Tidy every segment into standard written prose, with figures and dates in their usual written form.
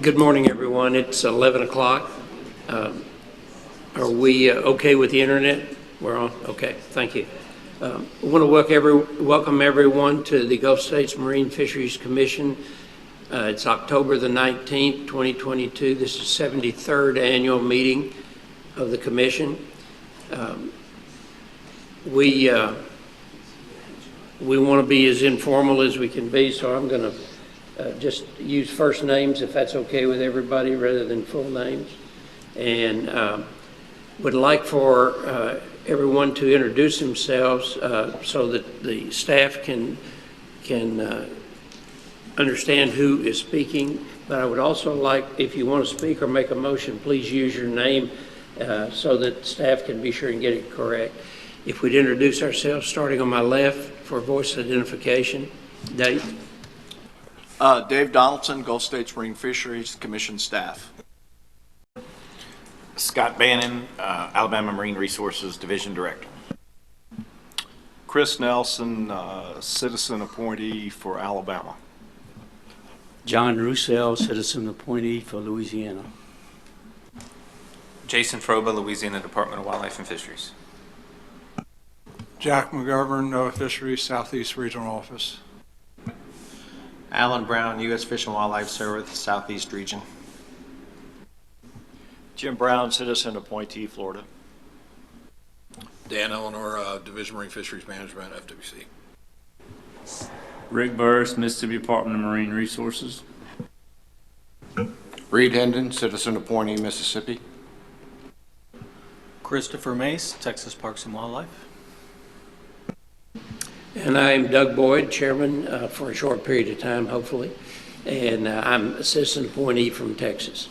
Good morning, everyone. It's 11 o'clock. Are we okay with the internet? We're on? Okay, thank you. I want to welcome everyone to the Gulf States Marine Fisheries Commission. It's October the 19th, 2022. This is 73rd annual meeting of the Commission. We want to be as informal as we can be, so I'm going to just use first names if that's okay with everybody rather than full names. And would like for everyone to introduce themselves so that the staff can understand who is speaking. But I would also like, if you want to speak or make a motion, please use your name so that staff can be sure and get it correct. If we'd introduce ourselves, starting on my left for voice identification. Dave? Dave Donaldson, Gulf States Marine Fisheries Commission staff. Scott Bannon, Alabama Marine Resources Division Director. Chris Nelson, citizen appointee for Alabama. John Roussel, citizen appointee for Louisiana. Jason Froba, Louisiana Department of Wildlife and Fisheries. Jack McGovern, NOAA Fisheries Southeast Regional Office. Allan Brown, U.S. Fish and Wildlife Service, Southeast Region. Jim Brown, citizen appointee, Florida. Dan Eleanor, Division Marine Fisheries Management, FWC. Rick Burris, Mississippi Department of Marine Resources. Reed Hendon, citizen appointee, Mississippi. Christopher Mace, Texas Parks and Wildlife. And I'm Doug Boyd, chairman for a short period of time, hopefully. And I'm a citizen appointee from Texas.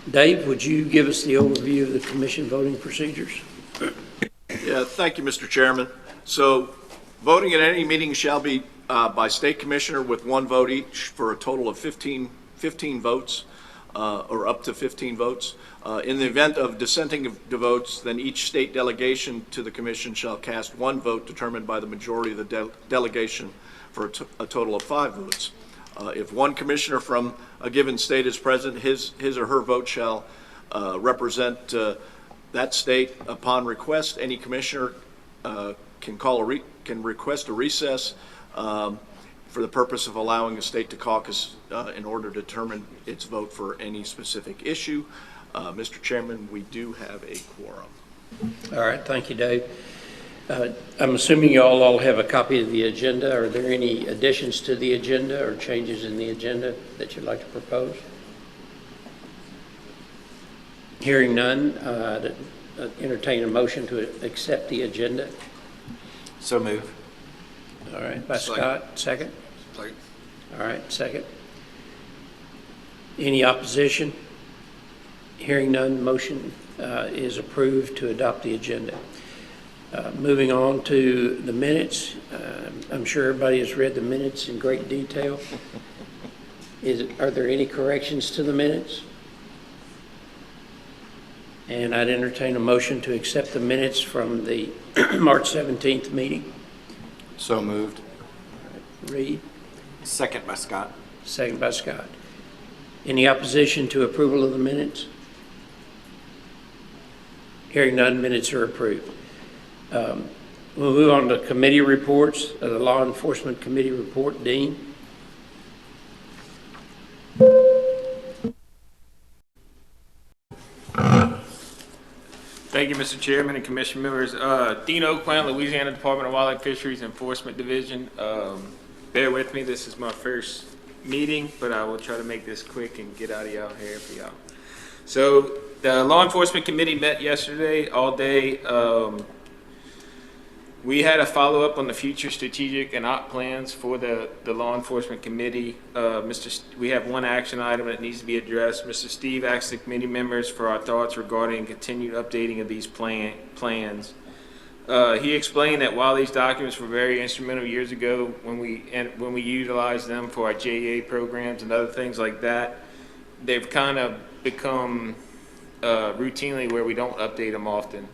Dave, would you give us the overview of the commission voting procedures? Yeah, thank you, Mr. Chairman. So voting at any meeting shall be by state commissioner with one vote each for a total of 15 votes or up to 15 votes. In the event of dissenting to votes, then each state delegation to the commission shall cast one vote determined by the majority of the delegation for a total of 5 votes. If one commissioner from a given state is present, his or her vote shall represent that state. Upon request, any commissioner can request a recess for the purpose of allowing a state to caucus in order to determine its vote for any specific issue. Mr. Chairman, we do have a quorum. All right, thank you, Dave. I'm assuming you all have a copy of the agenda. Are there any additions to the agenda or changes in the agenda that you'd like to propose? Hearing none, entertain a motion to accept the agenda. So move. All right, by Scott, second? Second. All right, second. Any opposition? Hearing none, motion is approved to adopt the agenda. Moving on to the minutes. I'm sure everybody has read the minutes in great detail. Are there any corrections to the minutes? And I'd entertain a motion to accept the minutes from the March 17th meeting. So moved. Reed. Second by Scott. Second by Scott. Any opposition to approval of the minutes? Hearing none, minutes are approved. We'll move on to committee reports. The Law Enforcement Committee report, Dean. Thank you, Mr. Chairman and Commission members. Dean Oakland, Louisiana Department of Wildlife Fisheries Enforcement Division. Bear with me, this is my first meeting, but I will try to make this quick and get out of y'all hair for y'all. So the Law Enforcement Committee met yesterday all day. We had a follow-up on the future strategic and op plans for the Law Enforcement Committee. We have one action item that needs to be addressed. Mr. Steve asked the committee members for our thoughts regarding continued updating of these plans. He explained that while these documents were very instrumental years ago when we utilized them for our JEA programs and other things like that, they've kind of become routinely where we don't update them often.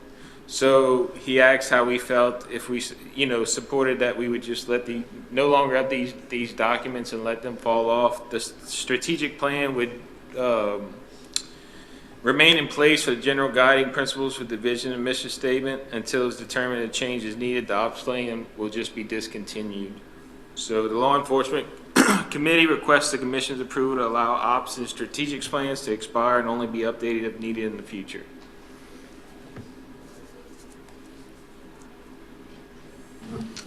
So he asked how we felt if we, supported that we would just no longer have these documents and let them fall off. The strategic plan would remain in place for the general guiding principles for the vision and mission statement until it's determined a change is needed. The ops plan will just be discontinued. So the Law Enforcement Committee requests the Commission's approval to allow ops and strategic plans to expire and only be updated if needed in the future.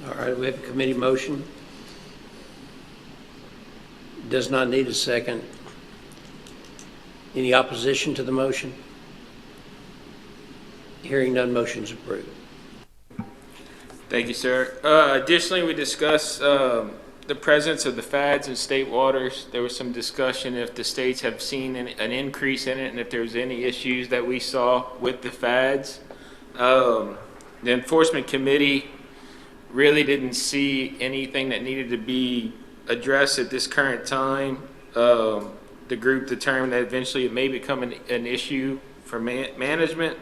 All right, we have a committee motion. Does not need a second. Any opposition to the motion? Hearing none, motion's approved. Thank you, sir. Additionally, we discussed the presence of the FADs in state waters. There was some discussion if the states have seen an increase in it and if there's any issues that we saw with the FADs. The Enforcement Committee really didn't see anything that needed to be addressed at this current time. The group determined that eventually it may become an issue for management,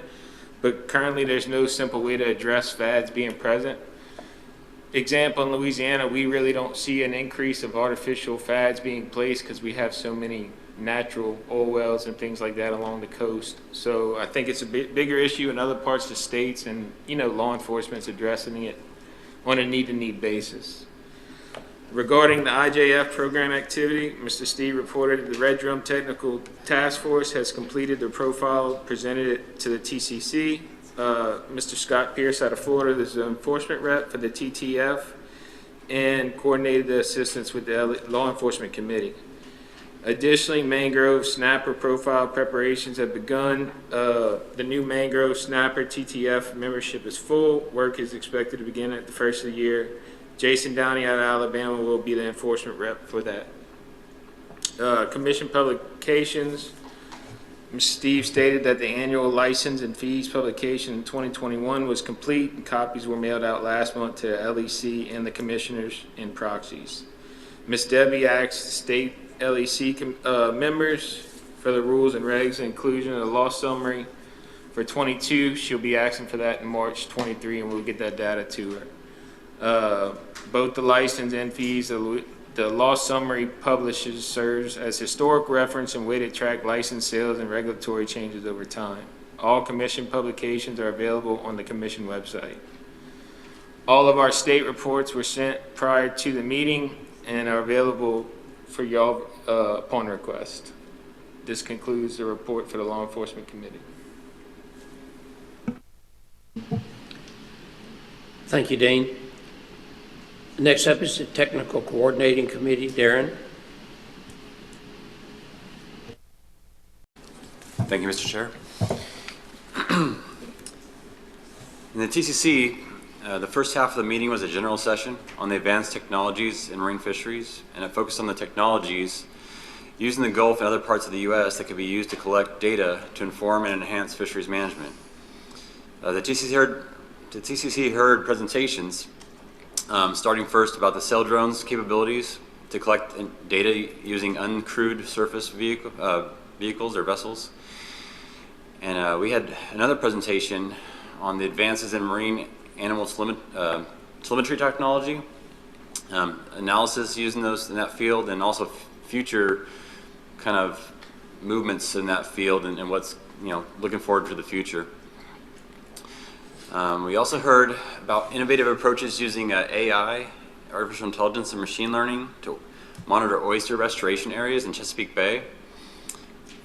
but currently there's no simple way to address FADs being present. Example, in Louisiana, we really don't see an increase of artificial FADs being placed because we have so many natural oil wells and things like that along the coast. So I think it's a bigger issue in other parts of the states, and law enforcement's addressing it on a need-to-need basis. Regarding the IJF program activity, Mr. Steve reported that the Red Drum Technical Task Force has completed their profile, presented it to the TCC. Mr. Scott Pierce out of Florida is the enforcement rep for the TTF and coordinated the assistance with the Law Enforcement Committee. Additionally, mangrove snapper profile preparations have begun. The new mangrove snapper TTF membership is full. Work is expected to begin at the first of the year. Jason Downey out of Alabama will be the enforcement rep for that. Commission publications. Mr. Steve stated that the annual license and fees publication in 2021 was complete, and copies were mailed out last month to LEC and the commissioners and proxies. Ms. Debbie asked the state LEC members for the rules and regs and inclusion of the law summary for 22. She'll be asking for that in March 23, and we'll get that data to her. Both the license and fees, the law summary publishes serves as historic reference and way to track license sales and regulatory changes over time. All commission publications are available on the commission website. All of our state reports were sent prior to the meeting and are available for y'all upon request. This concludes the report for the Law Enforcement Committee. Thank you, Dean. Next up is the Technical Coordinating Committee. Darren. Thank you, Mr. Chair. In the TCC, the first half of the meeting was a general session on the advanced technologies in marine fisheries, and it focused on the technologies used in the Gulf and other parts of the U.S. that could be used to collect data to inform and enhance fisheries management. The TCC heard presentations, starting first about the sail drones' capabilities to collect data using uncrewed surface vehicles or vessels. And we had another presentation on the advances in marine animal telemetry technology, analysis using those in that field, and also future kind of movements in that field and what's looking forward to the future. We also heard about innovative approaches using AI, artificial intelligence, and machine learning to monitor oyster restoration areas in Chesapeake Bay.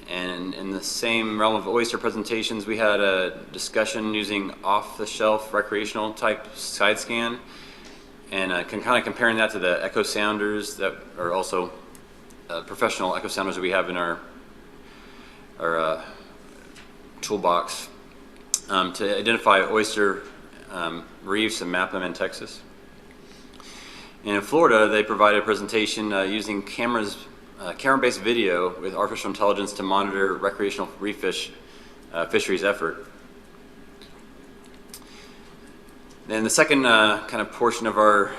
And in the same realm of oyster presentations, we had a discussion using off-the-shelf recreational type side scan, and kind of comparing that to the echo sounders that are also professional echo sounders that we have in our toolbox to identify oyster reefs and map them in Texas. And in Florida, they provided a presentation using camera-based video with artificial intelligence to monitor recreational reef fisheries effort. Then the second kind of portion of our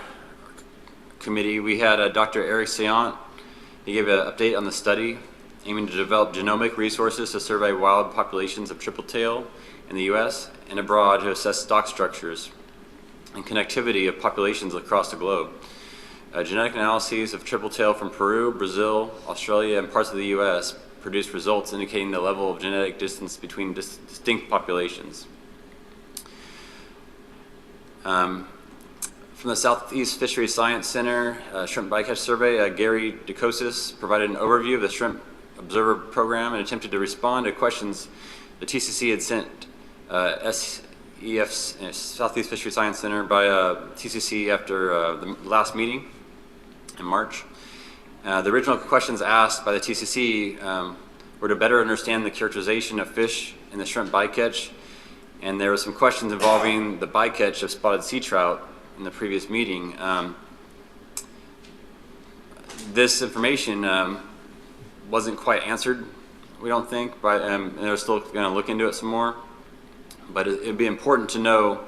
committee, we had Dr. Eric Sayant. He gave an update on the study aiming to develop genomic resources to survey wild populations of triple tail in the U.S. and abroad to assess stock structures and connectivity of populations across the globe. Genetic analyses of triple tail from Peru, Brazil, Australia, and parts of the U.S. produced results indicating the level of genetic distance between distinct populations. From the Southeast Fisheries Science Center Shrimp Bycatch Survey, Gary DeCosis provided an overview of the Shrimp Observer Program and attempted to respond to questions the TCC had sent SEF, Southeast Fisheries Science Center, by TCC after the last meeting in March. The original questions asked by the TCC were to better understand the characterization of fish in the shrimp bycatch, and there were some questions involving the bycatch of spotted sea trout in the previous meeting. This information wasn't quite answered, we don't think, and they're still going to look into it some more. But it'd be important to know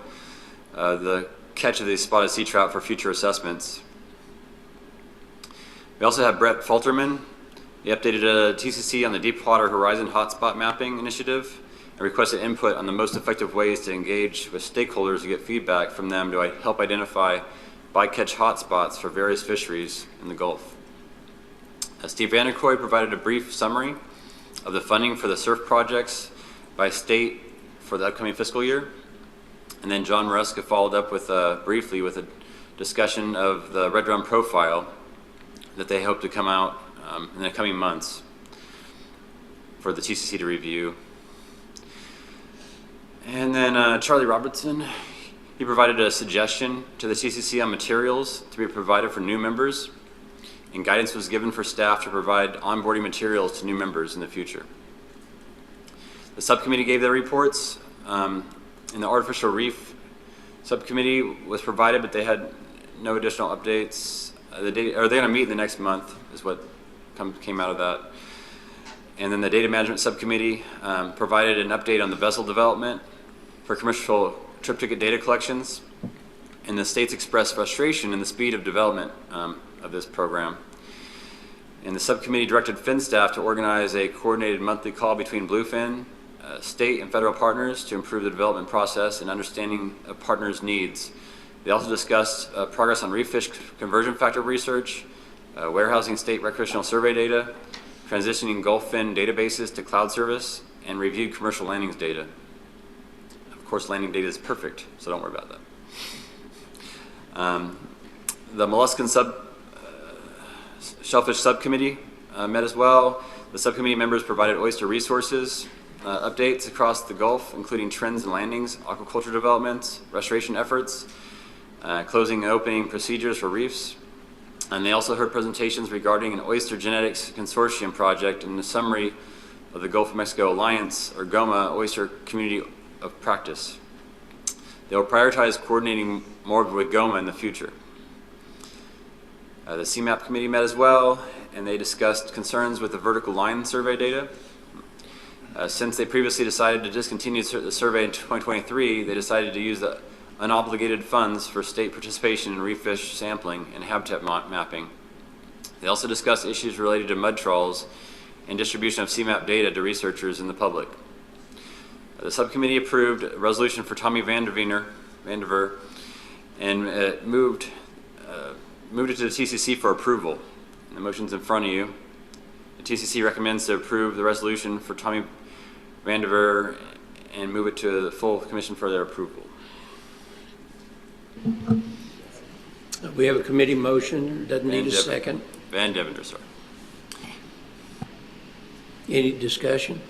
the catch of these spotted sea trout for future assessments. We also have Brett Falterman. He updated a TCC on the Deepwater Horizon Hotspot Mapping Initiative and requested input on the most effective ways to engage with stakeholders to get feedback from them to help identify bycatch hotspots for various fisheries in the Gulf. Steve Vanderkoy provided a brief summary of the funding for the surf projects by state for the upcoming fiscal year. And then John Maresca followed up with briefly with a discussion of the red drum profile that they hope to come out in the coming months for the TCC to review. And then Charlie Robertson, he provided a suggestion to the TCC on materials to be provided for new members, and guidance was given for staff to provide onboarding materials to new members in the future. The subcommittee gave their reports, and the artificial reef subcommittee was provided, but they had no additional updates. They're going to meet in the next month, is what came out of that. And then the data management subcommittee provided an update on the vessel development for commercial trip ticket data collections, and the states expressed frustration in the speed of development of this program. And the subcommittee directed Fin staff to organize a coordinated monthly call between Bluefin, state and federal partners to improve the development process and understanding of partners' needs. They also discussed progress on reef fish conversion factor research, warehousing state recreational survey data, transitioning Gulf fin databases to cloud service, and reviewed commercial landings data. Of course, landing data is perfect, so don't worry about that. The molluscan shellfish subcommittee met as well. The subcommittee members provided oyster resources updates across the Gulf, including trends and landings, aquaculture developments, restoration efforts, closing and opening procedures for reefs. And they also heard presentations regarding an oyster genetics consortium project and a summary of the Gulf of Mexico Alliance, or GOMA, oyster community of practice. They will prioritize coordinating more with GOMA in the future. The CMAP committee met as well, and they discussed concerns with the vertical line survey data. Since they previously decided to discontinue the survey in 2023, they decided to use the unobligated funds for state participation in reef fish sampling and habitat mapping. They also discussed issues related to mud trawls and distribution of CMAP data to researchers and the public. The subcommittee approved a resolution for Tommy Vanderveer and moved it to the TCC for approval. The motion's in front of you. The TCC recommends to approve the resolution for Tommy Vanderveer and move it to the full commission for their approval. We have a committee motion, doesn't need a second. Van Devender, sorry. Any discussion?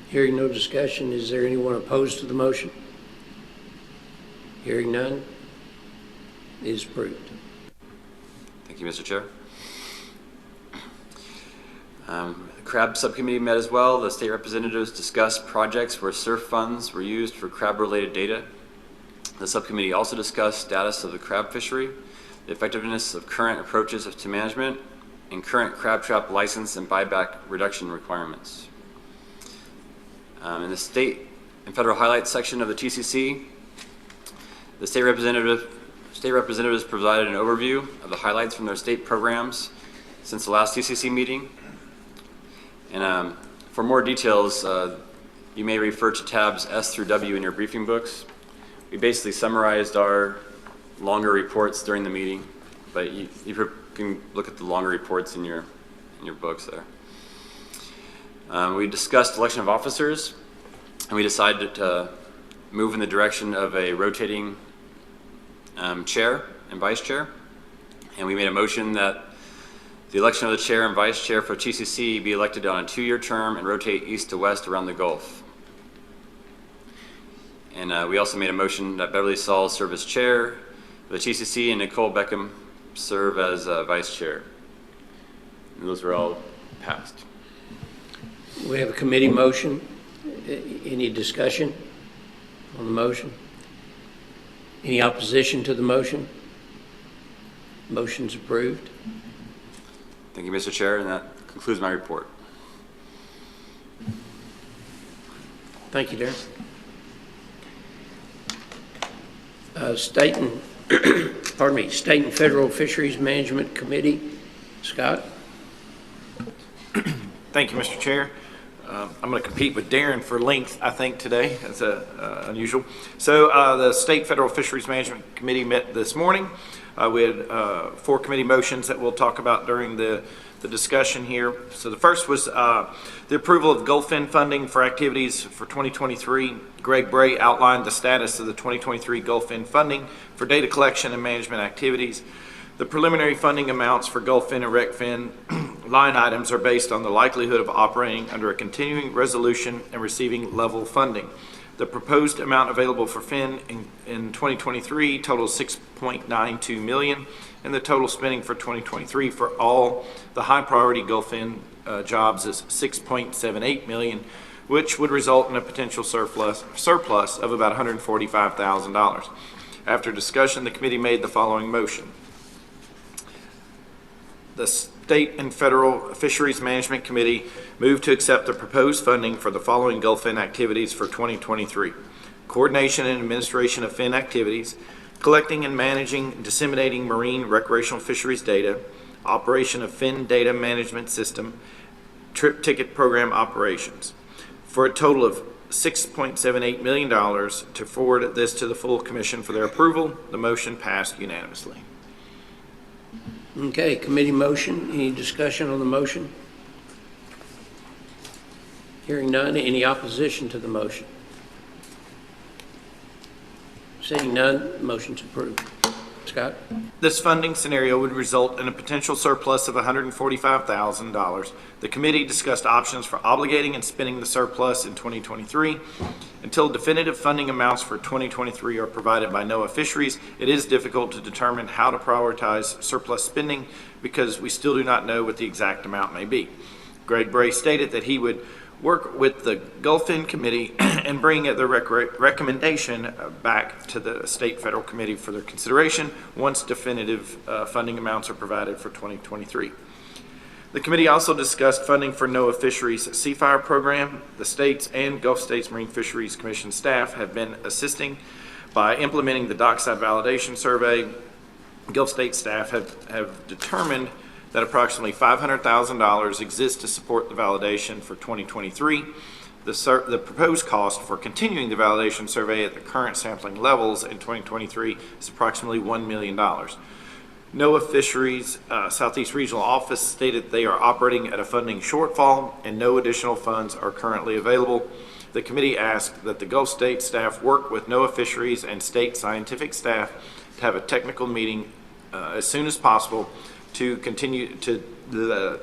Hearing no discussion, is there anyone opposed to the motion? Hearing none, it is approved. Thank you, Mr. Chair. The crab subcommittee met as well. The state representatives discussed projects where surf funds were used for crab-related data. The subcommittee also discussed status of the crab fishery, the effectiveness of current approaches to management, and current crab trap license and buyback reduction requirements. In the state and federal highlights section of the TCC, the state representatives provided an overview of the highlights from their state programs since the last TCC meeting. And for more details, You may refer to tabs S through W in your briefing books. We basically summarized our longer reports during the meeting, but you can look at the longer reports in your books there. We discussed election of officers, and we decided to move in the direction of a rotating chair and vice chair. And we made a motion that the election of the chair and vice chair for TCC be elected on a 2-year term and rotate east to west around the Gulf. And we also made a motion that Beverly Saul serve as chair of the TCC and Nicole Beckham serve as vice chair. And those were all passed. We have a committee motion. Any discussion on the motion? Any opposition to the motion? Motion's approved. Thank you, Mr. Chair, and that concludes my report. Thank you, Darren. State and State and Federal Fisheries Management Committee. Scott? Thank you, Mr. Chair. I'm going to compete with Darren for length, I think, today. That's unusual. So the State Federal Fisheries Management Committee met this morning. We had 4 committee motions that we'll talk about during the discussion here. So the first was the approval of Gulffin funding for activities for 2023. Greg Bray outlined the status of the 2023 Gulffin funding for data collection and management activities. The preliminary funding amounts for Gulffin and RecFin line items are based on the likelihood of operating under a continuing resolution and receiving level funding. The proposed amount available for FIN in 2023 totals $6.92 million, and the total spending for 2023 for all the high priority Gulffin jobs is $6.78 million, which would result in a potential surplus of about $145,000. After discussion, the committee made the following motion. The State and Federal Fisheries Management Committee moved to accept the proposed funding for the following Gulffin activities for 2023. Coordination and administration of FIN activities, collecting and managing and disseminating marine recreational fisheries data, operation of FIN data management system, trip ticket program operations, for a total of $6.78 million to forward this to the full commission for their approval. The motion passed unanimously. Okay, committee motion. Any discussion on the motion? Hearing none. Any opposition to the motion? Seeing none, motion's approved. Scott? This funding scenario would result in a potential surplus of $145,000. The committee discussed options for obligating and spending the surplus in 2023. Until definitive funding amounts for 2023 are provided by NOAA Fisheries, it is difficult to determine how to prioritize surplus spending because we still do not know what the exact amount may be. Greg Bray stated that he would work with the Gulffin Committee and bring the recommendation back to the State Federal Committee for their consideration once definitive funding amounts are provided for 2023. The committee also discussed funding for NOAA Fisheries Seafire program. The states and Gulf States Marine Fisheries Commission staff have been assisting by implementing the dockside validation survey. Gulf State staff have determined that approximately $500,000 exists to support the validation for 2023. The proposed cost for continuing the validation survey at the current sampling levels in 2023 is approximately $1 million. NOAA Fisheries Southeast Regional Office stated they are operating at a funding shortfall and no additional funds are currently available. The committee asked that the Gulf State staff work with NOAA Fisheries and state scientific staff to have a technical meeting as soon as possible to continue to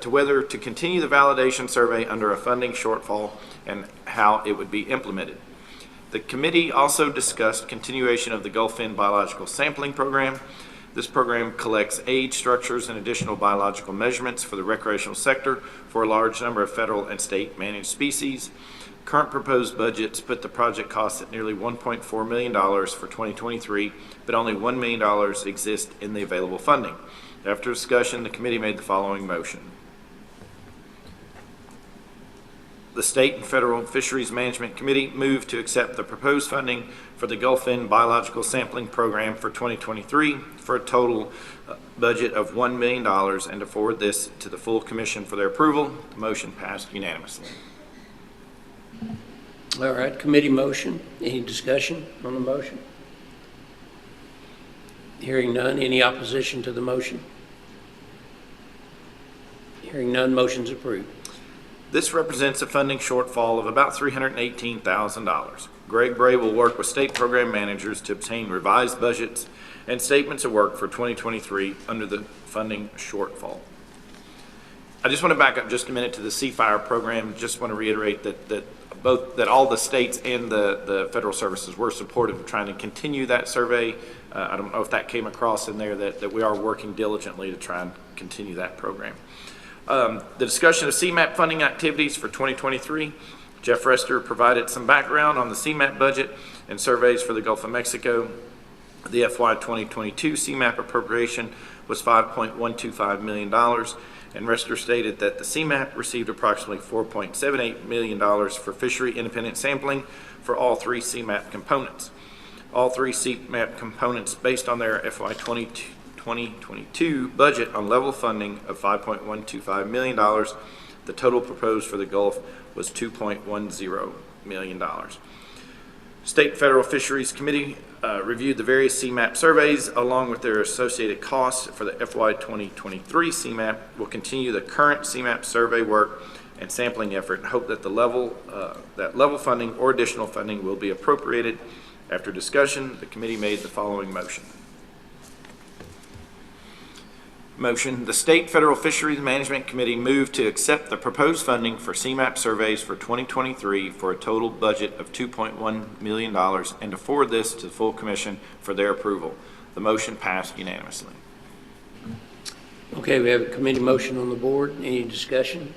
whether to continue the validation survey under a funding shortfall and how it would be implemented. The committee also discussed continuation of the Gulffin biological sampling program. This program collects age structures and additional biological measurements for the recreational sector for a large number of federal and state managed species. Current proposed budgets put the project cost at nearly $1.4 million for 2023, but only $1 million exists in the available funding. After discussion, the committee made the following motion. The State and Federal Fisheries Management Committee moved to accept the proposed funding for the Gulffin Biological Sampling Program for 2023 for a total budget of $1 million and to forward this to the full commission for their approval. The motion passed unanimously. All right, committee motion. Any discussion on the motion? Hearing none. Any opposition to the motion? Hearing none, motion's approved. This represents a funding shortfall of about $318,000. Greg Bray will work with state program managers to obtain revised budgets and statements of work for 2023 under the funding shortfall. I just want to back up just a minute to the C-Fire program. Just want to reiterate that all the states and the federal services were supportive of trying to continue that survey. I don't know if that came across in there, that we are working diligently to try and continue that program. The discussion of CMAP funding activities for 2023. Jeff Rester provided some background on the CMAP budget and surveys for the Gulf of Mexico. The FY 2022 CMAP appropriation was $5.125 million, and Rester stated that the CMAP received approximately $4.78 million for fishery independent sampling for all three CMAP components. All three CMAP components, based on their FY 2022 budget on level funding of $5.125 million, the total proposed for the Gulf was $2.10 million. State and Federal Fisheries Committee reviewed the various CMAP surveys along with their associated costs for the FY 2023 CMAP. Will continue the current CMAP survey work and sampling effort and hope that the level funding or additional funding will be appropriated. After discussion, the committee made the following motion. Motion, the State Federal Fisheries Management Committee moved to accept the proposed funding for CMAP surveys for 2023 for a total budget of $2.1 million and to forward this to the full commission for their approval. The motion passed unanimously. Okay, we have a committee motion on the board. Any discussion?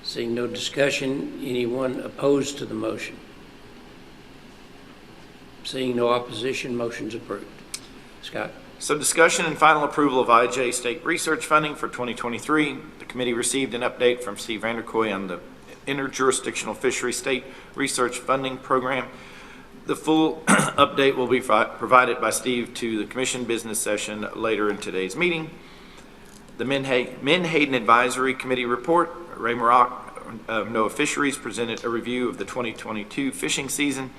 Seeing no discussion, anyone opposed to the motion? Seeing no opposition, motion's approved. Scott? So discussion and final approval of IJ state research funding for 2023. The committee received an update from Steve Vanderkoy on the interjurisdictional fishery state research funding program. The full update will be provided by Steve to the commission business session later in today's meeting. The Menhaden Advisory Committee report. Ray Maroc of NOAA Fisheries presented a review of the 2022 fishing season.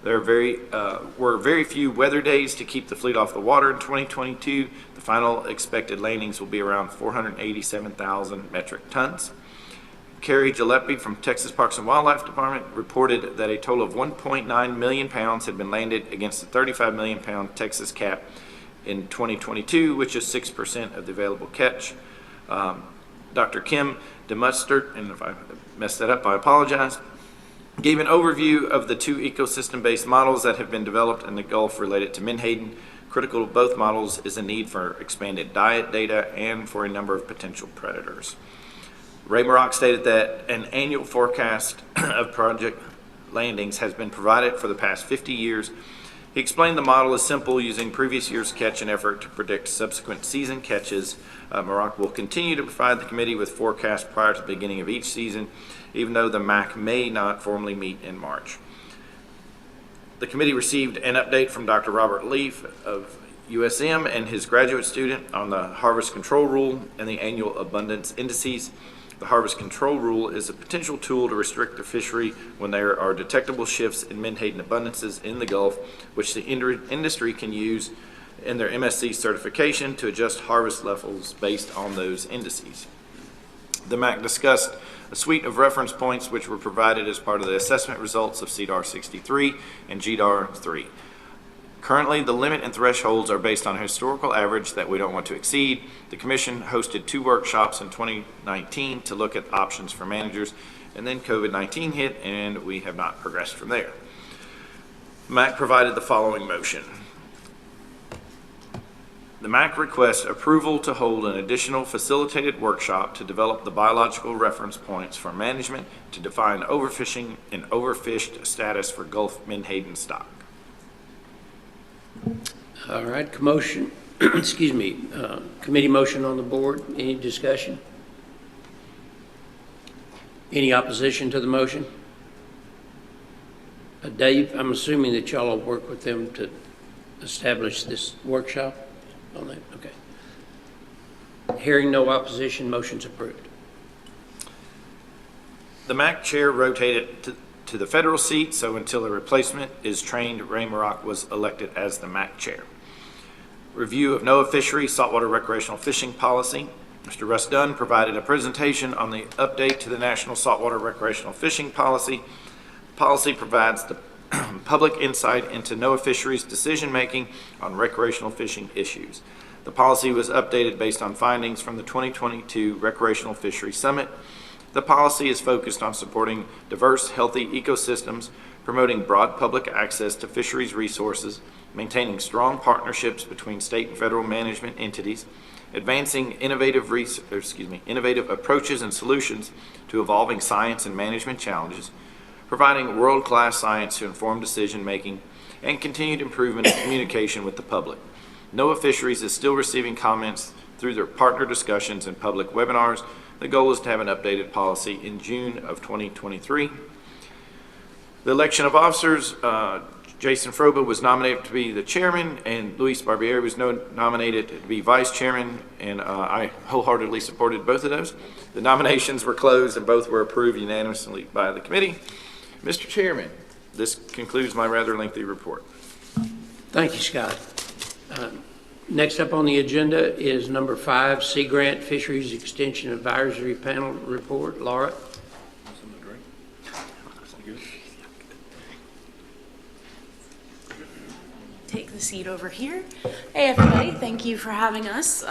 There were very few weather days to keep the fleet off the water in 2022. The final expected landings will be around 487,000 metric tons. Carrie Gillespie from Texas Parks and Wildlife Department reported that a total of 1.9 million pounds had been landed against the 35 million pound Texas cap in 2022, which is 6% of the available catch. Dr. Kim DeMustert, and if I messed that up, I apologize, gave an overview of the two ecosystem-based models that have been developed in the Gulf related to menhaden. Critical to both models is a need for expanded diet data and for a number of potential predators. Ray Maroc stated that an annual forecast of project landings has been provided for the past 50 years. He explained the model is simple, using previous year's catch and effort to predict subsequent season catches. Maroc will continue to provide the committee with forecasts prior to the beginning of each season, even though the MAC may not formally meet in March. The committee received an update from Dr. Robert Leaf of USM and his graduate student on the Harvest Control Rule and the annual abundance indices. The Harvest Control Rule is a potential tool to restrict the fishery when there are detectable shifts in menhaden abundances in the Gulf, which the industry can use in their MSC certification to adjust harvest levels based on those indices. The MAC discussed a suite of reference points which were provided as part of the assessment results of CDAR 63 and GDAR 3. Currently, the limit and thresholds are based on a historical average that we don't want to exceed. The Commission hosted 2 workshops in 2019 to look at options for managers, and then COVID-19 hit, and we have not progressed from there. MAC provided the following motion. The MAC requests approval to hold an additional facilitated workshop to develop the biological reference points for management to define overfishing and overfished status for Gulf menhaden stock. All right, commotion, excuse me, committee motion on the board. Any discussion? Any opposition to the motion? Dave, I'm assuming that y'all will work with them to establish this workshop on that? Okay. Hearing no opposition, motion's approved. The The MAC chair rotated to the federal seat, so until a replacement is trained, Ray Maroc was elected as the MAC chair. Review of NOAA Fisheries saltwater recreational fishing policy. Mr. Russ Dunn provided a presentation on the update to the National Saltwater Recreational Fishing Policy. The policy provides the public insight into NOAA Fisheries decision-making on recreational fishing issues. The policy was updated based on findings from the 2022 Recreational Fisheries Summit. The policy is focused on supporting diverse, healthy ecosystems, promoting broad public access to fisheries resources, maintaining strong partnerships between state and federal management entities, advancing innovative approaches and solutions to evolving science and management challenges, providing world-class science to inform decision-making, and continued improvement in communication with the public. NOAA Fisheries is still receiving comments through their partner discussions and public webinars. The goal is to have an updated policy in June of 2023. The election of officers, Jason Froba was nominated to be the chairman, and Luis Barbieri was nominated to be vice chairman, and I wholeheartedly supported both of those. The nominations were closed and both were approved unanimously by the committee. Mr. Chairman, this concludes my rather lengthy report. Thank you, Scott. Next up on the agenda is number 5, Sea Grant Fisheries Extension Advisory Panel Report. Laura? Take the seat over here. Hey everybody, thank you for having us.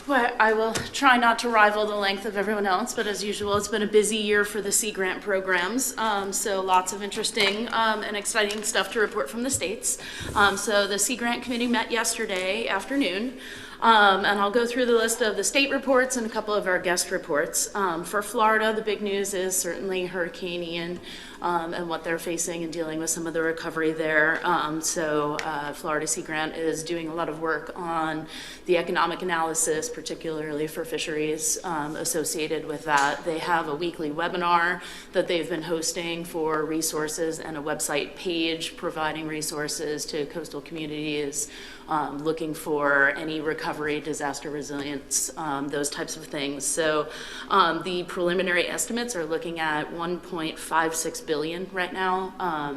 Well, I will try not to rival the length of everyone else, but as usual, it's been a busy year for the Sea Grant programs. So lots of interesting and exciting stuff to report from the states. So the Sea Grant Committee met yesterday afternoon. And I'll go through the list of the state reports and a couple of our guest reports. For Florida, the big news is certainly Hurricane Ian and what they're facing and dealing with some of the recovery there. Florida Sea Grant is doing a lot of work on the economic analysis, particularly for fisheries associated with that. They have a weekly webinar that they've been hosting for resources and a website page providing resources to coastal communities looking for any recovery, disaster resilience, those types of things. So the preliminary estimates are looking at $1.56 billion right now.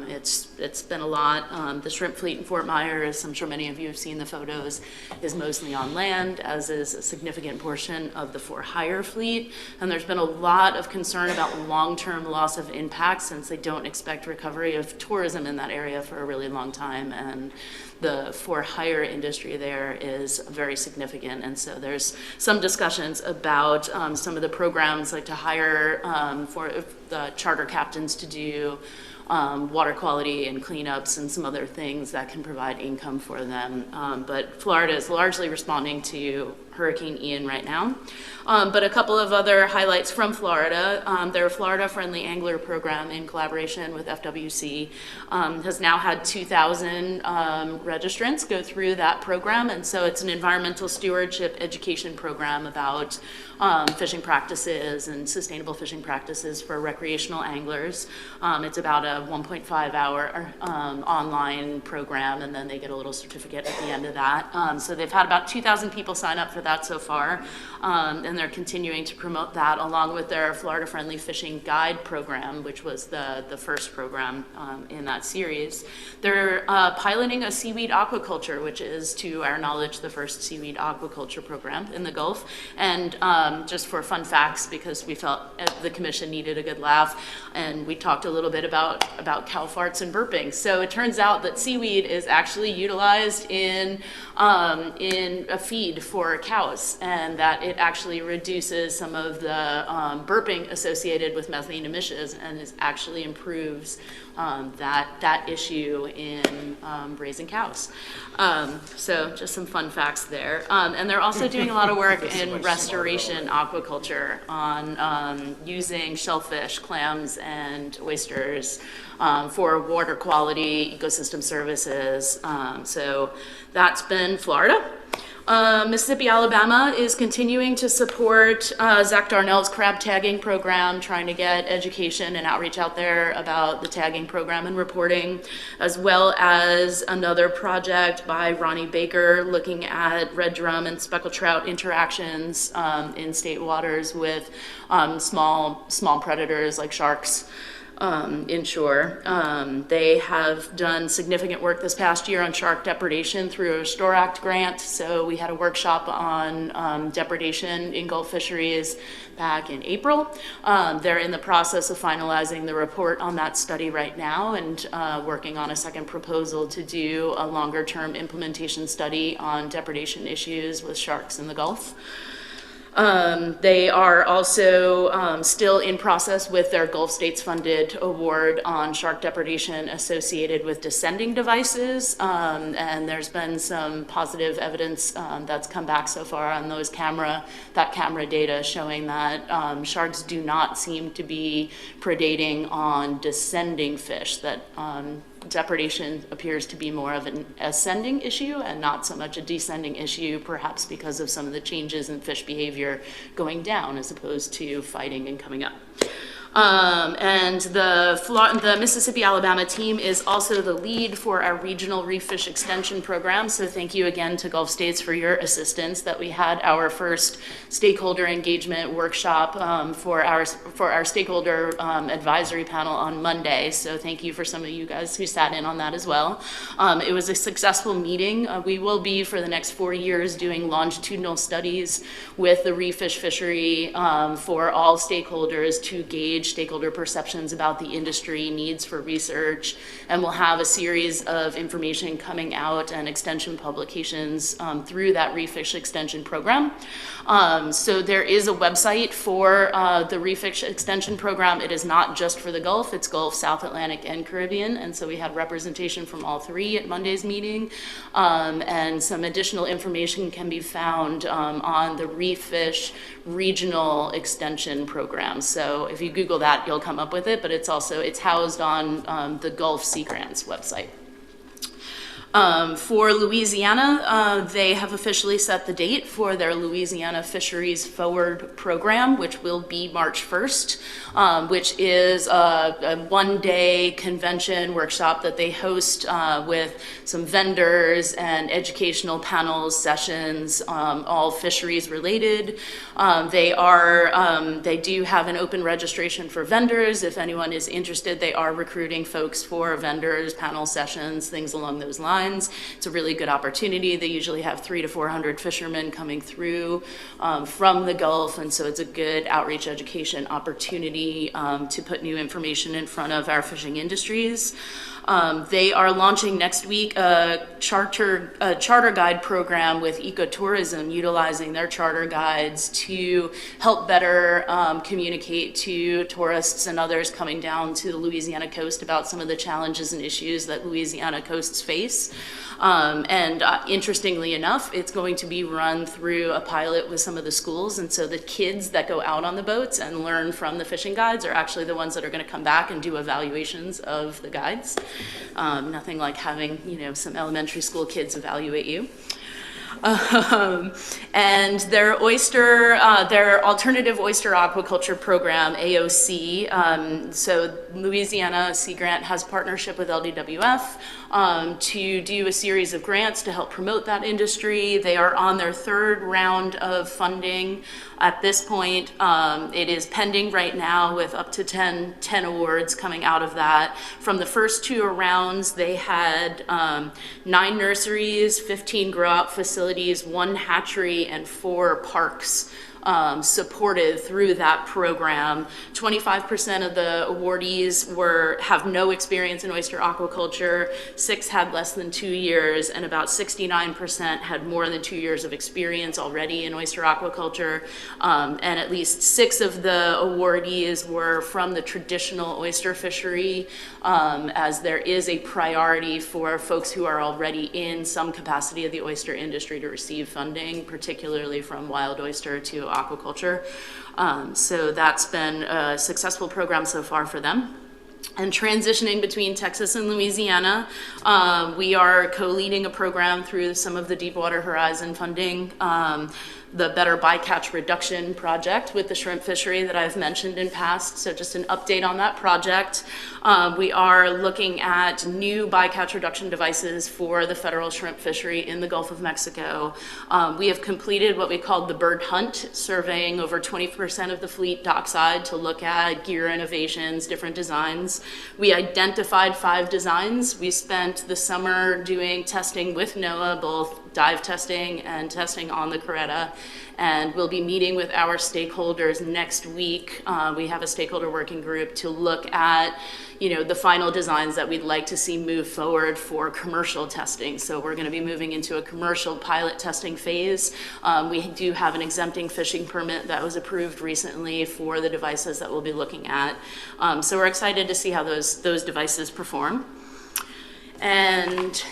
It's been a lot. The shrimp fleet in Fort Myers, I'm sure many of you have seen the photos, is mostly on land, as is a significant portion of the for-hire fleet. And there's been a lot of concern about long-term loss of impact since they don't expect recovery of tourism in that area for a really long time. And the for-hire industry there is very significant, and so there's some discussions about some of the programs, like to hire for the charter captains to do water quality and cleanups and some other things that can provide income for them. But Florida is largely responding to Hurricane Ian right now. But a couple of other highlights from Florida. Their Florida Friendly Angler program in collaboration with FWC has now had 2,000 registrants go through that program. And so it's an environmental stewardship education program about fishing practices and sustainable fishing practices for recreational anglers. It's about a 1.5-hour online program, and then they get a little certificate at the end of that. So they've had about 2,000 people sign up for that so far, and they're continuing to promote that along with their Florida Friendly Fishing Guide program, which was the first program in that series. They're piloting a seaweed aquaculture, which is, to our knowledge, the first seaweed aquaculture program in the Gulf. And just for fun facts, because we felt the commission needed a good laugh, and we talked a little bit about cow farts and burping. So it turns out that seaweed is actually utilized in a feed for cows, and that it actually reduces some of the burping associated with methane emissions, and it actually improves that issue in raising cows. So just some fun facts there. And they're also doing a lot of work in restoration aquaculture on using shellfish, clams, and oysters for water quality ecosystem services. So that's been Florida. Mississippi, Alabama is continuing to support Zach Darnell's crab tagging program, trying to get education and outreach out there about the tagging program and reporting, as well as another project by Ronnie Baker looking at red drum and speckled trout interactions in state waters with small predators like sharks. Inshore. They have done significant work this past year on shark depredation through a Restore Act grant. So we had a workshop on depredation in Gulf fisheries back in April. They're in the process of finalizing the report on that study right now and working on a second proposal to do a longer term implementation study on depredation issues with sharks in the Gulf. They are also still in process with their Gulf States funded award on shark depredation associated with descending devices. And there's been some positive evidence that's come back so far on that camera data showing that sharks do not seem to be predating on descending fish, that depredation appears to be more of an ascending issue and not so much a descending issue, perhaps because of some of the changes in fish behavior going down as opposed to fighting and coming up. And the Mississippi, Alabama team is also the lead for our regional reef fish extension program. So thank you again to Gulf States for your assistance that we had our first stakeholder engagement workshop for our stakeholder advisory panel on Monday. So thank you for some of you guys who sat in on that as well. It was a successful meeting. We will be for the next 4 years doing longitudinal studies with the reef fish fishery for all stakeholders to gauge stakeholder perceptions about the industry, needs for research, and we'll have a series of information coming out and extension publications through that reef fish extension program. So there is a website for the reef fish extension program. It is not just for the Gulf, it's Gulf, South Atlantic, and Caribbean, and so we had representation from all three at Monday's meeting, and some additional information can be found on the reef fish regional extension program. So if you Google that, you'll come up with it, but it's housed on the Gulf Sea Grants website. For Louisiana, they have officially set the date for their Louisiana Fisheries Forward program, which will be March 1st, which is a one-day convention workshop that they host with some vendors and educational panels, sessions, all fisheries related. They do have an open registration for vendors. If anyone is interested, they are recruiting folks for vendors, panel sessions, things along those lines. It's a really good opportunity. They usually have 300 to 400 fishermen coming through from the Gulf, and so it's a good outreach education opportunity to put new information in front of our fishing industries. They are launching next week a charter guide program with ecotourism, utilizing their charter guides to help better communicate to tourists and others coming down to the Louisiana coast about some of the challenges and issues that Louisiana coasts face. Interestingly enough, it's going to be run through a pilot with some of the schools, and so the kids that go out on the boats and learn from the fishing guides are actually the ones that are going to come back and do evaluations of the guides. Nothing like having, some elementary school kids evaluate you. And their alternative oyster aquaculture program, AOC, so Louisiana Sea Grant has partnership with LDWF to do a series of grants to help promote that industry. They are on their third round of funding at this point. It is pending right now with up to 10 awards coming out of that. From the first two rounds, they had 9 nurseries, 15 grow-out facilities, 1 hatchery, and 4 parks supported through that program. 25% of the awardees have no experience in oyster aquaculture, 6 had less than 2 years, and about 69% had more than 2 years of experience already in oyster aquaculture. And at least 6 of the awardees were from the traditional oyster fishery, as there is a priority for folks who are already in some capacity of the oyster industry to receive funding, particularly from wild oyster to aquaculture. So that's been a successful program so far for them. and transitioning between Texas and Louisiana. We are co-leading a program through some of the Deepwater Horizon funding, the Better Bycatch Reduction project with the shrimp fishery that I've mentioned in past. So just an update on that project. We are looking at new bycatch reduction devices for the federal shrimp fishery in the Gulf of Mexico. We have completed what we called the bird hunt, surveying over 20% of the fleet dockside to look at gear innovations, different designs. We identified 5 designs. We spent the summer doing testing with NOAA, both dive testing and testing on the Coretta, and we'll be meeting with our stakeholders next week. We have a stakeholder working group to look at, the final designs that we'd like to see move forward for commercial testing. So we're going to be moving into a commercial pilot testing phase. We do have an exempting fishing permit that was approved recently for the devices that we'll be looking at. So we're excited to see how those devices perform. And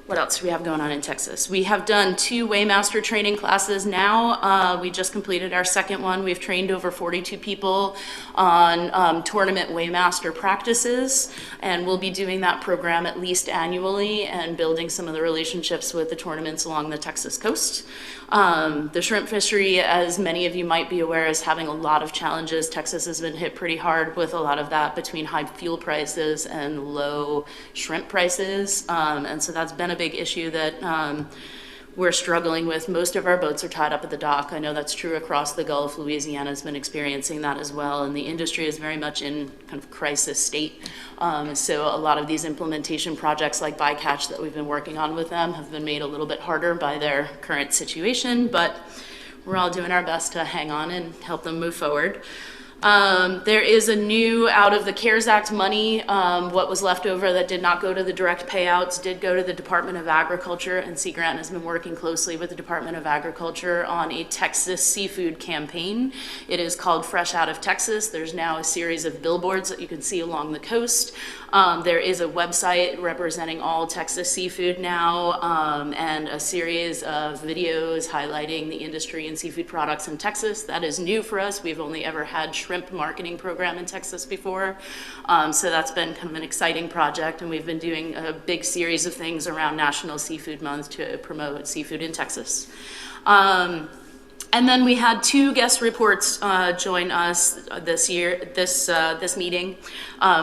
what else do we have going on in Texas? We have done 2 Weighmaster training classes now. We just completed our second one. We've trained over 42 people on tournament Weighmaster practices, and we'll be doing that program at least annually and building some of the relationships with the tournaments along the Texas coast. The shrimp fishery, as many of you might be aware, is having a lot of challenges. Texas has been hit pretty hard with a lot of that between high fuel prices and low shrimp prices. And so that's been a big issue that we're struggling with. Most of our boats are tied up at the dock. I know that's true across the Gulf. Louisiana's been experiencing that as well, and the industry is very much in kind of crisis state. So a lot of these implementation projects like bycatch that we've been working on with them have been made a little bit harder by their current situation, but we're all doing our best to hang on and help them move forward. There is a new, out of the CARES Act money, what was left over that did not go to the direct payouts did go to the Department of Agriculture, and Sea Grant has been working closely with the Department of Agriculture on a Texas seafood campaign. It is called Fresh Out of Texas. There's now a series of billboards that you can see along the coast. There is a website representing all Texas seafood now, and a series of videos highlighting the industry and seafood products in Texas. That is new for us. We've only ever had shrimp marketing program in Texas before. So that's been kind of an exciting project, and we've been doing a big series of things around National Seafood Month to promote seafood in Texas. And then we had 2 guest reports join us this meeting.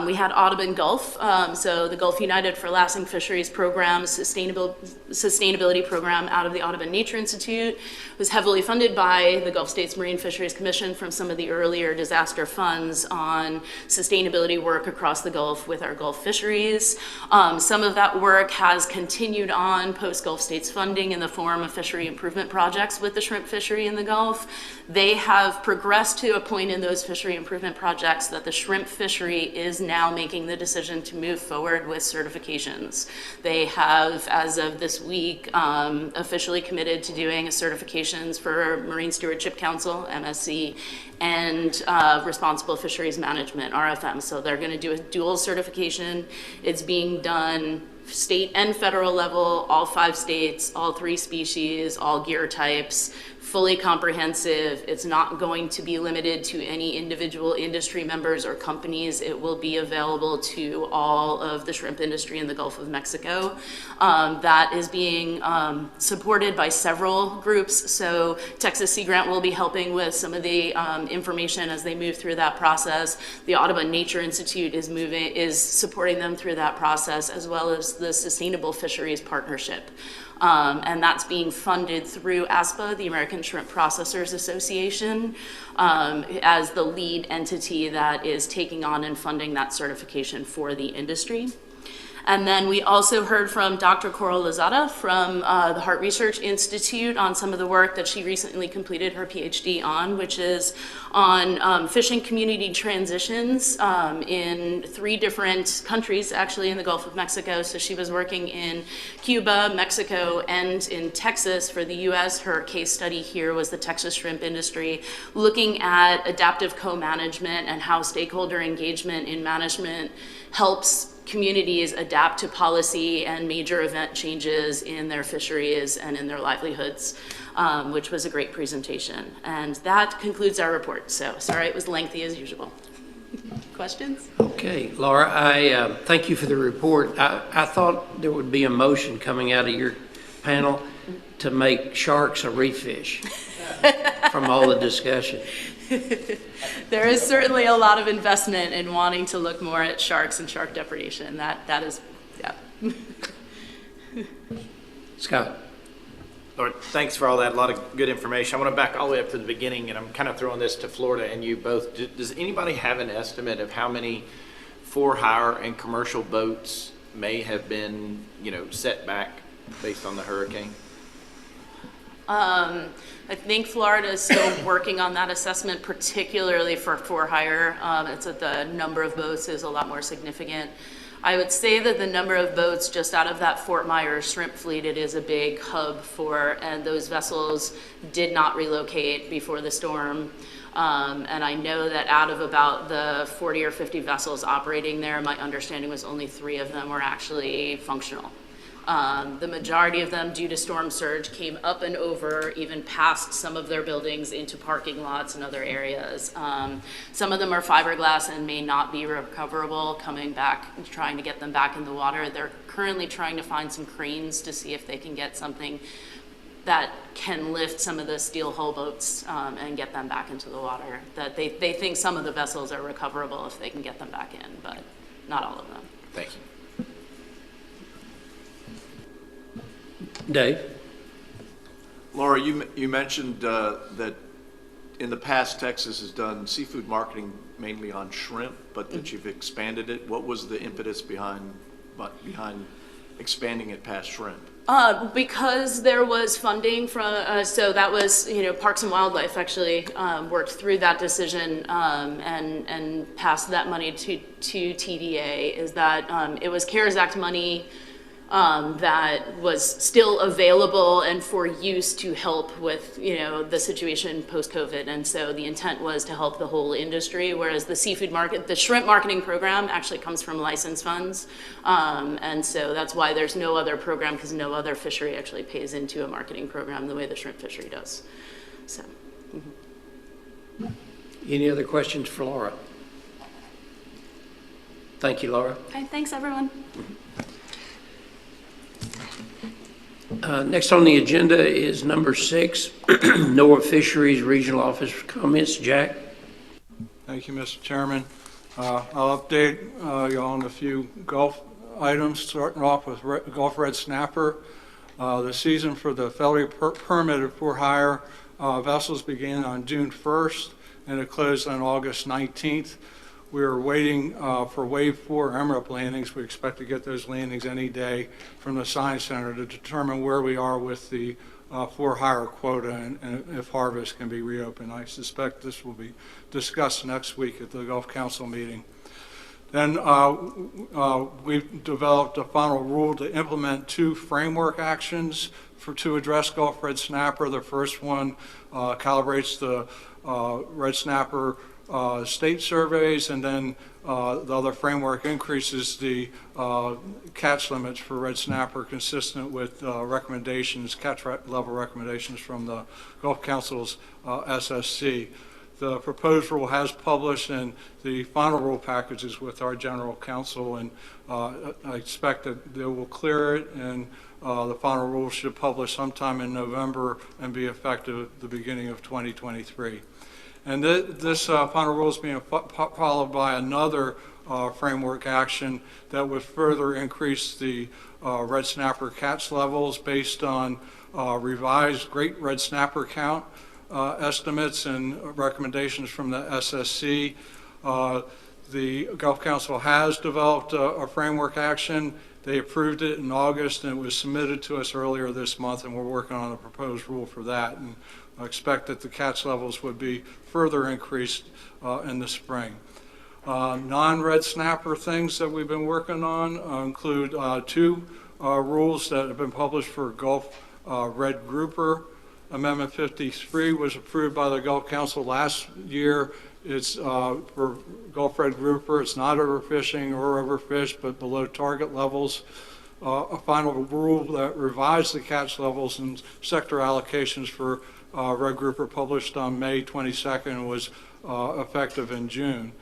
We had Audubon Gulf, so the Gulf United for Lasting Fisheries program, sustainability program out of the Audubon Nature Institute, was heavily funded by the Gulf States Marine Fisheries Commission from some of the earlier disaster funds on sustainability work across the Gulf with our Gulf fisheries. Some of that work has continued on post-Gulf States funding in the form of fishery improvement projects with the shrimp fishery in the Gulf. They have progressed to a point in those fishery improvement projects that the shrimp fishery is now making the decision to move forward with certifications. They have, as of this week, officially committed to doing certifications for Marine Stewardship Council, MSC, and Responsible Fisheries Management, RFM. So they're going to do a dual certification. It's being done state and federal level, all 5 states, all 3 species, all gear types, fully comprehensive. It's not going to be limited to any individual industry members or companies. It will be available to all of the shrimp industry in the Gulf of Mexico. That is being supported by several groups. So Texas Sea Grant will be helping with some of the information as they move through that process. The Audubon Nature Institute is supporting them through that process, as well as the Sustainable Fisheries Partnership. And that's being funded through ASPA, the American Shrimp Processors Association, as the lead entity that is taking on and funding that certification for the industry. And then we also heard from Dr. Coral Lozada from the Heart Research Institute on some of the work that she recently completed her PhD on, which is on fishing community transitions in 3 different countries, actually in the Gulf of Mexico. So she was working in Cuba, Mexico, and in Texas for the US. Her case study here was the Texas shrimp industry, looking at adaptive co-management and how stakeholder engagement in management helps communities adapt to policy and major event changes in their fisheries and in their livelihoods, which was a great presentation. And that concludes our report. So sorry it was lengthy as usual. questions? Okay, Laura, I thank you for the report. I thought there would be a motion coming out of your panel to make sharks a reef fish from all the discussion. There is certainly a lot of investment in wanting to look more at sharks and shark depredation. That is, yeah. Scott. Lord, thanks for all that, a lot of good information. I want to back all the way up to the beginning, and I'm kind of throwing this to Florida and you both. Does anybody have an estimate of how many for-hire and commercial boats may have been, set back based on the hurricane? I think Florida is still working on that assessment, particularly for hire. It's that the number of boats is a lot more significant. I would say that the number of boats just out of that Fort Myers shrimp fleet, it is a big hub for, and those vessels did not relocate before the storm. And I know that out of about the 40 or 50 vessels operating there, my understanding was only 3 of them were actually functional. The majority of them, due to storm surge, came up and over, even past some of their buildings into parking lots and other areas. Some of them are fiberglass and may not be recoverable, coming back, trying to get them back in the water. They're currently trying to find some cranes to see if they can get something that can lift some of the steel hull boats and get them back into the water. That they think some of the vessels are recoverable if they can get them back in, but not all of them. Thank you. Dave? Laura, you mentioned that in the past Texas has done seafood marketing mainly on shrimp, but that you've expanded it. What was the impetus behind expanding it past shrimp? Because there was funding from, so that was, Parks and Wildlife actually worked through that decision and passed that money to TVA, is that it was CARES Act money that was still available and for use to help with, the situation post-COVID. And so the intent was to help the whole industry, whereas the shrimp marketing program actually comes from license funds. And so that's why there's no other program, because no other fishery actually pays into a marketing program the way the shrimp fishery does. So. Any other questions for Laura? Thank you, Laura. Okay, thanks everyone. Next on the agenda is number 6, NOAA Fisheries Regional Office comments. Jack? Thank you, Mr. Chairman. I'll update you on a few Gulf items, starting off with Gulf red snapper. The season for the federally permitted for hire vessels began on June 1st and it closed on August 19th. We are waiting for Wave 4 MREP landings. We expect to get those landings any day from the Science Center to determine where we are with the for-hire quota and if harvest can be reopened. I suspect this will be discussed next week at the Gulf Council meeting. Then we've developed a final rule to implement 2 framework actions to address Gulf red snapper. The first one calibrates the red snapper state surveys, and then the other framework increases the catch limits for red snapper consistent with recommendations, catch level recommendations from the Gulf Council's SSC. The proposed rule has published, and the final rule package is with our general counsel, and I expect that they will clear it, and the final rule should publish sometime in November and be effective at the beginning of 2023. And this final rule is being followed by another framework action that would further increase the red snapper catch levels based on revised great red snapper count estimates and recommendations from the SSC. The Gulf Council has developed a framework action. They approved it in August and it was submitted to us earlier this month, and we're working on a proposed rule for that. And I expect that the catch levels would be further increased in the spring. Non-red snapper things that we've been working on include 2 rules that have been published for Gulf red grouper. Amendment 53 was approved by the Gulf Council last year. It's for Gulf red grouper. It's not overfishing or overfished, but below target levels. A final rule that revised the catch levels and sector allocations for red grouper published on May 22nd was effective in June.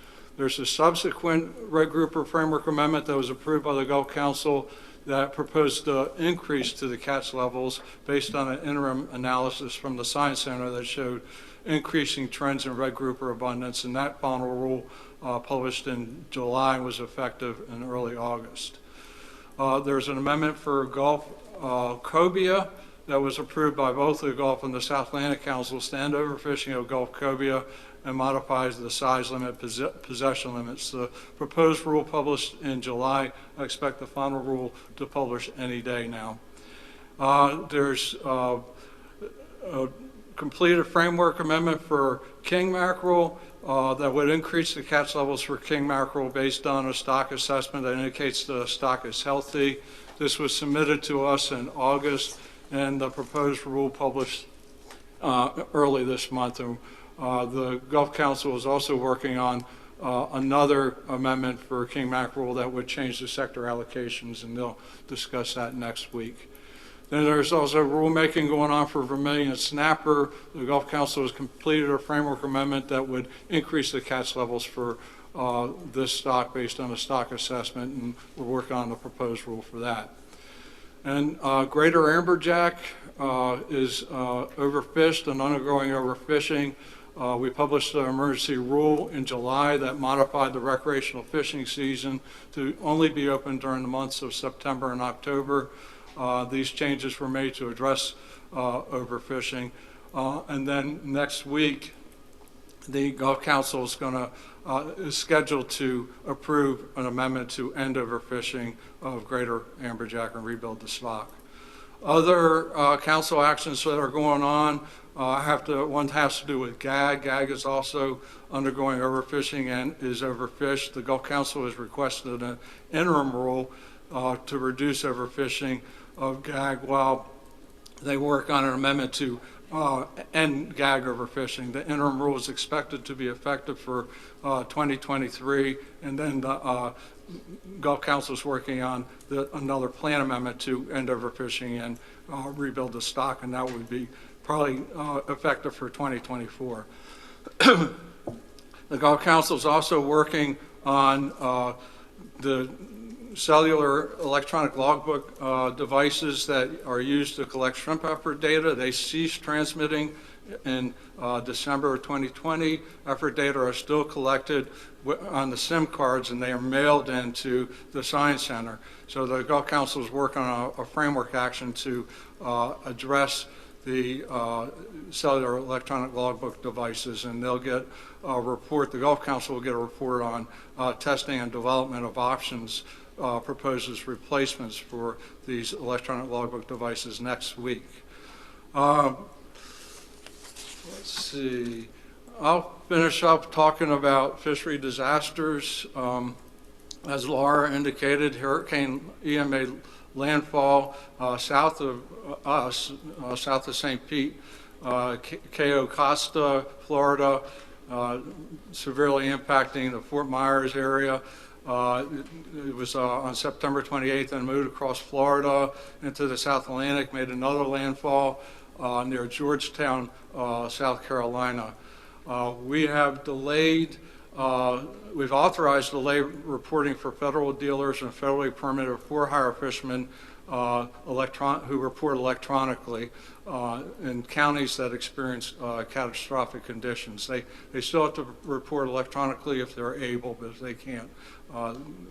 There's a subsequent red grouper framework amendment that was approved by the Gulf Council that proposed to increase to the catch levels based on an interim analysis from the Science Center that showed increasing trends in red grouper abundance, and that final rule published in July was effective in early August. There's an amendment for Gulf cobia that was approved by both the Gulf and the South Atlantic Councils to end overfishing of Gulf cobia and modifies the size limit, possession limits. The proposed rule published in July. I expect the final rule to publish any day now. There's a completed framework amendment for king mackerel that would increase the catch levels for king mackerel based on a stock assessment that indicates the stock is healthy. This was submitted to us in August, and the proposed rule published early this month. And, the Gulf Council is also working on another amendment for king mackerel that would change the sector allocations, and they'll discuss that next week. Then there's also rulemaking going on for vermilion and snapper. The Gulf Council has completed a framework amendment that would increase the catch levels for this stock based on a stock assessment, and we're working on the proposed rule for that. And greater amberjack is overfished and undergoing overfishing. We published an emergency rule in July that modified the recreational fishing season to only be open during the months of September and October. These changes were made to address overfishing. And then next week, the Gulf Council is scheduled to approve an amendment to end overfishing of greater amberjack and rebuild the stock. Other council actions that are going on one has to do with gag. Gag is also undergoing overfishing and is overfished. The Gulf Council has requested an interim rule to reduce overfishing of gag while they work on an amendment to end gag overfishing. The interim rule is expected to be effective for 2023, and then the Gulf Council is working on another plan amendment to end overfishing and rebuild the stock, and that would be probably effective for 2024. The Gulf Council is also working on the cellular electronic logbook devices that are used to collect shrimp effort data. They ceased transmitting in December of 2020. Effort data are still collected on the SIM cards, and they are mailed into the Science Center. So the Gulf Council is working on a framework action to address the cellular electronic logbook devices, and they'll get a report. The Gulf Council will get a report on testing and development of options proposes replacements for these electronic logbook devices next week. Let's see. I'll finish up talking about fishery disasters. As Laura indicated, Hurricane Ian made landfall south of us, south of St. Pete, Cayo Costa, Florida, severely impacting the Fort Myers area. It was on September 28th and moved across Florida into the South Atlantic, made another landfall near Georgetown, South Carolina. We have delayed, we've authorized delay reporting for federal dealers and federally permitted for-hire fishermen who report electronically in counties that experience catastrophic conditions. They still have to report electronically if they're able, but if they can't,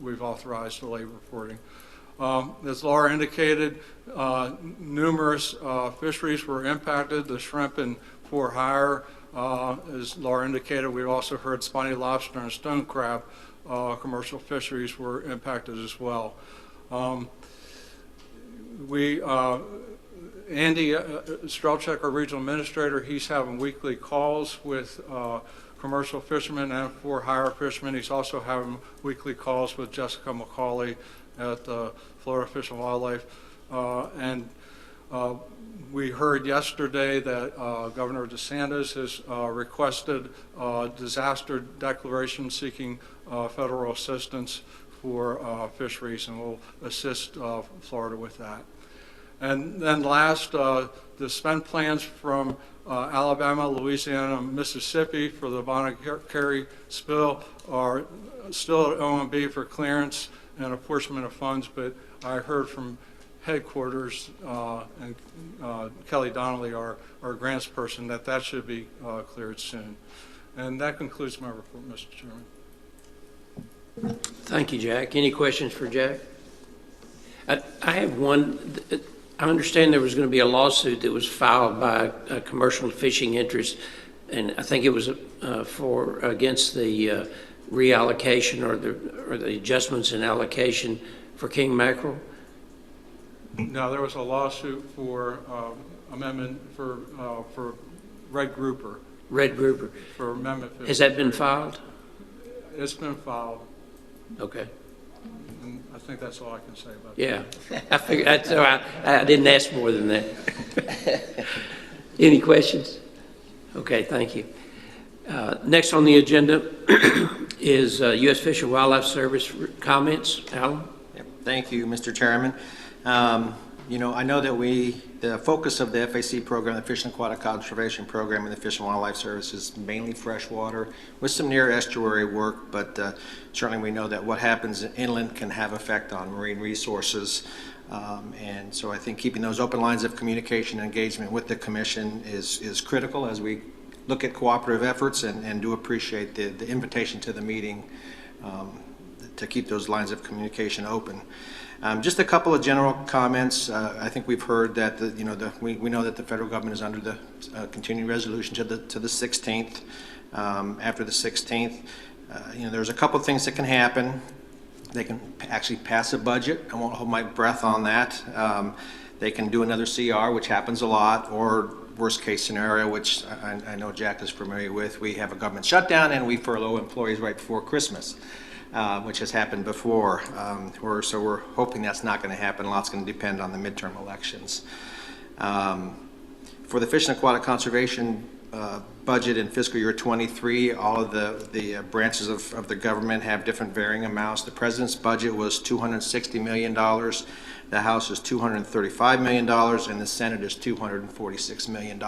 we've authorized delay reporting. As Laura indicated, numerous fisheries were impacted. The shrimp and for-hire, as Laura indicated, we've also heard spiny lobster and stone crab commercial fisheries were impacted as well. Andy Strelchuk, our regional administrator, he's having weekly calls with commercial fishermen and for-hire fishermen. He's also having weekly calls with Jessica McCauley at Florida Fish and Wildlife. We heard yesterday that Governor DeSantis has requested disaster declaration seeking federal assistance for fisheries, and will assist Florida with that. And then last, the spend plans from Alabama, Louisiana, Mississippi for the Bonnet-Carré spill are still at OMB for clearance and apportionment of funds, but I heard from headquarters and Kelly Donnelly, our grants person, that should be cleared soon. And that concludes my report, Mr. Chairman. Thank you, Jack. Any questions for Jack? I have one. I understand there was going to be a lawsuit that was filed by a commercial fishing interest, and I think it was against the reallocation or the adjustments in allocation for king mackerel. No, there was a lawsuit for amendment for red grouper. Red grouper. For amendment 50. Has that been filed? It's been filed. Okay. And I think that's all I can say about Yeah, I figured. I didn't ask more than that. Any questions? Okay, thank you. Next on the agenda is U.S. Fish and Wildlife Service comments. Allan? Yep. Thank you, Mr. Chairman. You know, I know that the focus of the FAC program, the Fish and Aquatic Conservation Program, and the Fish and Wildlife Service is mainly freshwater with some near estuary work, but certainly we know that what happens inland can have effect on marine resources. And so I think keeping those open lines of communication and engagement with the Commission is critical as we look at cooperative efforts, and do appreciate the invitation to the meeting to keep those lines of communication open. Just a couple of general comments. I think we've heard that we know that the federal government is under the continuing resolution to the 16th. After the 16th, there's a couple of things that can happen. They can actually pass a budget. I won't hold my breath on that. They can do another CR, which happens a lot, or worst case scenario, which I know Jack is familiar with, we have a government shutdown and we furlough employees right before Christmas. Which has happened before. So we're hoping that's not going to happen. A lot's going to depend on the midterm elections. For the Fish and Aquatic Conservation budget in fiscal year 23, all of the branches of the government have different varying amounts. The President's budget was $260 million. The House is $235 million, and the Senate is $246 million.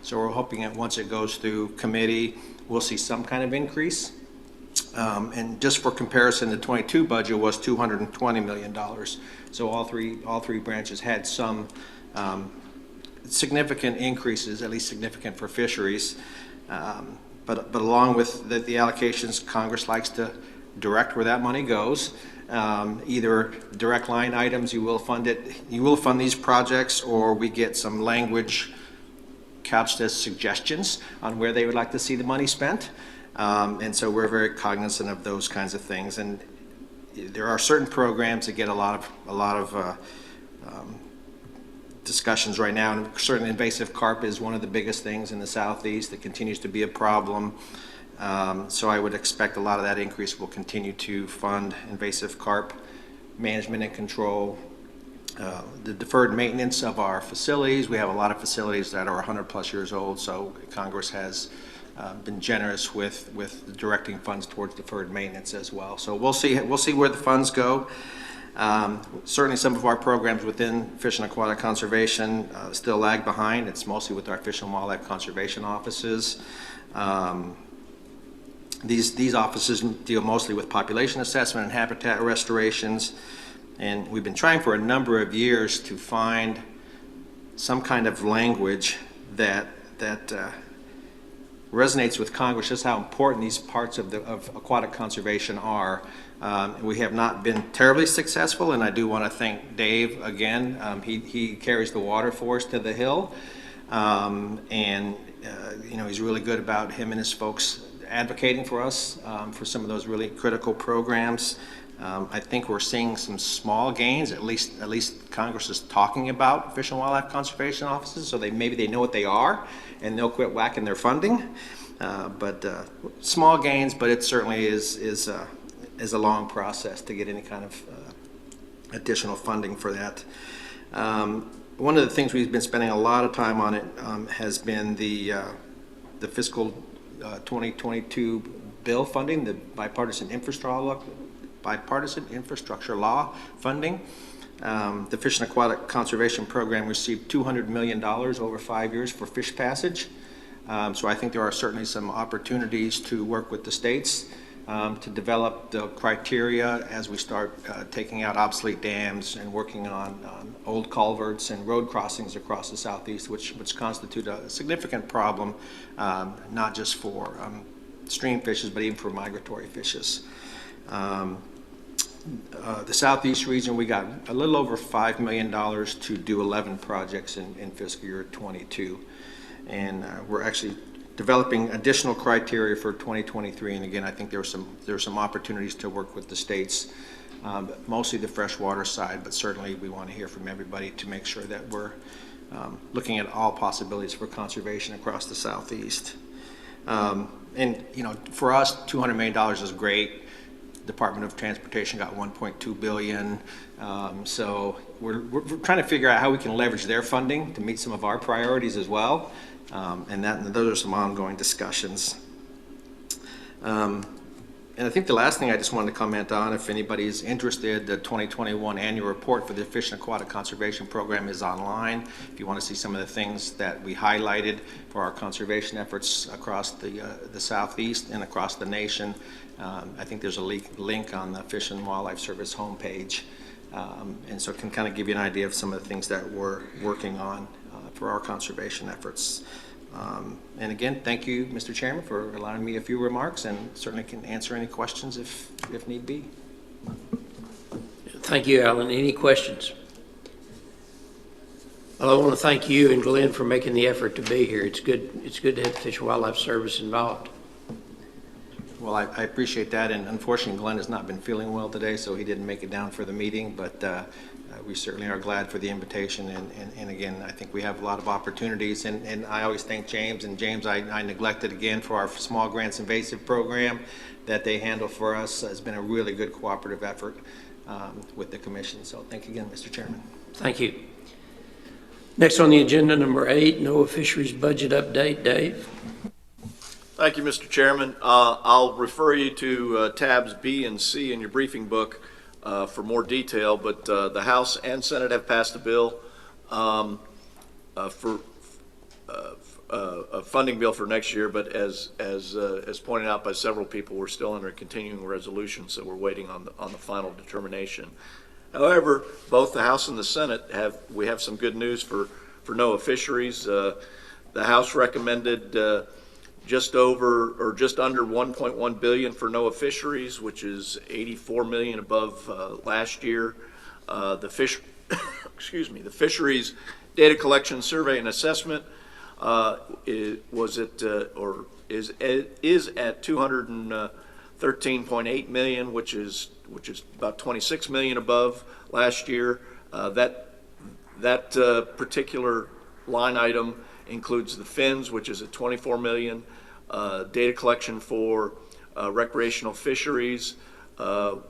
So we're hoping that once it goes through committee, we'll see some kind of increase. And just for comparison, the 22 budget was $220 million. So all three branches had some significant increases, at least significant for fisheries. But along with the allocations, Congress likes to direct where that money goes. Either direct line items, you will fund these projects, or we get some language couched as suggestions on where they would like to see the money spent. And so we're very cognizant of those kinds of things. And there are certain programs that get a lot of discussions right now, and certainly invasive carp is one of the biggest things in the Southeast that continues to be a problem. So I would expect a lot of that increase will continue to fund invasive carp management and control. The deferred maintenance of our facilities, we have a lot of facilities that are 100+ years old, so Congress has been generous with directing funds towards deferred maintenance as well. So we'll see where the funds go. Certainly some of our programs within Fish and Aquatic Conservation still lag behind. It's mostly with our Fish and Wildlife Conservation offices. These offices deal mostly with population assessment and habitat restorations, and we've been trying for a number of years to find some kind of language that resonates with Congress, just how important these parts of aquatic conservation are. We have not been terribly successful, and I do want to thank Dave again. He carries the water for us to the Hill, and he's really good about him and his folks advocating for us for some of those really critical programs. I think we're seeing some small gains. At least Congress is talking about Fish and Wildlife Conservation offices, so maybe they know what they are, and they'll quit whacking their funding. But small gains, but it certainly is a long process to get any kind of additional funding for that. One of the things we've been spending a lot of time on it has been the fiscal 2022 bill funding, the bipartisan infrastructure law funding. The Fish and Aquatic Conservation Program received $200 million over 5 years for fish passage. So I think there are certainly some opportunities to work with the states to develop the criteria as we start taking out obsolete dams and working on old culverts and road crossings across the southeast, which constitute a significant problem, not just for stream fishes, but even for migratory fishes. The southeast region, we got a little over $5 million to do 11 projects in fiscal year 22. And we're actually developing additional criteria for 2023. And again, I think there are some opportunities to work with the states, mostly the freshwater side, but certainly we want to hear from everybody to make sure that we're looking at all possibilities for conservation across the southeast. And you know, for us, $200 million is great. Department of Transportation got $1.2 billion. So we're trying to figure out how we can leverage their funding to meet some of our priorities as well. And those are some ongoing discussions. And I think the last thing I just wanted to comment on, if anybody's interested, the 2021 annual report for the Fish and Aquatic Conservation Program is online. If you want to see some of the things that we highlighted for our conservation efforts across the southeast and across the nation, I think there's a link on the Fish and Wildlife Service homepage. And so it can kind of give you an idea of some of the things that we're working on for our conservation efforts. And again, thank you, Mr. Chairman, for allowing me a few remarks, and certainly can answer any questions if need be. Thank you, Allan. Any questions? Well, I want to thank you and Glenn for making the effort to be here. It's good to have the Fish and Wildlife Service involved. Well, I appreciate that, and unfortunately Glenn has not been feeling well today, so he didn't make it down for the meeting, but we certainly are glad for the invitation, and again, I think we have a lot of opportunities, and I always thank James, and James, I neglected again for our small grants invasive program that they handle for us. Has been a really good cooperative effort with the commission, so thank you again, Mr. Chairman. Thank you. Next on the agenda, number 8, NOAA Fisheries Budget Update. Dave? Thank you, Mr. Chairman. I'll refer you to tabs B and C in your briefing book for more detail, but the House and Senate have passed a bill for a funding bill for next year, but as pointed out by several people, we're still under a continuing resolution, so we're waiting on the final determination. However, both the House and the Senate we have some good news for NOAA Fisheries. The House recommended just under 1.1 billion for NOAA Fisheries, which is 84 million above last year. The Fisheries Data Collection, Survey, and Assessment is at 213.8 million, which is about 26 million above last year. That particular line item includes the fins, which is at 24 million. Data collection for recreational fisheries that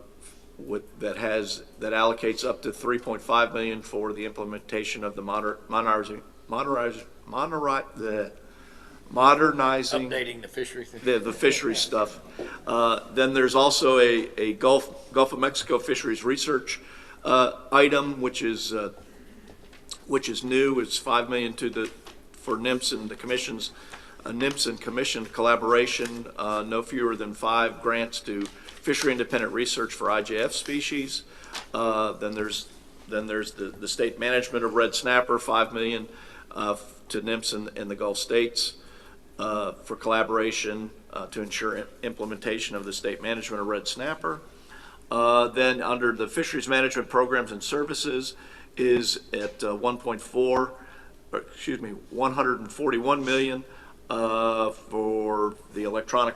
allocates up to 3.5 million for the implementation of the modernizing Updating the fishery thing. the fishery stuff. Then there's also a Gulf of Mexico fisheries research item, which is new. It's 5 million for NIMS and the commission's NIMS and commission collaboration. No fewer than 5 grants to fishery independent research for IJF species. Then there's the state management of red snapper, 5 million to NIMS in the Gulf states for collaboration to ensure implementation of the state management of red snapper. Then under the fisheries management programs and services is at 141 million for the electronic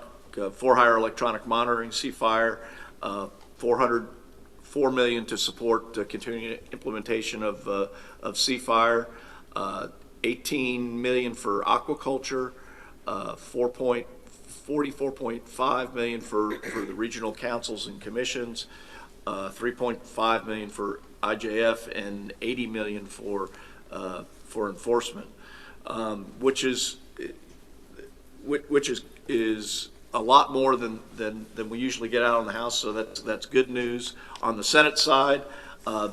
for-hire electronic monitoring, C-Fire, 404 million to support continuing implementation of C-Fire, 18 million for aquaculture, 44.5 million for the regional councils and commissions, 3.5 million for IJF, and 80 million for enforcement, which is a lot more than we usually get out on the House. So that's good news. On the Senate side,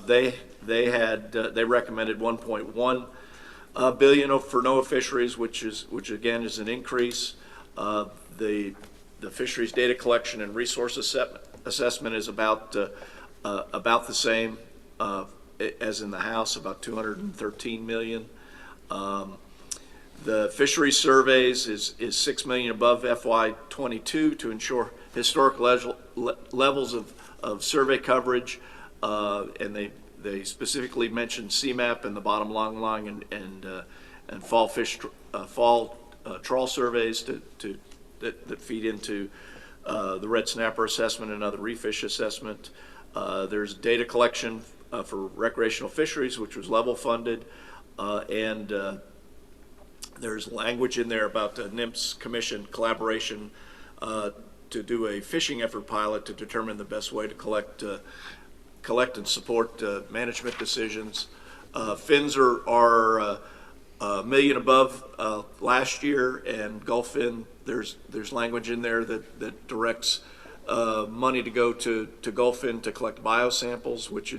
they they recommended 1.1 billion for NOAA Fisheries, which again is an increase. The fisheries data collection and resource assessment is about the same as in the House, about 213 million. The fisheries surveys is 6 million above FY22 to ensure historic levels of survey coverage, and they specifically mentioned CMAP and the bottom long line and fall trawl surveys that feed into the red snapper assessment and other reef fish assessment. There's data collection for recreational fisheries, which was level funded, and there's language in there about the NIMS Commission collaboration to do a fishing effort pilot to determine the best way to collect and support management decisions. Fins are a million above last year, and Gulf Fin, there's language in there that directs money to go to Gulf Fin to collect biosamples, which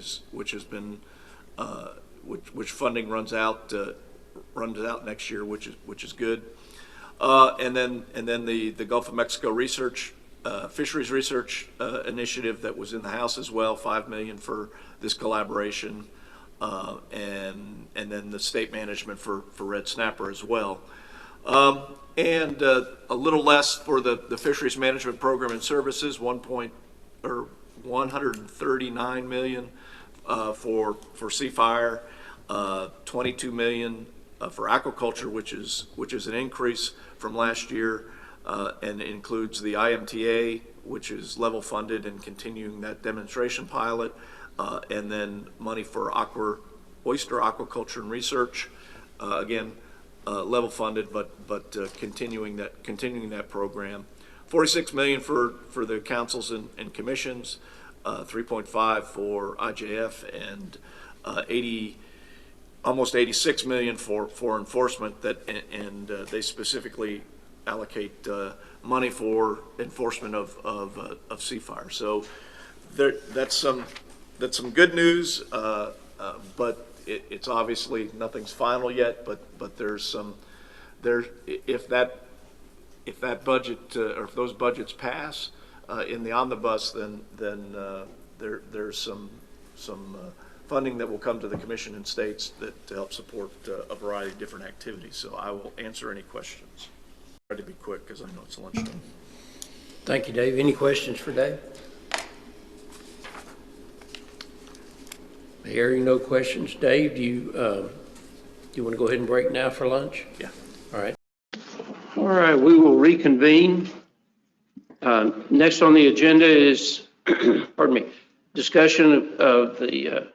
funding runs out next year, which is good. And then the Gulf of Mexico research, fisheries research initiative that was in the House as well, $5 million for this collaboration, and then the state management for red snapper as well. And a little less for the fisheries management program and services, 139 million for Seafire, 22 million for aquaculture, which is an increase from last year, and includes the IMTA, which is level funded and continuing that demonstration pilot, and then money for oyster aquaculture and research, again level funded, but continuing that program. 46 million for the councils and commissions, 3.5 for IJF, and almost 86 million for enforcement, and they specifically allocate money for enforcement of Seafire. So that's some good news, but it's obviously nothing's final yet. But there's if that budget or if those budgets pass in the omnibus, then there's some funding that will come to the commission and states to help support a variety of different activities. So I will answer any questions. Try to be quick because I know it's lunchtime. Thank you, Dave. Any questions for Dave? Hearing no questions, Dave, do you want to go ahead and break now for lunch? Yeah. All right. All right, we will reconvene. Next on the agenda is, pardon me, discussion of the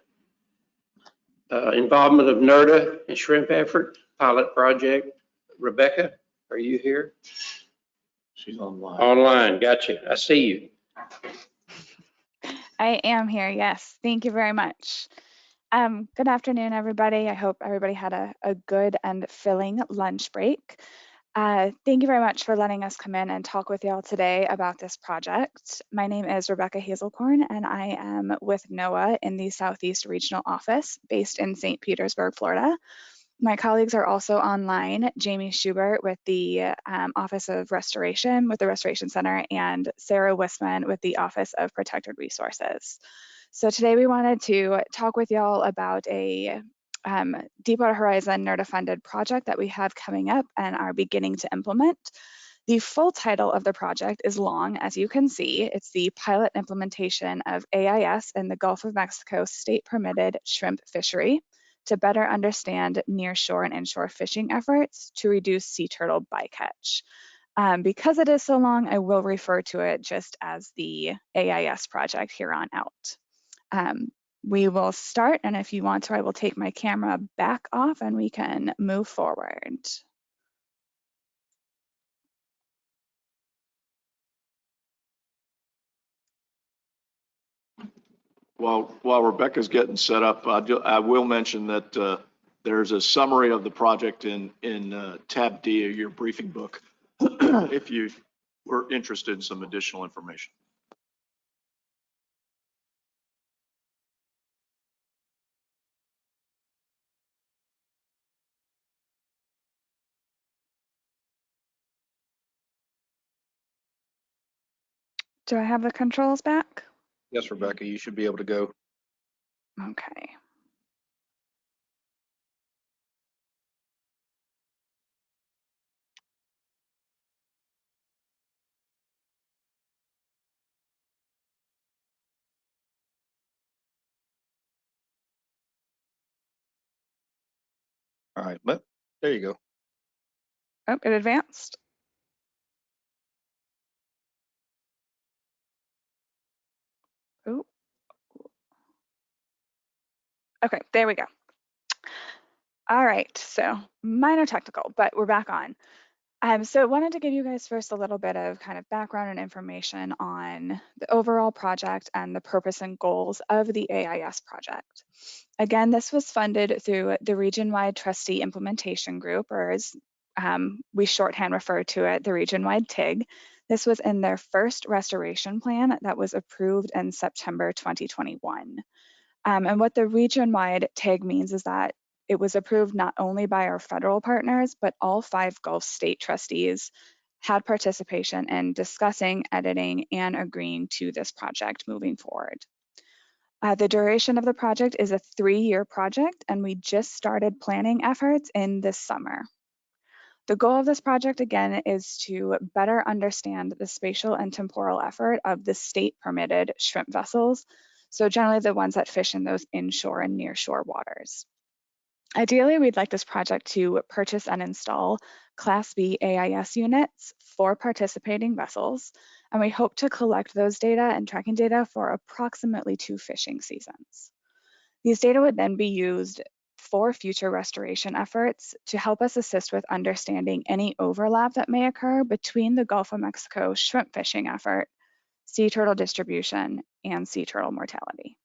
involvement of NRDA and shrimp effort pilot project. Rebeccah, are you here? She's online. Online, gotcha. I see you. I am here, yes. Thank you very much. Good afternoon, everybody. I hope everybody had a good and filling lunch break. Thank you very much for letting us come in and talk with y'all today about this project. My name is Rebeccah Hazelkorn, and I am with NOAA in the Southeast Regional Office based in St. Petersburg, Florida. My colleagues are also online, Jamie Schubert with the Office of Restoration with the Restoration Center, and Sarah Wisman with the Office of Protected Resources. So today we wanted to talk with y'all about a Deepwater Horizon NRDA-funded project that we have coming up and are beginning to implement. The full title of the project is long, as you can see. It's the pilot implementation of AIS in the Gulf of Mexico state-permitted shrimp fishery to better understand nearshore and inshore fishing efforts to reduce sea turtle bycatch. Because it is so long, I will refer to it just as the AIS project here on out. We will start, and if you want to, I will take my camera back off and we can move forward. While Rebecca's getting set up, I will mention that there's a summary of the project in tab D of your briefing book if you were interested in some additional information. Do I have the controls back? Yes, Rebecca, you should be able to go. Okay. All right, but there you go. Oh, it advanced. Oh. Okay, there we go. All right, so minor technical, but we're back on. So I wanted to give you guys first a little bit of kind of background and information on the overall project and the purpose and goals of the AIS project. Again, this was funded through the Region-Wide Trustee Implementation Group, or as we shorthand refer to it, the Region-Wide TIG. This was in their first restoration plan that was approved in September 2021. And what the region-wide TIG means is that it was approved not only by our federal partners, but all 5 Gulf state trustees had participation in discussing, editing, and agreeing to this project moving forward. The duration of the project is a 3-year project, and we just started planning efforts in this summer. The goal of this project, again, is to better understand the spatial and temporal effort of the state-permitted shrimp vessels, so generally the ones that fish in those inshore and nearshore waters. Ideally, we'd like this project to purchase and install Class B AIS units for participating vessels, and we hope to collect those data and tracking data for approximately 2 fishing seasons. These data would then be used for future restoration efforts to help us assist with understanding any overlap that may occur between the Gulf of Mexico shrimp fishing effort, sea turtle distribution, and sea turtle mortality.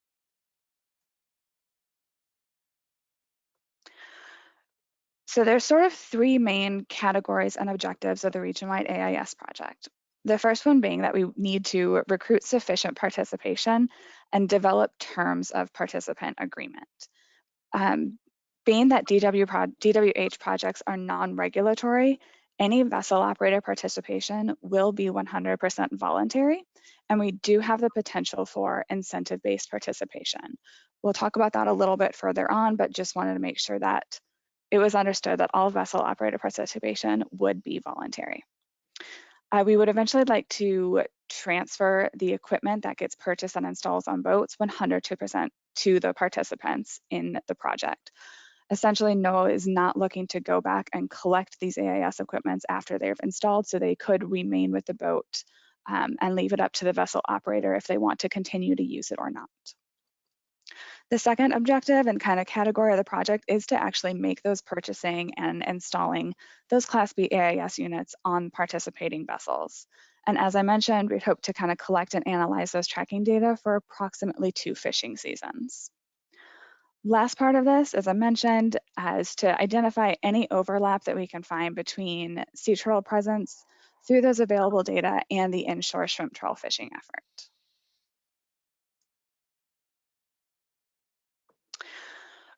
So there's sort of 3 main categories and objectives of the region-wide AIS project. The first one being that we need to recruit sufficient participation and develop terms of participant agreement. Being that DWH projects are non-regulatory, any vessel operator participation will be 100% voluntary, and we do have the potential for incentive-based participation. We'll talk about that a little bit further on, but just wanted to make sure that it was understood that all vessel operator participation would be voluntary. We would eventually like to transfer the equipment that gets purchased and installed on boats 100% to the participants in the project. Essentially, NOAA is not looking to go back and collect these AIS equipments after they've installed, so they could remain with the boat and leave it up to the vessel operator if they want to continue to use it or not. The second objective and kind of category of the project is to actually make those purchasing and installing those Class B AIS units on participating vessels. And as I mentioned, we'd hope to kind of collect and analyze those tracking data for approximately 2 fishing seasons. Last part of this, as I mentioned, is to identify any overlap that we can find between sea turtle presence through those available data and the inshore shrimp trawl fishing effort.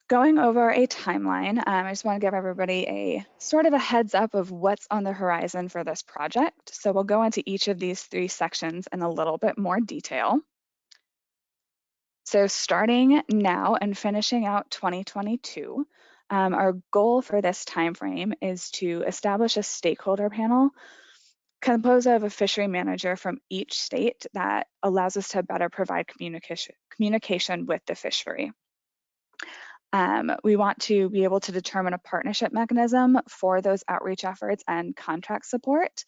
Going over a timeline, I just want to give everybody a sort of a heads up of what's on the horizon for this project. So we'll go into each of these 3 sections in a little bit more detail. So starting now and finishing out 2022, our goal for this timeframe is to establish a stakeholder panel composed of a fishery manager from each state that allows us to better provide communication with the fishery. We want to be able to determine a partnership mechanism for those outreach efforts and contract support.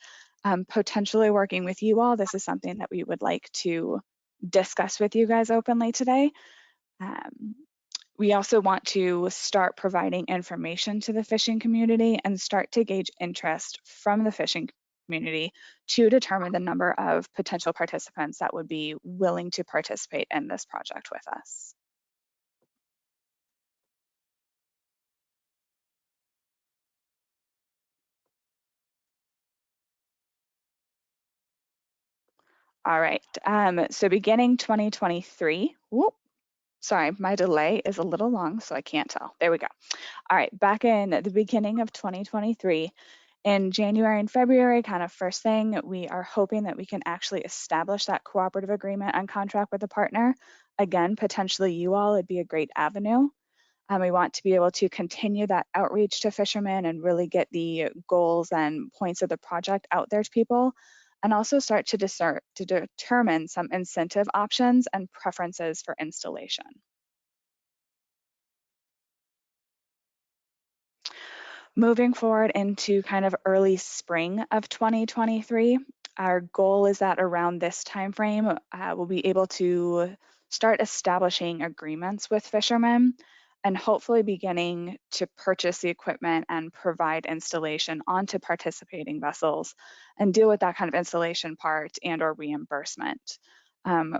Potentially working with you all, this is something that we would like to discuss with you guys openly today. We also want to start providing information to the fishing community and start to gauge interest from the fishing community to determine the number of potential participants that would be willing to participate in this project with us. All right, so beginning 2023, sorry, my delay is a little long, so I can't tell. There we go. All right, back in the beginning of 2023, In January and February, kind of first thing, we are hoping that we can actually establish that cooperative agreement and contract with a partner. Again, potentially you all, it'd be a great avenue. We want to be able to continue that outreach to fishermen and really get the goals and points of the project out there to people, and also start to determine some incentive options and preferences for installation. Moving forward into kind of early spring of 2023, our goal is that around this time frame, we'll be able to start establishing agreements with fishermen and hopefully beginning to purchase the equipment and provide installation onto participating vessels and deal with that kind of installation part and or reimbursement.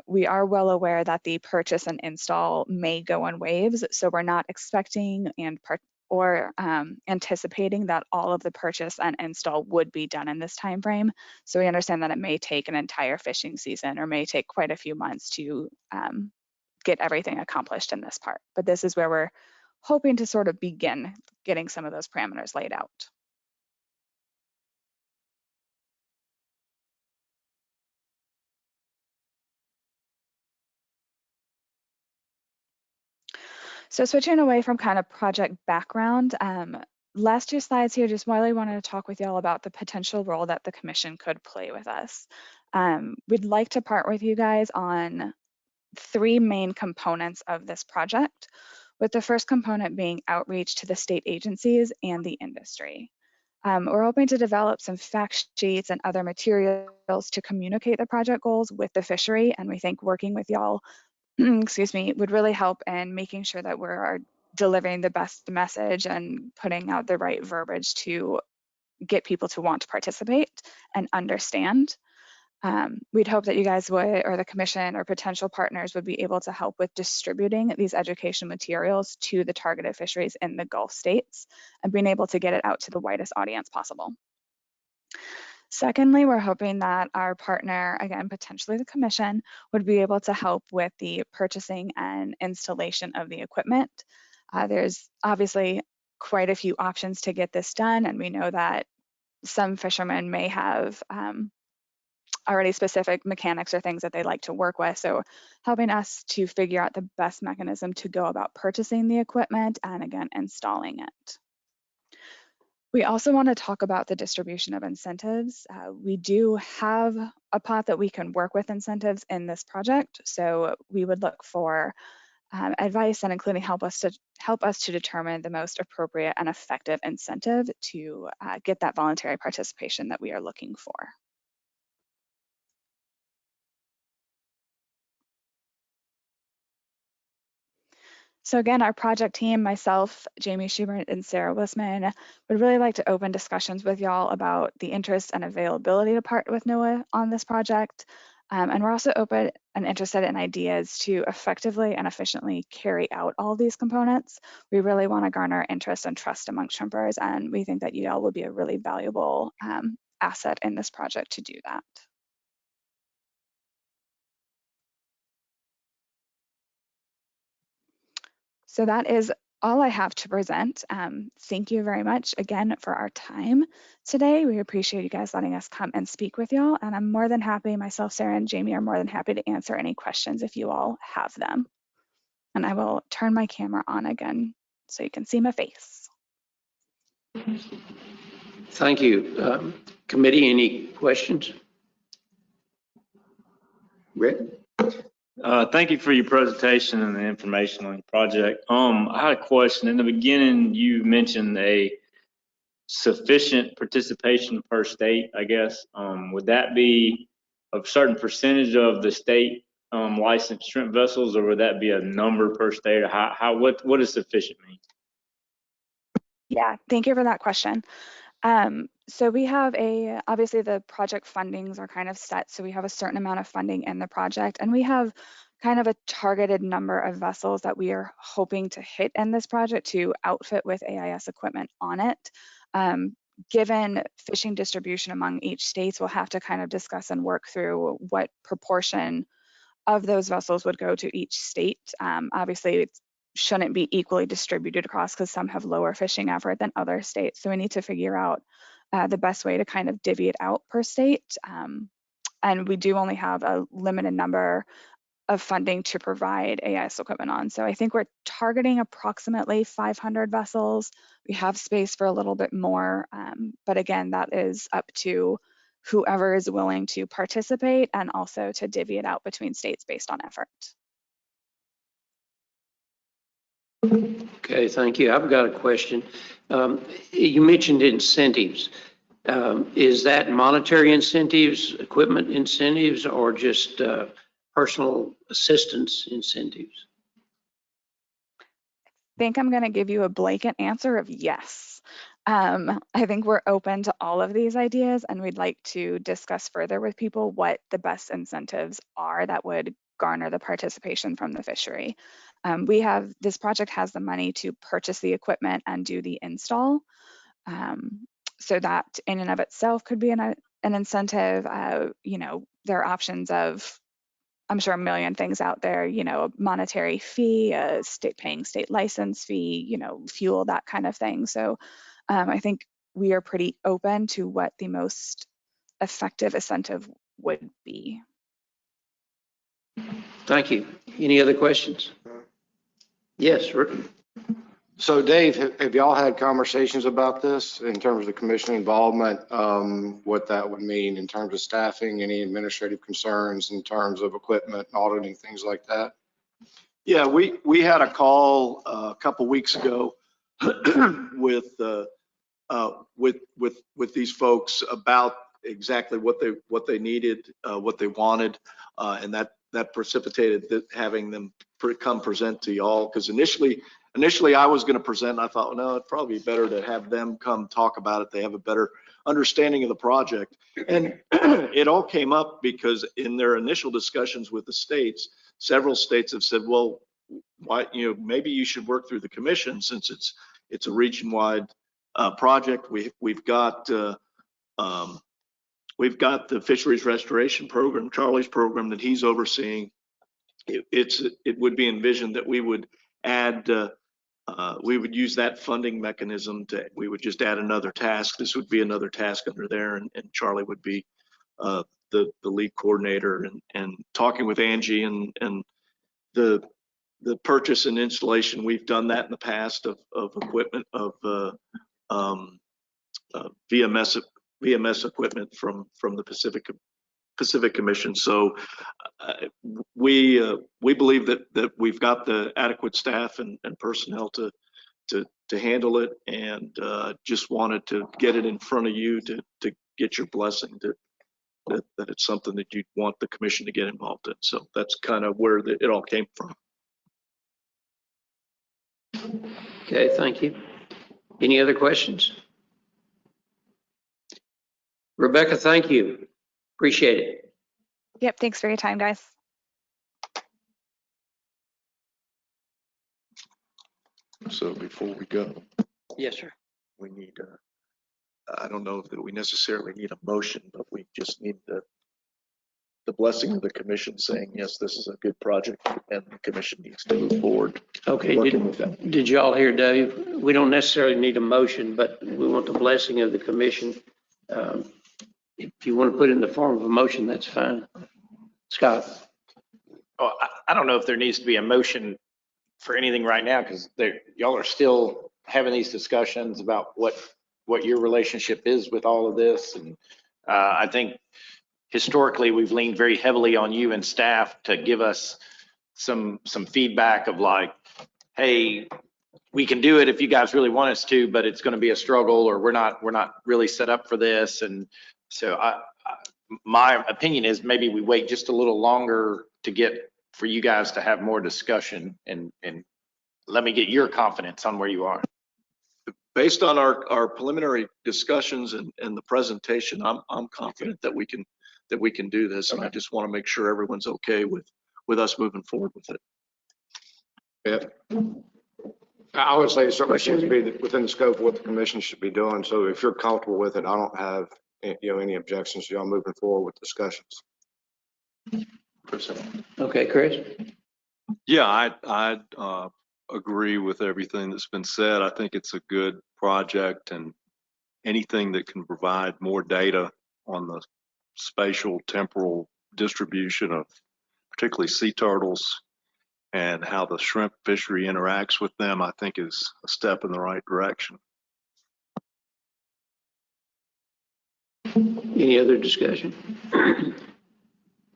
We are well aware that the purchase and install may go in waves, so we're not expecting or anticipating that all of the purchase and install would be done in this time frame. So we understand that it may take an entire fishing season or may take quite a few months to get everything accomplished in this part. But this is where we're hoping to sort of begin getting some of those parameters laid out. So switching away from kind of project background, last two slides here, just really wanted to talk with y'all about the potential role that the commission could play with us. We'd like to partner with you guys on 3 main components of this project, with the first component being outreach to the state agencies and the industry. We're hoping to develop some fact sheets and other materials to communicate the project goals with the fishery, and we think working with y'all excuse me, would really help in making sure that we're delivering the best message and putting out the right verbiage to get people to want to participate and understand. We'd hope that you guys would, or the commission or potential partners would be able to help with distributing these education materials to the targeted fisheries in the Gulf states and being able to get it out to the widest audience possible. Secondly, we're hoping that our partner, again, potentially the commission, would be able to help with the purchasing and installation of the equipment. There's obviously quite a few options to get this done, and we know that some fishermen may have already specific mechanics or things that they like to work with. So helping us to figure out the best mechanism to go about purchasing the equipment and again, installing it. We also want to talk about the distribution of incentives. We do have a pot that we can work with incentives in this project. So we would look for advice and including help us to determine the most appropriate and effective incentive to get that voluntary participation that we are looking for. So again, our project team, myself, Jamie Schubert, and Sarah Wisman, would really like to open discussions with y'all about the interest and availability to partner with NOAA on this project. And we're also open and interested in ideas to effectively and efficiently carry out all these components. We really want to garner interest and trust among shrimpers, and we think that y'all will be a really valuable asset in this project to do that. So that is all I have to present. Thank you very much again for our time today. We appreciate you guys letting us come and speak with y'all. And I'm more than happy, myself, Sarah, and Jamie are more than happy to answer any questions if you all have them. And I will turn my camera on again so you can see my face. Thank you. Committee, any questions? Rick? Thank you for your presentation and the information on the project. I had a question. In the beginning, you mentioned a sufficient participation per state, I guess. Would that be a certain percentage of the state licensed shrimp vessels, or would that be a number per state? Or what does sufficient mean? Yeah, thank you for that question. So we have obviously the project fundings are kind of set. So we have a certain amount of funding in the project, and we have kind of a targeted number of vessels that we are hoping to hit in this project to outfit with AIS equipment on it. Given fishing distribution among each states, we'll have to kind of discuss and work through what proportion of those vessels would go to each state. Obviously, it shouldn't be equally distributed across because some have lower fishing effort than other states. So we need to figure out the best way to kind of divvy it out per state. And we do only have a limited number of funding to provide AIS equipment on. So I think we're targeting approximately 500 vessels. We have space for a little bit more, but again, that is up to whoever is willing to participate and also to divvy it out between states based on effort. Okay, thank you. I've got a question. You mentioned incentives. Is that monetary incentives, equipment incentives, or just personal assistance incentives? I think I'm going to give you a blanket answer of yes. I think we're open to all of these ideas, and we'd like to discuss further with people what the best incentives are that would garner the participation from the fishery. This project has the money to purchase the equipment and do the install. So that in and of itself could be an incentive. You know, there are options of, I'm sure, a million things out there, you know, a monetary fee, a paying state license fee, you know, fuel, that kind of thing. So I think we are pretty open to what the most effective incentive would be. Thank you. Any other questions? Yes, Rick. So Dave, have y'all had conversations about this in terms of the commission involvement, what that would mean in terms of staffing, any administrative concerns in terms of equipment, auditing, things like that? Yeah, we had a call a couple weeks ago with these folks about exactly what they needed, what they wanted, and that precipitated having them come present to y'all. Because initially I was going to present. I thought, no, it'd probably be better to have them come talk about it. They have a better understanding of the project. And it all came up because in their initial discussions with the states, several states have said, well, why, you know, maybe you should work through the commission since it's a region-wide project. We've got the fisheries restoration program, Charlie's program that he's overseeing. It would be envisioned that we would add, we would use that funding mechanism we would just add another task. This would be another task under there, and Charlie would be the lead coordinator, and talking with Angie and the purchase and installation. We've done that in the past of equipment, of VMS equipment from the Pacific Commission. So we believe that we've got the adequate staff and personnel to handle it, and just wanted to get it in front of you to get your blessing that it's something that you'd want the commission to get involved in. So that's kind of where it all came from. Okay, thank you. Any other questions? Rebeccah, thank you. Appreciate it. Yep, thanks for your time, guys. So before we go, Yes, sir. we need, I don't know that we necessarily need a motion, but we just need the blessing of the commission saying, yes, this is a good project and the commission needs to move forward. Okay, did y'all hear Dave? We don't necessarily need a motion, but we want the blessing of the commission. If you want to put it in the form of a motion, that's fine. Scott? Oh, I don't know if there needs to be a motion for anything right now, because y'all are still having these discussions about what your relationship is with all of this. And I think historically we've leaned very heavily on you and staff to give us some feedback of like, hey, we can do it if you guys really want us to, but it's going to be a struggle, or we're not really set up for this. And so my opinion is maybe we wait just a little longer for you guys to have more discussion, and let me get your confidence on where you are. Based on our preliminary discussions and the presentation, I'm confident that we can do this, and I just want to make sure everyone's okay with us moving forward with it. Yeah. I would say it certainly seems to be within the scope of what the commission should be doing. So if you're comfortable with it, I don't have any objections to y'all moving forward with discussions. Okay, Chris? Yeah, I agree with everything that's been said. I think it's a good project, and anything that can provide more data on the spatial temporal distribution of particularly sea turtles and how the shrimp fishery interacts with them, I think is a step in the right direction. Any other discussion?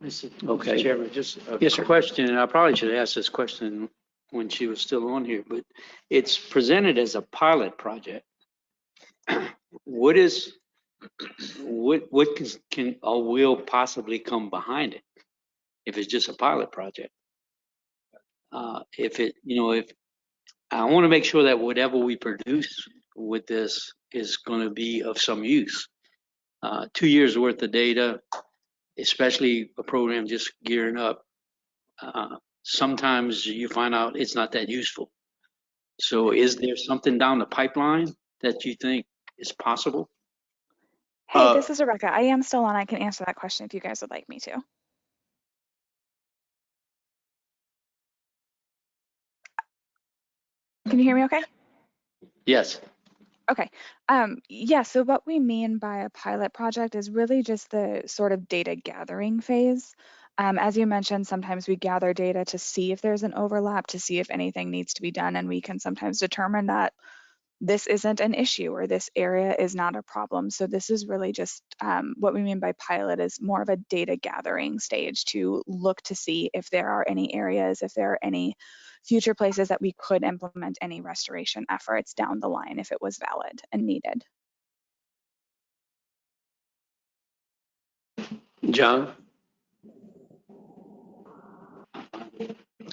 Mr. Okay. Chairman, just a Yes, sir. question, and I probably should ask this question when she was still on here, but it's presented as a pilot project. What can or will possibly come behind it if it's just a pilot project? If I want to make sure that whatever we produce with this is going to be of some use. 2 years worth of data, especially a program just gearing up, sometimes you find out it's not that useful. So is there something down the pipeline that you think is possible? Hey, this is Rebeccah. I am still on. I can answer that question if you guys would like me to. Can you hear me okay? Yes. Okay. Yeah, so what we mean by a pilot project is really just the sort of data gathering phase. As you mentioned, sometimes we gather data to see if there's an overlap, to see if anything needs to be done, and we can sometimes determine that this isn't an issue or this area is not a problem. So this is really just what we mean by pilot is more of a data gathering stage to look to see if there are any areas, if there are any future places that we could implement any restoration efforts down the line if it was valid and needed. John?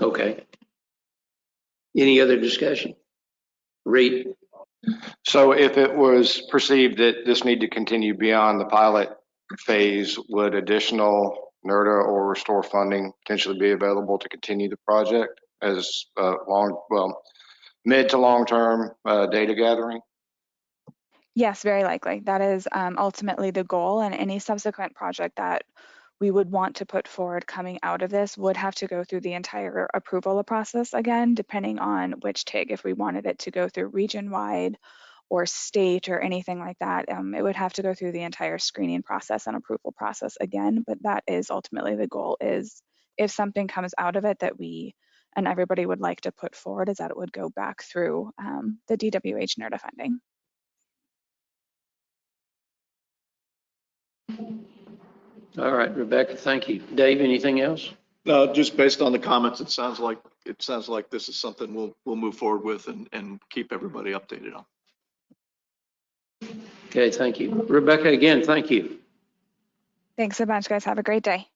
Okay. Any other discussion? Reed? So if it was perceived that this need to continue beyond the pilot phase, would additional NRDA or restore funding potentially be available to continue the project as mid to long-term data gathering? Yes, very likely. That is ultimately the goal, and any subsequent project that we would want to put forward coming out of this would have to go through the entire approval process again, depending on which TIG, if we wanted it to go through region-wide or state or anything like that. It would have to go through the entire screening process and approval process again, but that is ultimately the goal, is if something comes out of it that we and everybody would like to put forward, is that it would go back through the DWH NRDA funding. All right, Rebeccah, thank you. Dave, anything else? No, just based on the comments, it sounds like this is something we'll move forward with and keep everybody updated on. Okay, thank you. Rebeccah, again, thank you. Thanks so much, guys. Have a great day.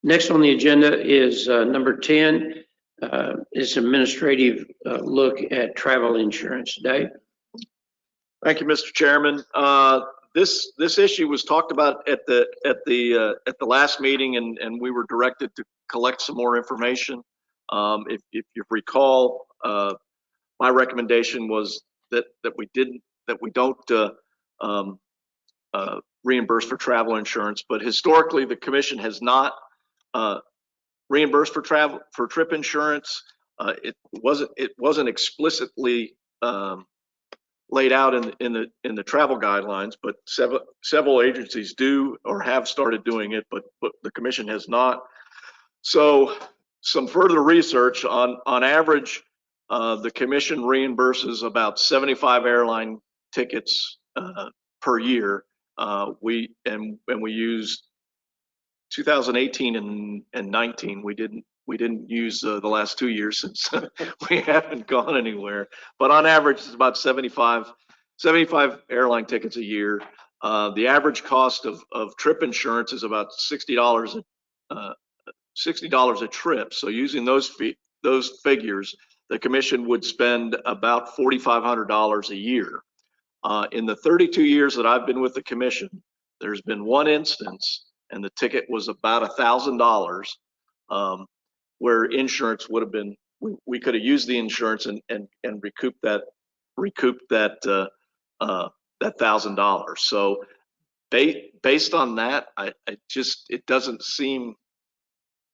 Next on the agenda is number 10. Is administrative look at travel insurance. Dave? Thank you, Mr. Chairman. This issue was talked about at the last meeting, and we were directed to collect some more information. If you recall, my recommendation was that we don't reimburse for travel insurance, but historically the commission has not reimbursed for trip insurance. It wasn't explicitly laid out in the travel guidelines, but several agencies do or have started doing it, but the commission has not. So some further research on average, the commission reimburses about 75 airline tickets per year. We used 2018 and 19. We didn't use the last 2 years since we haven't gone anywhere. But on average, it's about 75 airline tickets a year. The average cost of trip insurance is about $60 a trip. So using those figures, the commission would spend about $4,500 a year. In the 32 years that I've been with the commission, there's been one instance, and the ticket was about $1,000, where insurance would have been, we could have used the insurance and recouped that $1,000. So based on that, it doesn't seem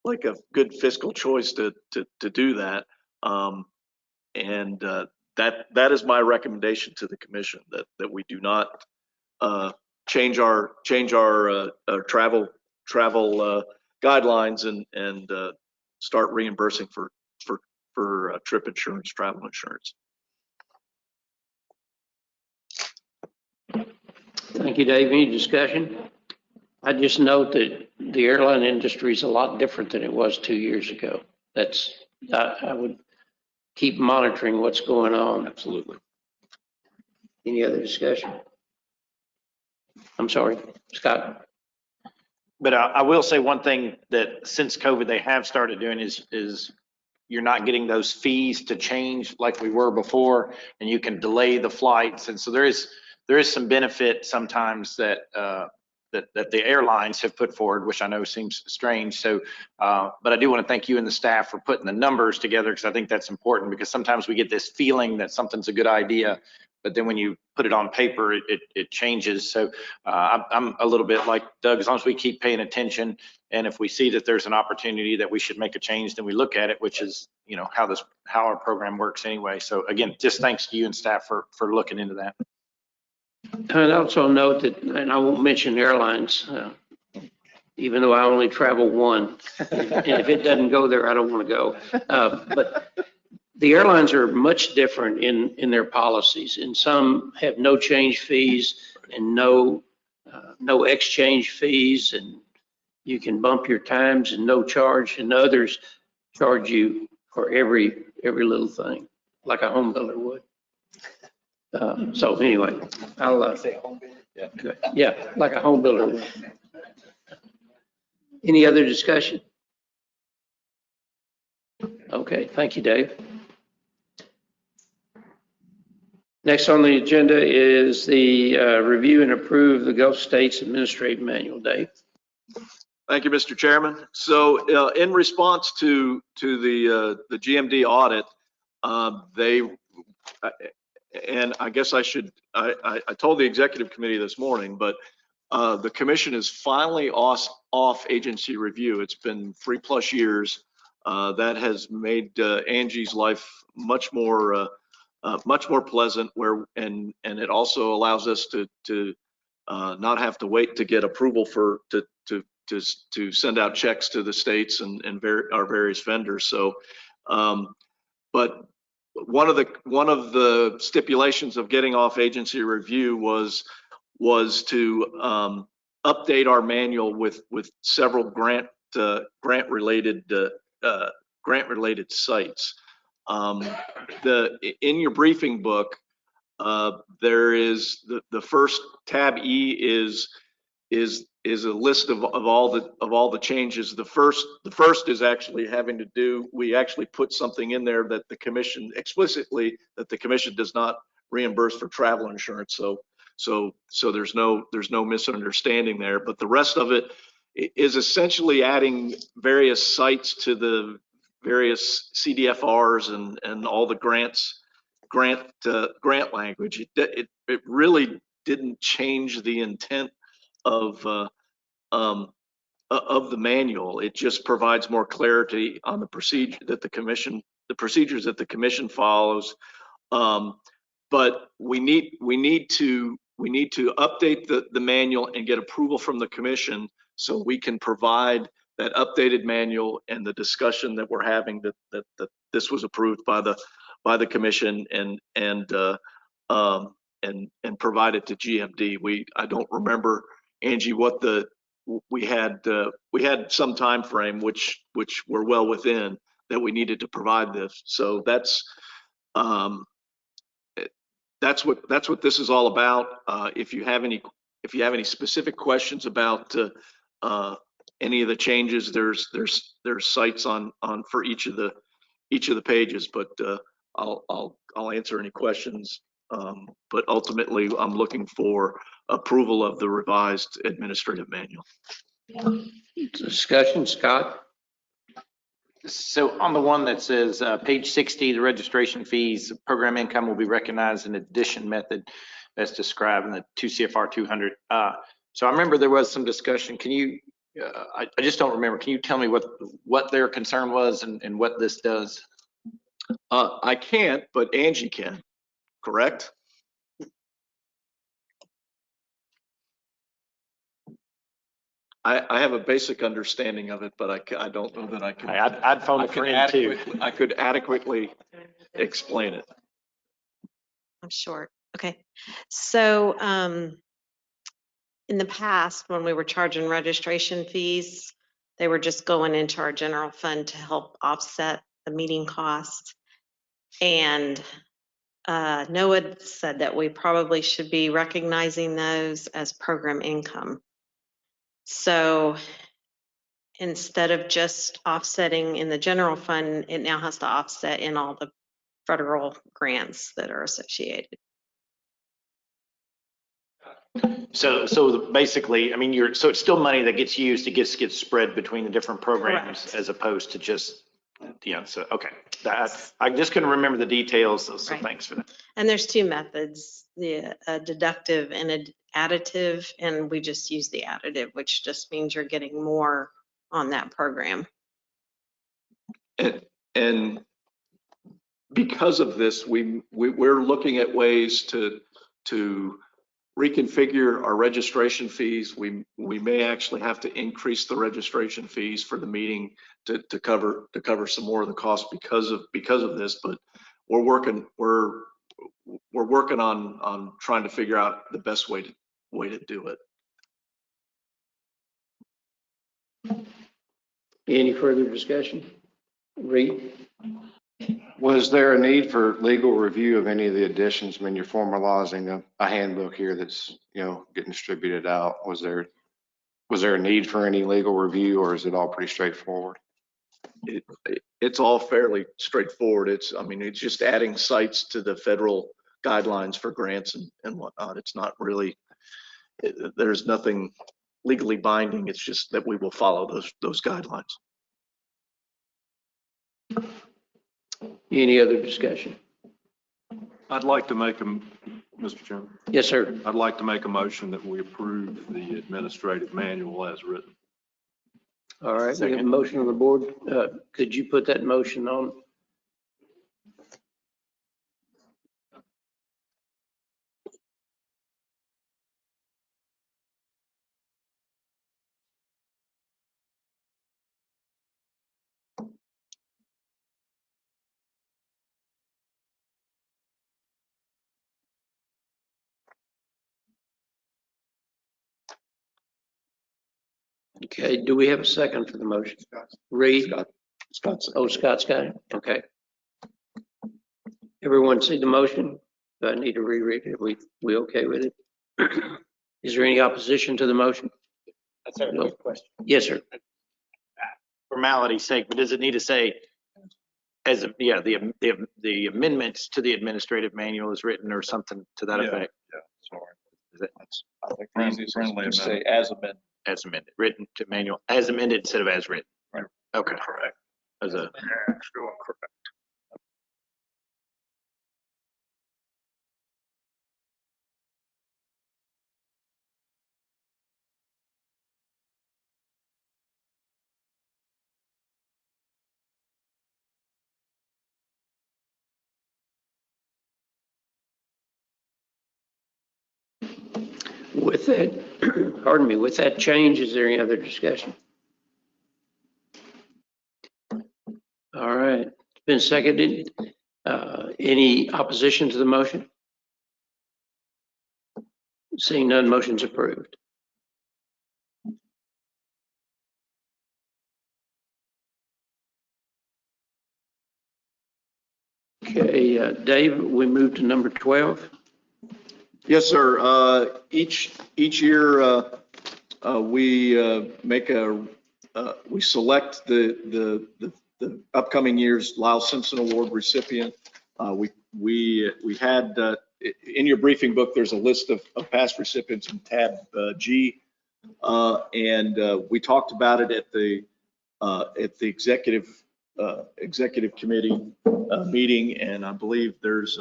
like a good fiscal choice to do that. And that is my recommendation to the commission, that we do not change our travel guidelines and start reimbursing for trip insurance, travel insurance. Thank you, Dave. Any discussion? I just note that the airline industry is a lot different than it was 2 years ago. I would keep monitoring what's going on. Absolutely. Any other discussion? I'm sorry, Scott. But I will say one thing that since COVID they have started doing is you're not getting those fees to change like we were before, and you can delay the flights. And so there is some benefit sometimes that that the airlines have put forward, which I know seems strange. So, but I do want to thank you and the staff for putting the numbers together, because I think that's important, because sometimes we get this feeling that something's a good idea, but then when you put it on paper, it changes. So I'm a little bit like Doug, as long as we keep paying attention, and if we see that there's an opportunity that we should make a change, then we look at it, which is, you know, how our program works anyway. So again, just thanks to you and staff for looking into that. And also note that, and I won't mention airlines, even though I only travel one, and if it doesn't go there, I don't want to go. But the airlines are much different in their policies, and some have no change fees and no exchange fees, and you can bump your times and no charge, and others charge you for every little thing, like a home builder would. So anyway, I'll say home builder. Yeah, like a home builder would. Any other discussion? Okay, thank you, Dave. Next on the agenda is the review and approve the Gulf States Administrative Manual. Dave. Thank you, Mr. Chairman. So in response to the GMD audit, and I guess I told the executive committee this morning, but the commission is finally off agency review. It's been 3+ years. That has made Angie's life much more pleasant, and it also allows us to not have to wait to get approval to send out checks to the states and our various vendors. So, but one of the stipulations of getting off agency review was to update our manual with several grant related sites. In your briefing book, there is the first tab E is a list of all the changes. The first is actually having to do, we actually put something in there that the commission explicitly, that the commission does not reimburse for travel insurance. So there's no misunderstanding there, but the rest of it is essentially adding various sites to the various CDFRs and all the grant language. It really didn't change the intent of the manual. It just provides more clarity on the procedures that the commission follows. But we need to update the manual and get approval from the commission so we can provide that updated manual and the discussion that we're having that this was approved by the commission and provide it to GMD. I don't remember, Angie, what we had some time frame which we're well within that we needed to provide this. So that's what this is all about. If you have any specific questions about any of the changes, there's sites on for each of the pages, but I'll answer any questions. But ultimately, I'm looking for approval of the revised administrative manual. Discussion, Scott? So on the one that says page 60, the registration fees, program income will be recognized in addition method as described in the 2 CFR 200. So I remember there was some discussion. Can you, I just don't remember. Can you tell me what their concern was and what this does? I can't, but Angie can. correct? I have a basic understanding of it, but I don't know that I can. I'd phone a friend too. I could adequately explain it. I'm short. Okay. So in the past, when we were charging registration fees, they were just going into our general fund to help offset the meeting costs. And NOAA said that we probably should be recognizing those as program income. So instead of just offsetting in the general fund, it now has to offset in all the federal grants that are associated. So basically, I mean, so it's still money that gets used, it gets spread between the different programs. Correct. As opposed to just, so, okay. I just couldn't remember the details, so right. Thanks for that. And there's two methods, the deductive and an additive, and we just use the additive, which just means you're getting more on that program. And because of this, we're looking at ways to reconfigure our registration fees. We may actually have to increase the registration fees for the meeting to cover some more of the cost because of this. But we're working on trying to figure out the best way to do it. Any further discussion? Reed? Was there a need for legal review of any of the additions? I mean, you're formalizing a handbook here that's, getting distributed out. Was there a need for any legal review, or is it all pretty straightforward? It's all fairly straightforward. It's just adding sites to the federal guidelines for grants and whatnot. It's not really, there's nothing legally binding. It's just that we will follow those guidelines. Any other discussion? I'd like to make Mr. Chairman. Yes, sir. I'd like to make a motion that we approve the administrative manual as written. All right, second. We have a motion on the board. Could you put that motion on? Okay, do we have a second for the motion? Reed? Scott's. Oh, Scott's got it? Okay. Everyone see the motion? Do I need to reread it? We okay with it? Is there any opposition to the motion? That's a quick question. Yes, sir. Formality's sake, but does it need to say, the amendments to the administrative manual is written or something to that effect? Yeah, sorry. Is it? I think friendly say as amended. As amended, written to manual, as amended instead of as written. Right. Okay. Correct. As a correct. With that, pardon me, with that change, is there any other discussion? All right, it's been seconded. Any opposition to the motion? Seeing none, motion's approved. Okay, Dave, we move to number 12. Yes, sir. Each year we we select the upcoming year's Lyles-Simpson Award recipient. We had in your briefing book, there's a list of past recipients in tab G, and we talked about it at the executive committee meeting, and I believe there's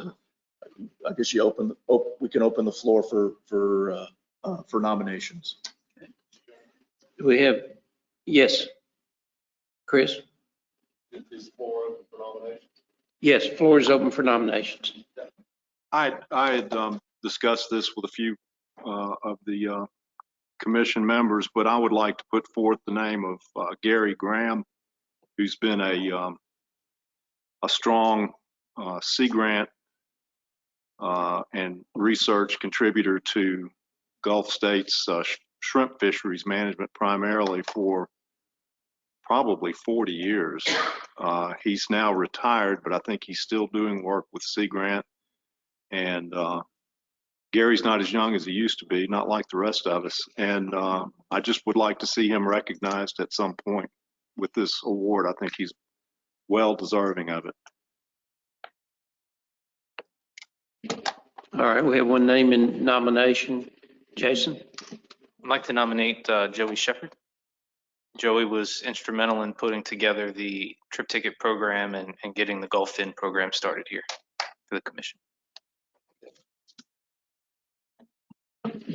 I guess we can open the floor for nominations. Do we have, yes, Chris? Is the floor open for nominations? Yes, floor is open for nominations. I had discussed this with a few of the commission members, but I would like to put forth the name of Gary Graham, who's been a strong Sea Grant and research contributor to Gulf States shrimp fisheries management primarily for probably 40 years. He's now retired, but I think he's still doing work with Sea Grant. And Gary's not as young as he used to be, not like the rest of us. And I just would like to see him recognized at some point with this award. I think he's well deserving of it. All right, we have one name in nomination. Jason? I'd like to nominate Joey Shepard. Joey was instrumental in putting together the trip ticket program and getting the Gulf Fin program started here for the commission.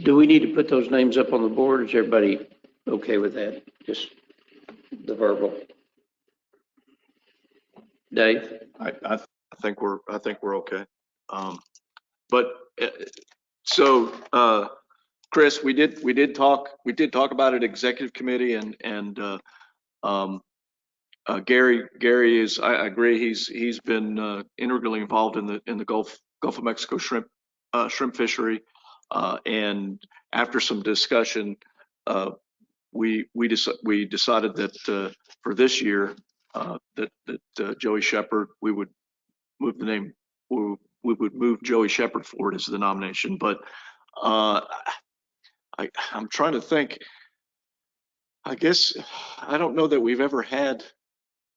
Do we need to put those names up on the board? Is everybody okay with that? Just the verbal. Dave? I think we're okay. But so Chris, we did talk about it executive committee, and Gary is, I agree, he's been integrally involved in the Gulf of Mexico shrimp fishery, and after some discussion, we decided that for this year that Joey Shepard, we would move the name. We would move Joey Shepard forward as the nomination, but I'm trying to think. I guess I don't know that we've ever had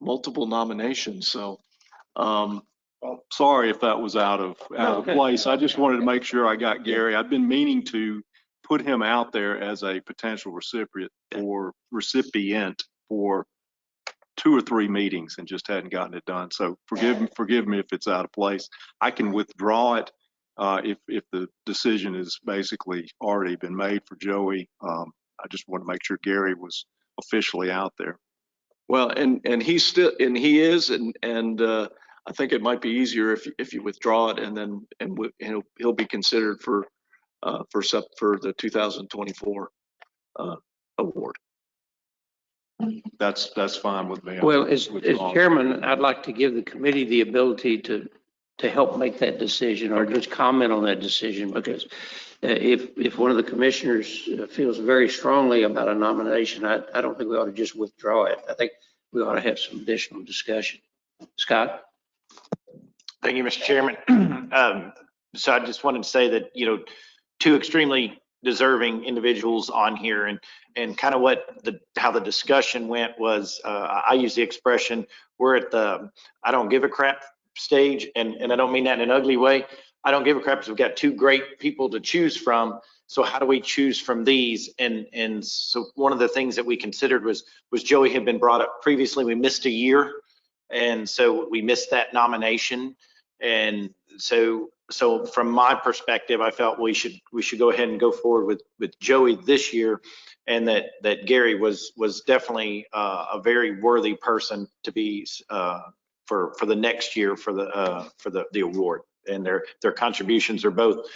multiple nominations, so sorry if that was out of place. I just wanted to make sure I got Gary. I've been meaning to put him out there as a potential recipient for 2 or 3 meetings and just hadn't gotten it done. So forgive me if it's out of place. I can withdraw it if the decision has basically already been made for Joey. I just want to make sure Gary was officially out there. Well, and he's still, and he is, and I think it might be easier if you withdraw it, and then he'll be considered for the 2024 award. That's fine with me. Well, as chairman, I'd like to give the committee the ability to help make that decision or just comment on that decision, because if one of the commissioners feels very strongly about a nomination, I don't think we ought to just withdraw it. I think we ought to have some additional discussion. Scott? Thank you, Mr. Chairman. So I just wanted to say that, 2 extremely deserving individuals on here, and kind of how the discussion went was, I use the expression, we're at the I don't give a crap stage, and I don't mean that in an ugly way. I don't give a crap because we've got 2 great people to choose from. So how do we choose from these? And so one of the things that we considered was Joey had been brought up previously. We missed a year, and so we missed that nomination. And so from my perspective, I felt we should go ahead and go forward with Joey this year, and that Gary was definitely a very worthy person to be for the next year for the award. And their contributions are both,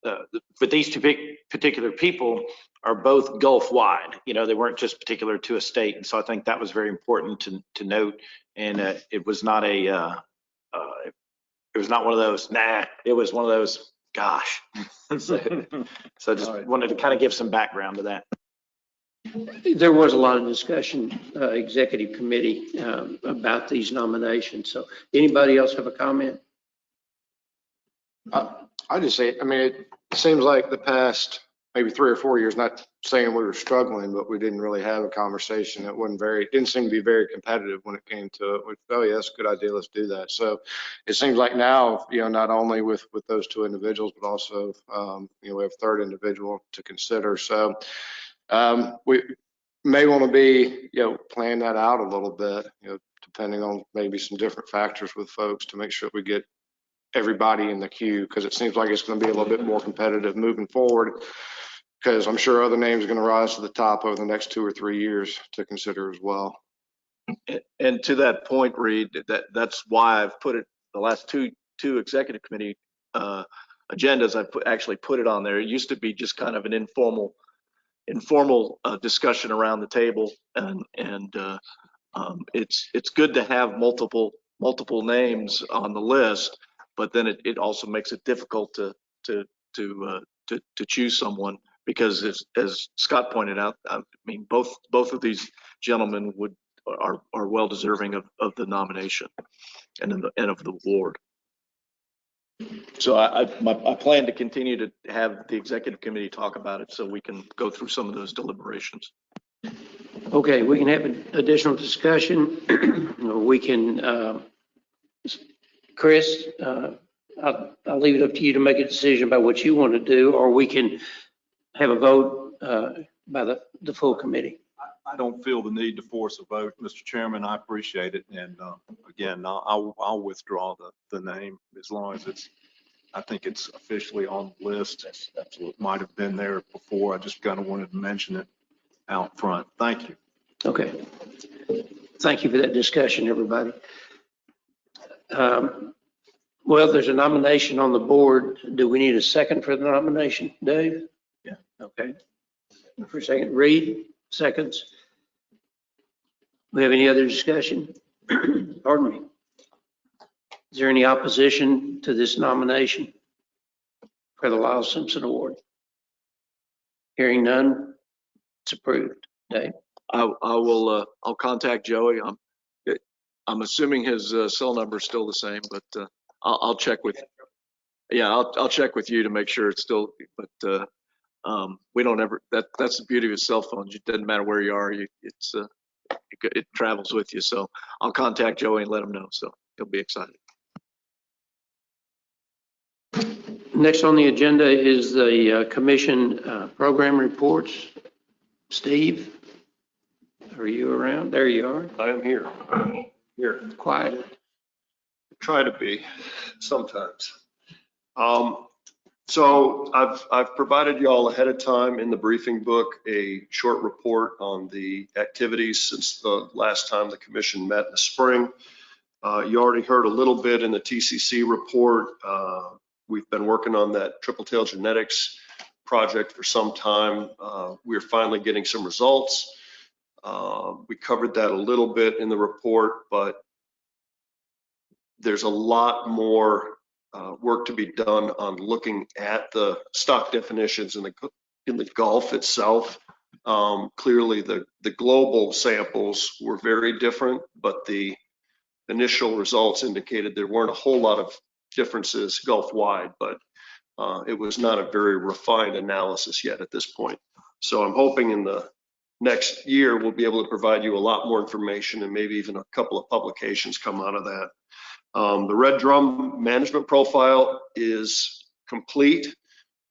but these 2 particular people are both Gulf wide. They weren't just particular to a state, and so I think that was very important to note. And it was not it was not one of those, it was one of those, gosh. So I just wanted to kind of give some background to that. There was a lot of discussion, executive committee, about these nominations. So anybody else have a comment? I just say, it seems like the past maybe 3 or 4 years, not saying we were struggling, but we didn't really have a conversation that didn't seem to be very competitive when it came to it. Oh yeah, that's a good idea, let's do that. So it seems like now, not only with those 2 individuals, but also, we have a 3rd individual to consider. So we may want to be, plan that out a little bit, depending on maybe some different factors with folks to make sure we get everybody in the queue, because it seems like it's going to be a little bit more competitive moving forward, because I'm sure other names are going to rise to the top over the next 2 or 3 years to consider as well. And to that point, Reed, that's why I've put it the last two executive committee agendas, I actually put it on there. It used to be just kind of an informal discussion around the table, and it's good to have multiple names on the list, but then it also makes it difficult to choose someone, because as Scott pointed out, I mean, both of these gentlemen are well deserving of the nomination and of the award. So I plan to continue to have the executive committee talk about it so we can go through some of those deliberations. Okay, we can have an additional discussion. We can, Chris, I'll leave it up to you to make a decision about what you want to do, or we can have a vote by the full committee. I don't feel the need to force a vote, Mr. Chairman. I appreciate it. And again, I'll withdraw the name as long as I think it's officially on the list. It might have been there before. I just kind of wanted to mention it out front. Thank you. Okay. Thank you for that discussion, everybody. Well, there's a nomination on the board. Do we need a second for the nomination, Dave? Yeah. Okay. For a second, Reed, seconds. We have any other discussion? Pardon me. Is there any opposition to this nomination for the Lyles-Simpson Award? Hearing none, it's approved. Dave? I'll contact Joey. I'm assuming his cell number is still the same, but I'll check with. Yeah, I'll check with you to make sure it's still. But we don't ever. That's the beauty of a cell phone. It doesn't matter where you are. It travels with you. So I'll contact Joey and let him know. So he'll be excited. Next on the agenda is the commission program reports. Steve, are you around? There you are. I am here. Here. Quiet. Try to be sometimes. So I've provided you all ahead of time in the briefing book a short report on the activities since the last time the commission met in the spring. You already heard a little bit in the TCC report. We've been working on that triple tail genetics project for some time. We're finally getting some results. We covered that a little bit in the report, but there's a lot more work to be done on looking at the stock definitions in the Gulf itself. Clearly, the global samples were very different, but the initial results indicated there weren't a whole lot of differences Gulf-wide, but it was not a very refined analysis yet at this point. So I'm hoping in the next year we'll be able to provide you a lot more information, and maybe even a couple of publications come out of that. The red drum management profile is complete.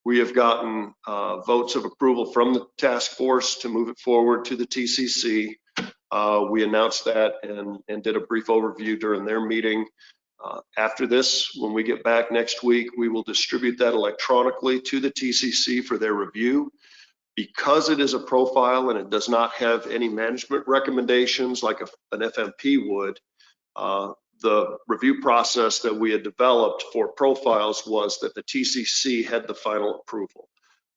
We have gotten votes of approval from the task force to move it forward to the TCC. We announced that and did a brief overview during their meeting. After this, when we get back next week, we will distribute that electronically to the TCC for their review. Because it is a profile and it does not have any management recommendations like an FMP would, the review process that we had developed for profiles was that the TCC had the final approval.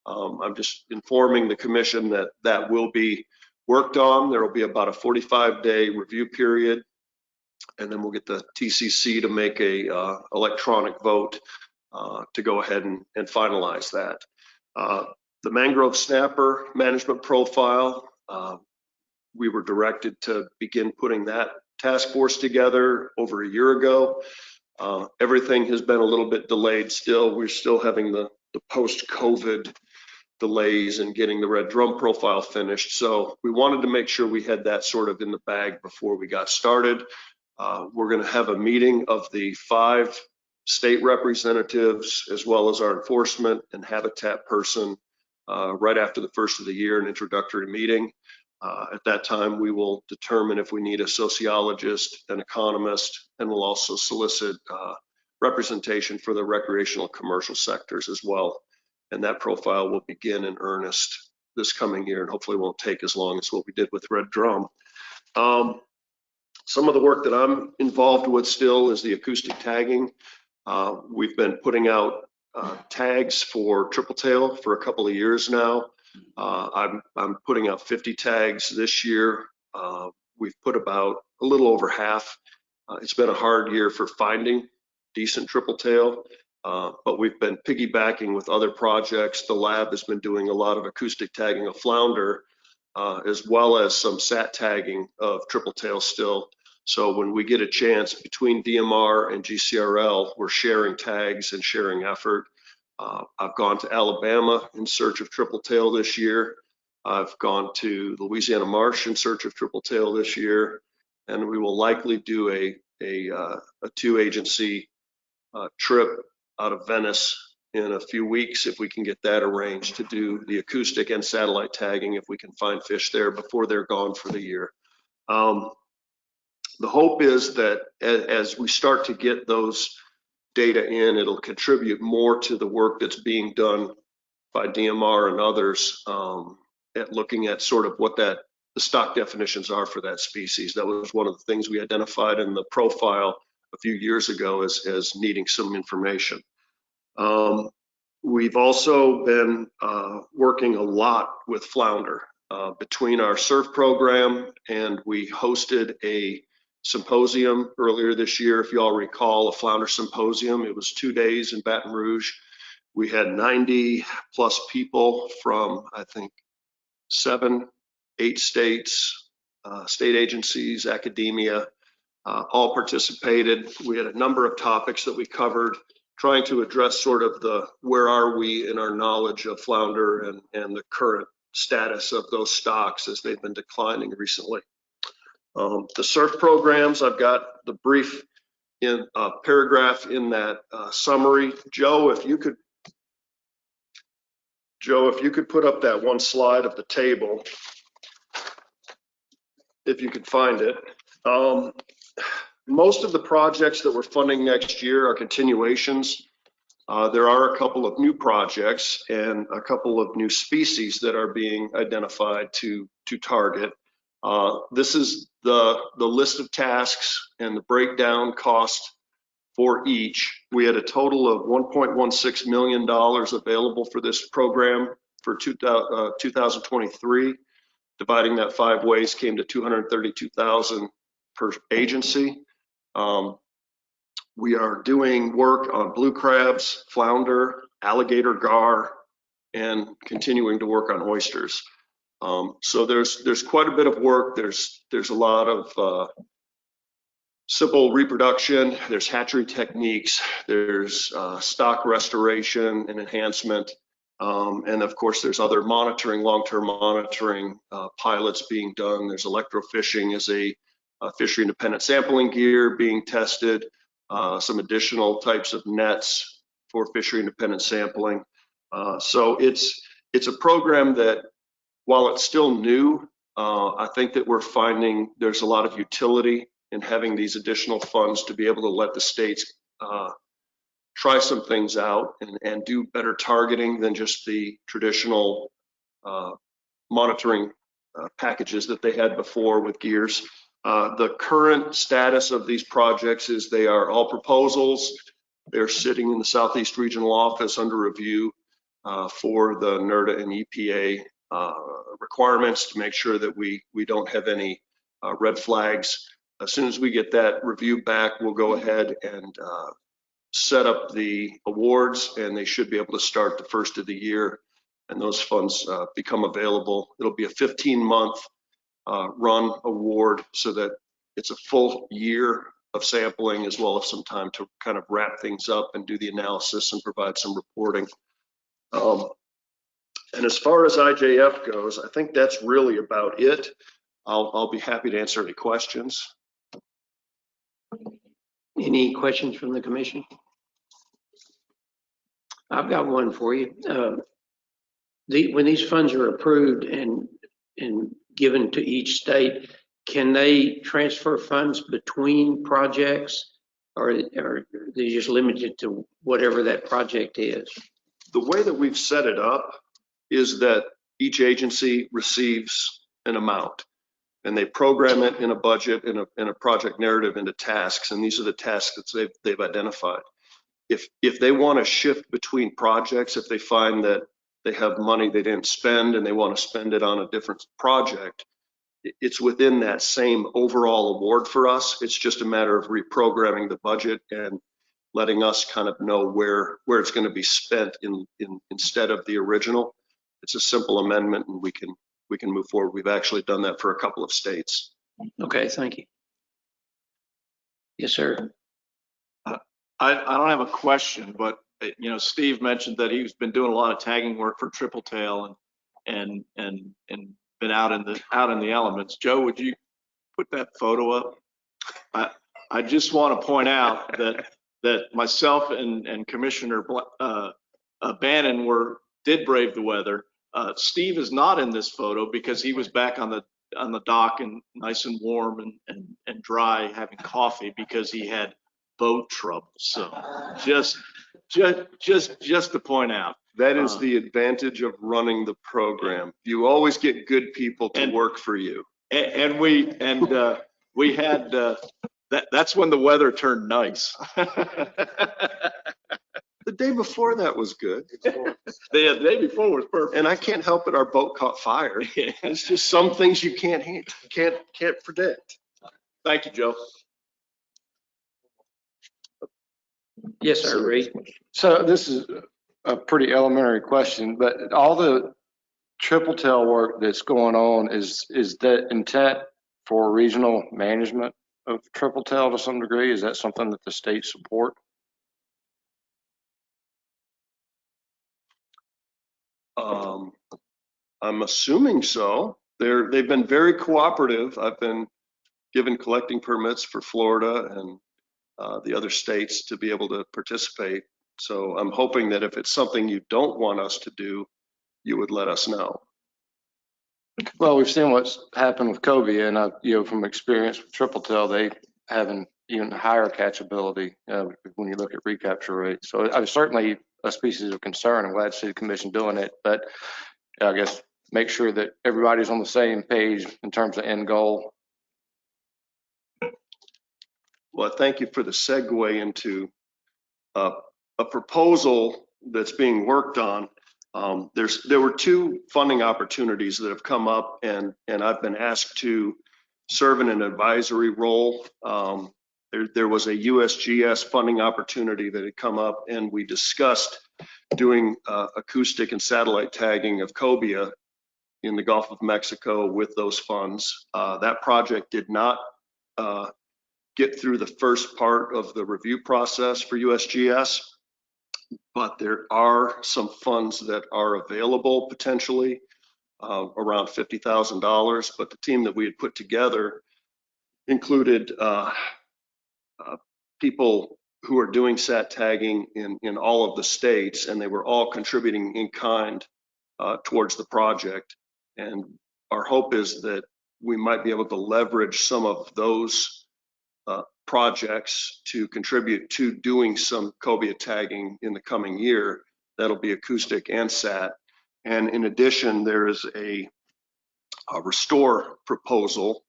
I'm just informing the commission that that will be worked on. There will be about a 45-day review period, and then we'll get the TCC to make a electronic vote to go ahead and finalize that. The mangrove snapper management profile, we were directed to begin putting that task force together over a year ago. Everything has been a little bit delayed still. We're still having the post-COVID delays in getting the red drum profile finished. So we wanted to make sure we had that sort of in the bag before we got started. We're going to have a meeting of the 5 state representatives as well as our enforcement and habitat person right after the first of the year, an introductory meeting. At that time, we will determine if we need a sociologist, an economist, and we'll also solicit representation for the recreational commercial sectors as well. And that profile will begin in earnest this coming year, and hopefully won't take as long as what we did with red drum. Some of the work that I'm involved with still is the acoustic tagging. We've been putting out tags for triple tail for a couple of years now. I'm putting out 50 tags this year. We've put about a little over half. It's been a hard year for finding decent triple tail, but we've been piggybacking with other projects. The lab has been doing a lot of acoustic tagging of flounder, as well as some sat tagging of triple tail still. So when we get a chance between DMR and GCRL, we're sharing tags and sharing effort. I've gone to Alabama in search of triple tail this year. I've gone to Louisiana Marsh in search of triple tail this year, and we will likely do a two-agency trip out of Venice in a few weeks if we can get that arranged to do the acoustic and satellite tagging if we can find fish there before they're gone for the year. The hope is that as we start to get those data in, it'll contribute more to the work that's being done by DMR and others at looking at sort of what the stock definitions are for that species. That was one of the things we identified in the profile a few years ago as needing some information. We've also been working a lot with flounder between our surf program, and we hosted a symposium earlier this year, if you all recall, a flounder symposium. It was 2 days in Baton Rouge. We had 90 plus people from, I think, 7, 8 states, state agencies, academia, all participated. We had a number of topics that we covered, trying to address sort of where are we in our knowledge of flounder and the current status of those stocks as they've been declining recently. The surf programs, I've got the brief in paragraph in that summary. Joe, if you could put up that one slide of the table, if you could find it. Most of the projects that we're funding next year are continuations. There are a couple of new projects and a couple of new species that are being identified to target. This is the list of tasks and the breakdown cost for each. We had a total of $1.16 million available for this program for 2023. Dividing that 5 ways came to $232,000 per agency. We are doing work on blue crabs, flounder, alligator gar, and continuing to work on oysters. So there's quite a bit of work. There's a lot of simple reproduction. There's hatchery techniques. There's stock restoration and enhancement. And of course, there's other monitoring, long-term monitoring pilots being done. There's electrofishing as a fishery independent sampling gear being tested. Some additional types of nets for fishery independent sampling. So it's a program that, while it's still new, I think that we're finding there's a lot of utility in having these additional funds to be able to let the states try some things out and do better targeting than just the traditional monitoring packages that they had before with gears. The current status of these projects is they are all proposals. They're sitting in the Southeast Regional Office under review for the NRDA and EPA requirements to make sure that we don't have any red flags. As soon as we get that review back, we'll go ahead and set up the awards, and they should be able to start the first of the year, and those funds become available. It'll be a 15-month run award so that it's a full year of sampling, as well as some time to kind of wrap things up and do the analysis and provide some reporting. And as far as IJF goes, I think that's really about it. I'll be happy to answer any questions. Any questions from the commission? I've got one for you. When these funds are approved and given to each state, can they transfer funds between projects, or are they just limited to whatever that project is? The way that we've set it up is that each agency receives an amount, and they program it in a budget, in a project narrative into tasks, and these are the tasks that they've identified. if they want to shift between projects, if they find that they have money they didn't spend and they want to spend it on a different project, it's within that same overall award for us. It's just a matter of reprogramming the budget and letting us kind of know where it's going to be spent instead of the original. It's a simple amendment, and we can move forward. We've actually done that for a couple of states. Okay, thank you. Yes, sir. I don't have a question, but Steve mentioned that he's been doing a lot of tagging work for Triple Tail and been out in the elements. Joe, would you put that photo up? I just want to point out that myself and Commissioner Bannon did brave the weather. Steve is not in this photo because he was back on the dock and nice and warm and dry having coffee because he had boat trouble. So just to point out. That is the advantage of running the program. You always get good people to work for you. And we had that's when the weather turned nice. The day before that was good. The day before was perfect. And I can't help it, our boat caught fire. It's just some things you can't predict. Thank you, Joe. Yes, sir, Ray. So this is a pretty elementary question, but all the Triple Tail work that's going on, is that intent for regional management of Triple Tail to some degree? Is that something that the state support? I'm assuming so. They've been very cooperative. I've been given collecting permits for Florida and the other states to be able to participate. So I'm hoping that if it's something you don't want us to do, you would let us know. Well, we've seen what's happened with cobia, and from experience with Triple Tail, they have an even higher catchability when you look at recapture rate. So it's certainly a species of concern. I'm glad to see the commission doing it, but I guess make sure that everybody's on the same page in terms of end goal. Well, thank you for the segue into a proposal that's being worked on. There were two funding opportunities that have come up, and I've been asked to serve in an advisory role. There was a USGS funding opportunity that had come up, and we discussed doing acoustic and satellite tagging of cobia in the Gulf of Mexico with those funds. That project did not get through the first part of the review process for USGS, but there are some funds that are available potentially, around $50,000. But the team that we had put together included people who are doing sat tagging in all of the states, and they were all contributing in kind towards the project. And our hope is that we might be able to leverage some of those projects to contribute to doing some cobia tagging in the coming year. That'll be acoustic and sat. And in addition, there is a restore proposal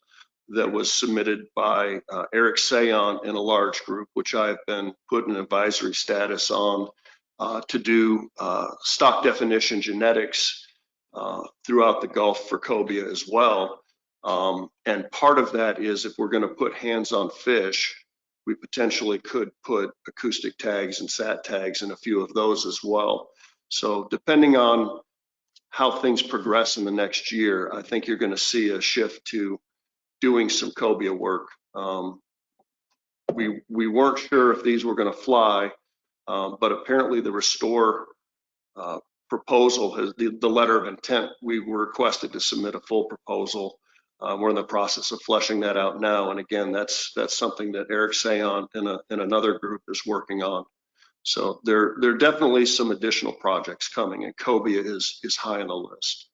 that was submitted by Eric Sayon in a large group, which I have been put in advisory status on, to do stock definition genetics throughout the Gulf for cobia as well. And part of that is, if we're going to put hands on fish, we potentially could put acoustic tags and sat tags in a few of those as well. So depending on how things progress in the next year, I think you're going to see a shift to doing some cobia work. We weren't sure if these were going to fly, but apparently the restore proposal has the letter of intent. We were requested to submit a full proposal. We're in the process of fleshing that out now. And again, that's something that Eric Sayon and another group is working on. So there are definitely some additional projects coming, and cobia is high on the list.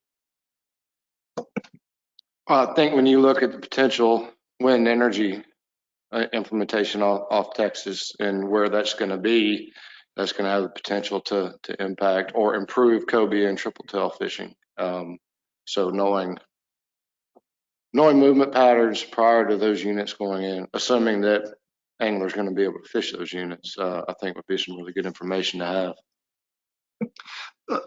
I think when you look at the potential wind energy implementation off Texas and where that's going to be, that's going to have the potential to impact or improve cobia and triple tail fishing. So knowing movement patterns prior to those units going in, assuming that anglers going to be able to fish those units, I think would be some really good information to have.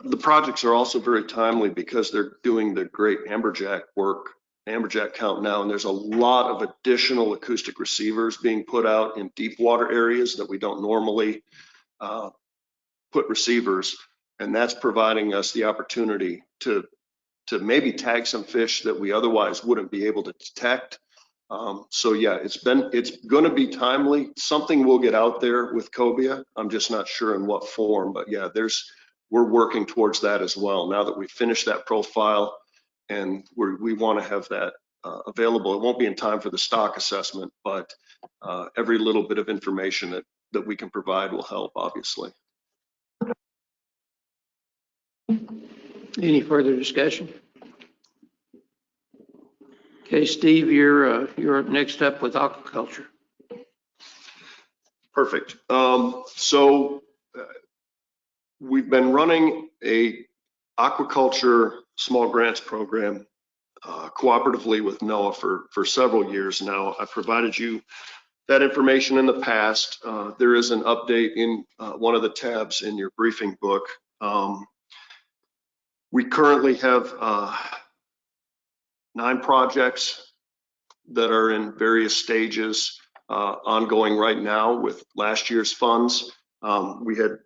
The projects are also very timely because they're doing the great amberjack work, amberjack count now, and there's a lot of additional acoustic receivers being put out in deep water areas that we don't normally put receivers, and that's providing us the opportunity to maybe tag some fish that we otherwise wouldn't be able to detect. So yeah, it's going to be timely. Something will get out there with cobia. I'm just not sure in what form, but yeah, we're working towards that as well. Now that we've finished that profile, and we want to have that available. It won't be in time for the stock assessment, but every little bit of information that we can provide will help, obviously. Any further discussion? Okay, Steve, you're next up with aquaculture. Perfect. So we've been running a aquaculture small grants program cooperatively with NOAA for several years now. I provided you that information in the past. There is an update in one of the tabs in your briefing book. We currently have 9 projects that are in various stages ongoing right now with last year's funds.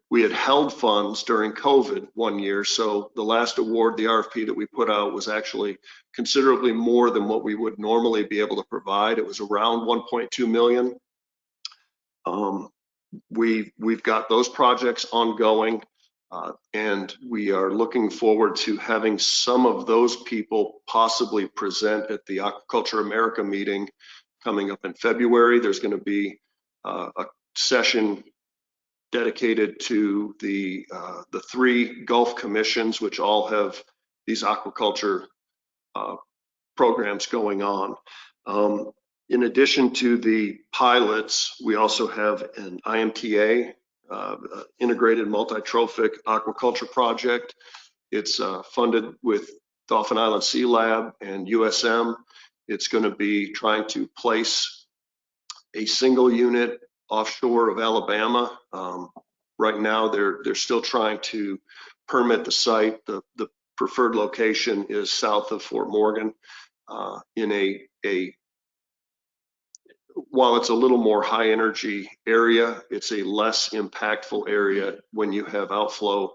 We had held funds during COVID one year, so the last award, the RFP that we put out, was actually considerably more than what we would normally be able to provide. It was around 1.2 million. We've got those projects ongoing, and we are looking forward to having some of those people possibly present at the Aquaculture America meeting coming up in February. There's going to be a session dedicated to the 3 Gulf commissions, which all have these aquaculture programs going on. In addition to the pilots, we also have an IMTA, integrated multi-trophic aquaculture project. It's funded with Dauphin Island Sea Lab and USM. It's going to be trying to place a single unit offshore of Alabama. Right now, they're still trying to permit the site. The preferred location is south of Fort Morgan, in while it's a little more high energy area, it's a less impactful area when you have outflow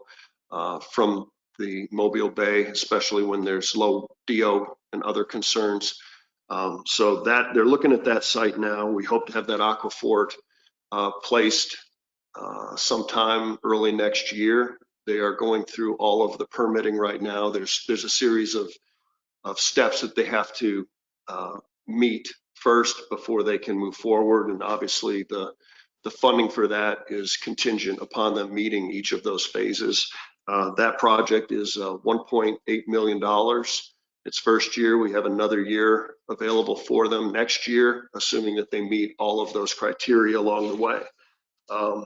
from the Mobile Bay, especially when there's low DO and other concerns. So that they're looking at that site now. We hope to have that aquafort placed sometime early next year. They are going through all of the permitting right now. There's a series of steps that they have to meet first before they can move forward, and obviously the funding for that is contingent upon them meeting each of those phases. That project is $1.8 million. Its first year. We have another year available for them next year, assuming that they meet all of those criteria along the way. The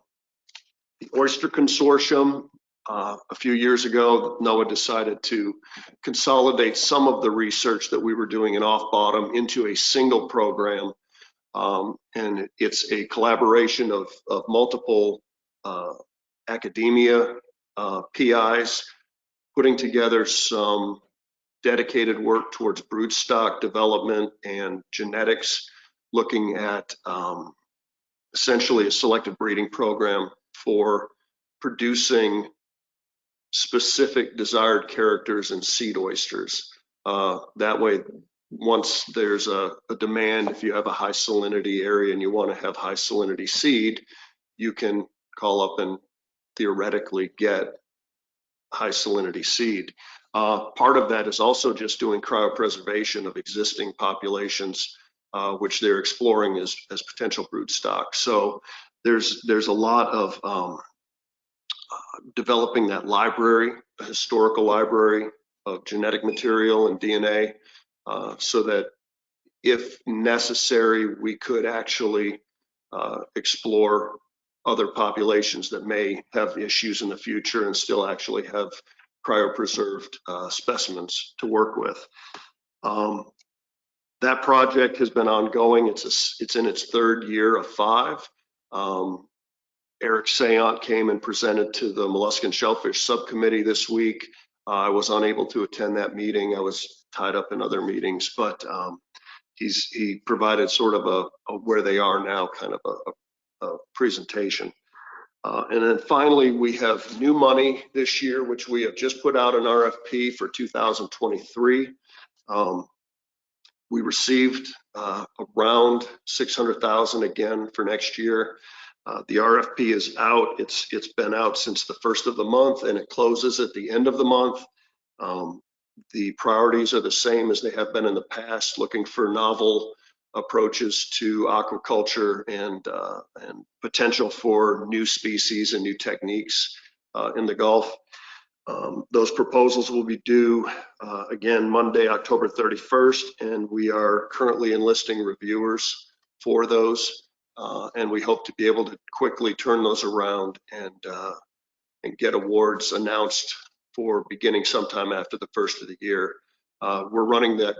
Oyster Consortium, a few years ago, NOAA decided to consolidate some of the research that we were doing in off bottom into a single program. And it's a collaboration of multiple academia PIs putting together some dedicated work towards broodstock development and genetics, looking at essentially a selective breeding program for producing specific desired characters in seed oysters. That way, once there's a demand, if you have a high salinity area and you want to have high salinity seed, you can call up and theoretically get high salinity seed. Part of that is also just doing cryopreservation of existing populations, which they're exploring as potential broodstock. So there's a lot of developing that library, a historical library of genetic material and DNA, so that if necessary, we could actually explore other populations that may have issues in the future and still actually have cryopreserved specimens to work with. That project has been ongoing. It's in its third year of 5. Eric Sayant came and presented to the Molluscan Shellfish Subcommittee this week. I was unable to attend that meeting. I was tied up in other meetings, but he provided sort of a where they are now kind of a presentation. And then finally, we have new money this year, which we have just put out an RFP for 2023. We received around $600,000 again for next year. The RFP is out. It's been out since the 1st of the month, and it closes at the end of the month. The priorities are the same as they have been in the past, looking for novel approaches to aquaculture and potential for new species and new techniques in the Gulf. Those proposals will be due again Monday, October 31st, and we are currently enlisting reviewers for those, and we hope to be able to quickly turn those around and get awards announced for beginning sometime after the 1st of the year. We're running that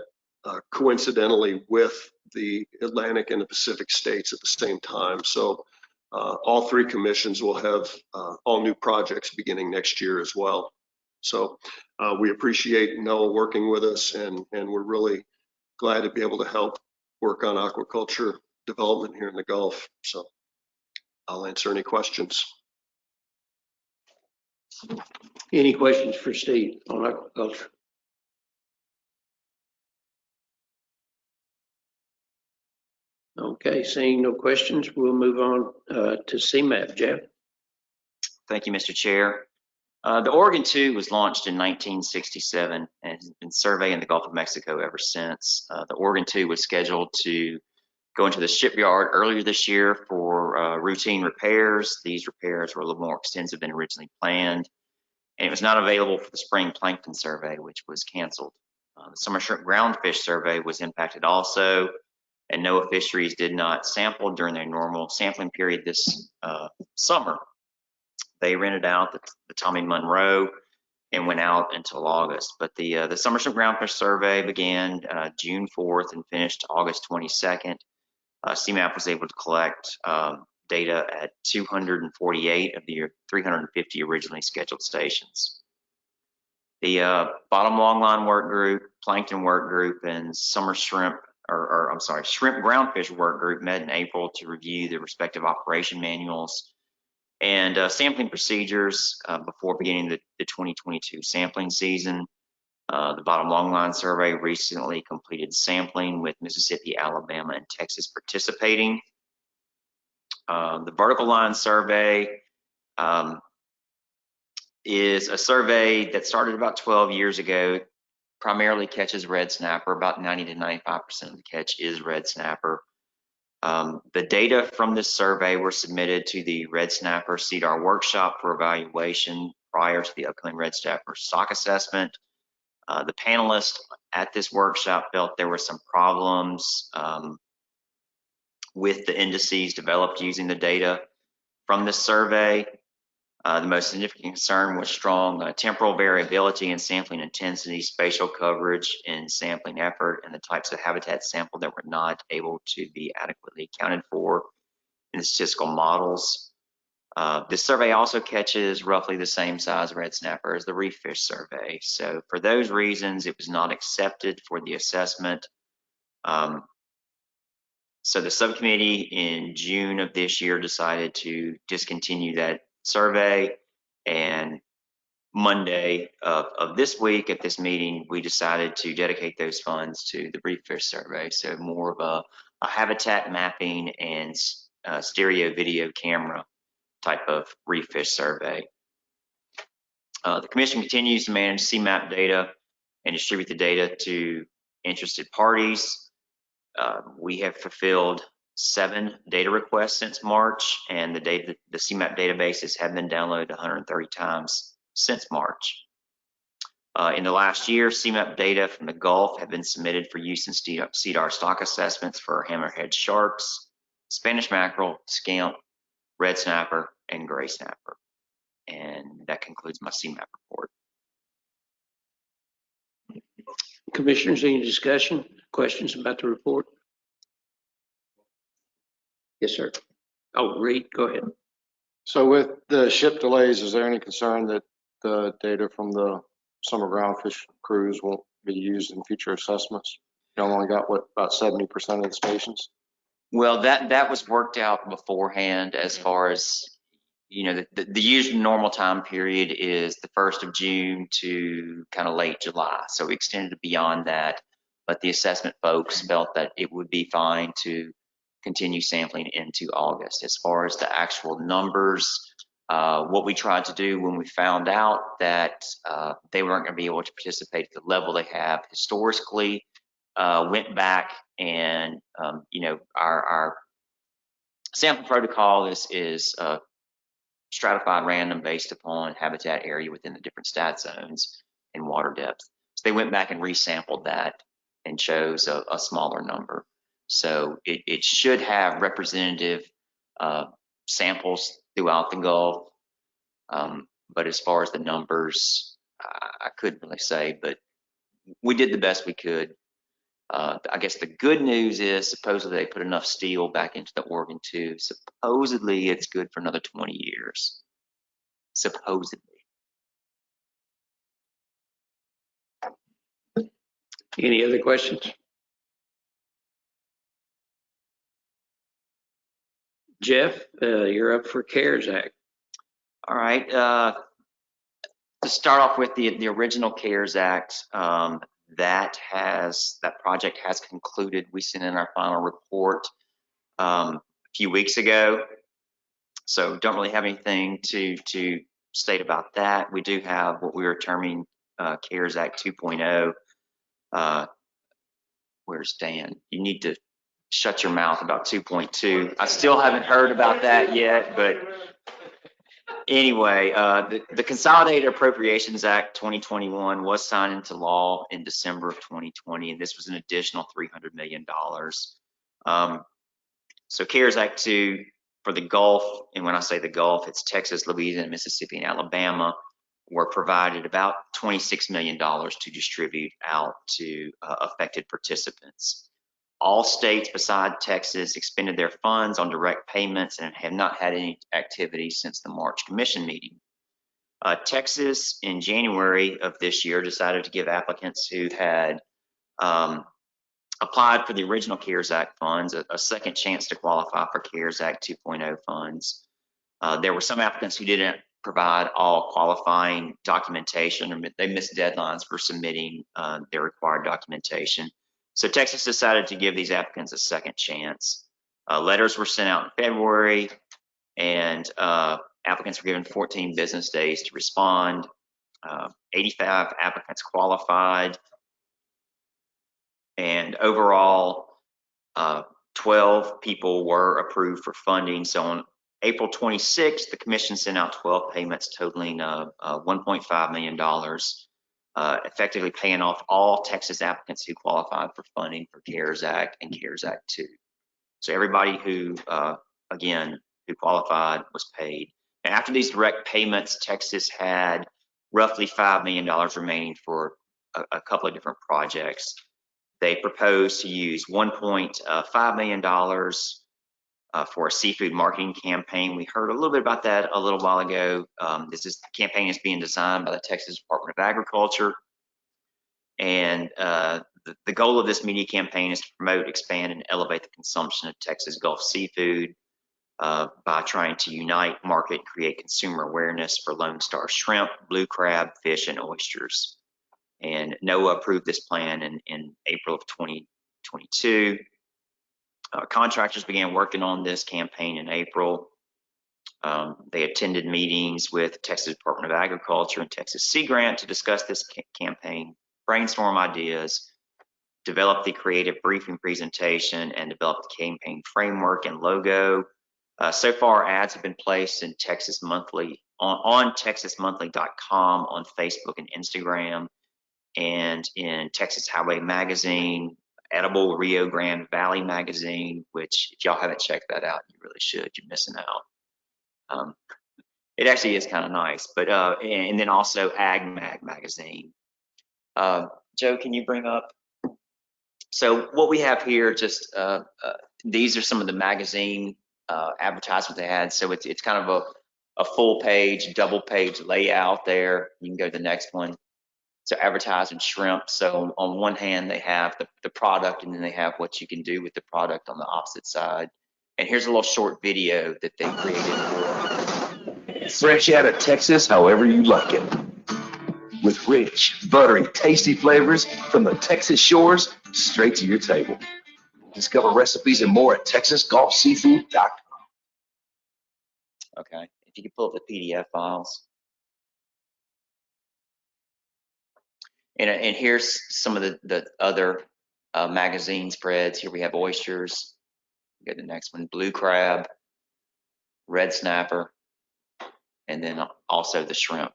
coincidentally with the Atlantic and the Pacific states at the same time. So all 3 commissions will have all new projects beginning next year as well. So we appreciate NOAA working with us, and we're really glad to be able to help work on aquaculture development here in the Gulf. So I'll answer any questions. Any questions for Steve on aquaculture? Okay, seeing no questions, we'll move on to CMAP. Jeff? Thank you, Mr. Chair. The Oregon 2 was launched in 1967 and has been surveying the Gulf of Mexico ever since. The Oregon 2 was scheduled to go into the shipyard earlier this year for routine repairs. These repairs were a little more extensive than originally planned, and it was not available for the spring plankton survey, which was canceled. The summer shrimp groundfish survey was impacted also, and NOAA Fisheries did not sample during their normal sampling period this summer. They rented out the Tommy Monroe and went out until August. But the summer shrimp groundfish survey began June 4th and finished August 22nd. CMAP was able to collect data at 248 of the 350 originally scheduled stations. The bottom longline work group, plankton work group, and summer shrimp, shrimp groundfish work group met in April to review the respective operation manuals and sampling procedures before beginning the 2022 sampling season. The bottom longline survey recently completed sampling with Mississippi, Alabama, and Texas participating. The vertical line survey is a survey that started about 12 years ago, primarily catches red snapper. About 90 to 95% of the catch is red snapper. The data from this survey were submitted to the Red Snapper CDAR workshop for evaluation prior to the upcoming Red Snapper stock assessment. The panelists at this workshop felt there were some problems with the indices developed using the data from this survey. The most significant concern was strong temporal variability in sampling intensity, spatial coverage, and sampling effort, and the types of habitats sampled that were not able to be adequately accounted for in the statistical models. This survey also catches roughly the same size red snapper as the reef fish survey. So for those reasons, it was not accepted for the assessment. So the subcommittee in June of this year decided to discontinue that survey, and Monday of this week at this meeting, we decided to dedicate those funds to the reef fish survey. So more of a habitat mapping and stereo video camera type of reef fish survey. The commission continues to manage CMAP data and distribute the data to interested parties. We have fulfilled 7 data requests since March, and the CMAP databases have been downloaded 130 times since March. In the last year, CMAP data from the Gulf have been submitted for use in CDAR stock assessments for hammerhead sharks, Spanish mackerel, scamp, red snapper, and gray snapper. And that concludes my CMAP report. Commissioners, any discussion, questions about the report? Yes, sir. Oh, Reed, go ahead. So with the ship delays, is there any concern that the data from the summer groundfish cruise won't be used in future assessments? You only got, what, about 70% of the stations? Well, that was worked out beforehand as far as, the usual normal time period is the 1st of June to kind of late July. So we extended it beyond that, but the assessment folks felt that it would be fine to continue sampling into August. As far as the actual numbers, what we tried to do when we found out that they weren't going to be able to participate at the level they have historically, went back and, our sample protocol is stratified random based upon habitat area within the different stat zones and water depth. So they went back and resampled that and chose a smaller number. So it should have representative samples throughout the Gulf. But as far as the numbers, I couldn't really say, but we did the best we could. I guess the good news is supposedly they put enough steel back into the Oregon too. Supposedly it's good for another 20 years. Supposedly. Any other questions? Jeff, you're up for CARES Act. All right. To start off with the original CARES Act, that project has concluded. We sent in our final report a few weeks ago, so don't really have anything to state about that. We do have what we were terming CARES Act 2.0. Where's Dan? You need to shut your mouth about 2.2. I still haven't heard about that yet, but anyway, the Consolidated Appropriations Act 2021 was signed into law in December of 2020, and this was an additional $300 million. So CARES Act 2 for the Gulf, and when I say the Gulf, it's Texas, Louisiana, Mississippi, and Alabama, were provided about $26 million to distribute out to affected participants. All states beside Texas expended their funds on direct payments and have not had any activity since the March Commission meeting. Texas, in January of this year, decided to give applicants who had applied for the original CARES Act funds a second chance to qualify for CARES Act 2.0 funds. There were some applicants who didn't provide all qualifying documentation, or they missed deadlines for submitting their required documentation. So Texas decided to give these applicants a second chance. Letters were sent out in February, and applicants were given 14 business days to respond. 85 applicants qualified, and overall, 12 people were approved for funding. So on April 26th, the Commission sent out 12 payments totaling $1.5 million, effectively paying off all Texas applicants who qualified for funding for CARES Act and CARES Act 2. So everybody who, again, who qualified was paid. And after these direct payments, Texas had roughly $5 million remaining for a couple of different projects. They proposed to use $1.5 million for a seafood marketing campaign. We heard a little bit about that a little while ago. This campaign is being designed by the Texas Department of Agriculture. And the goal of this media campaign is to promote, expand, and elevate the consumption of Texas Gulf seafood by trying to unite, market, and create consumer awareness for Lone Star shrimp, blue crab, fish, and oysters. And NOAA approved this plan in April of 2022. Contractors began working on this campaign in April. They attended meetings with Texas Department of Agriculture and Texas Sea Grant to discuss this campaign, brainstorm ideas, develop the creative briefing presentation, and develop the campaign framework and logo. So far, ads have been placed in Texas Monthly on TexasMonthly.com, on Facebook and Instagram, and in Texas Highway Magazine, Edible Rio Grande Valley Magazine, which if y'all haven't checked that out, you really should. You're missing out. It actually is kind of nice, but and then also Ag Mag Magazine. Joe, can you bring up? So what we have here, just these are some of the magazine advertisements they had. So it's kind of a full page, double page layout there. You can go to the next one. So advertising shrimp. So on one hand, they have the product, and then they have what you can do with the product on the opposite side. And here's a little short video that they created for Fresh out of Texas, however you like it. With rich, buttery, tasty flavors from the Texas shores straight to your table. Discover recipes and more at TexasGulfSeafood.com. Okay, if you could pull up the PDF files. And here's some of the other magazine spreads. Here we have oysters. Go to the next one, blue crab, red snapper, and then also the shrimp.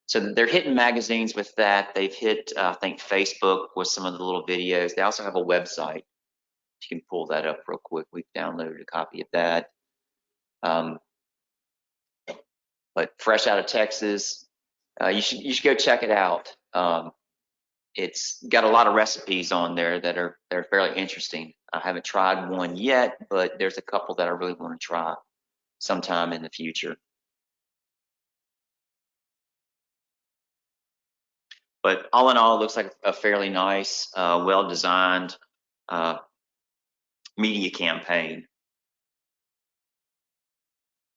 So they're hitting magazines with that. They've hit, I think, Facebook with some of the little videos. They also have a website. You can pull that up real quick. We've downloaded a copy of that. But fresh out of Texas, you should go check it out. It's got a lot of recipes on there that are fairly interesting. I haven't tried one yet, but there's a couple that I really want to try sometime in the future. But all in all, it looks like a fairly nice, well-designed media campaign.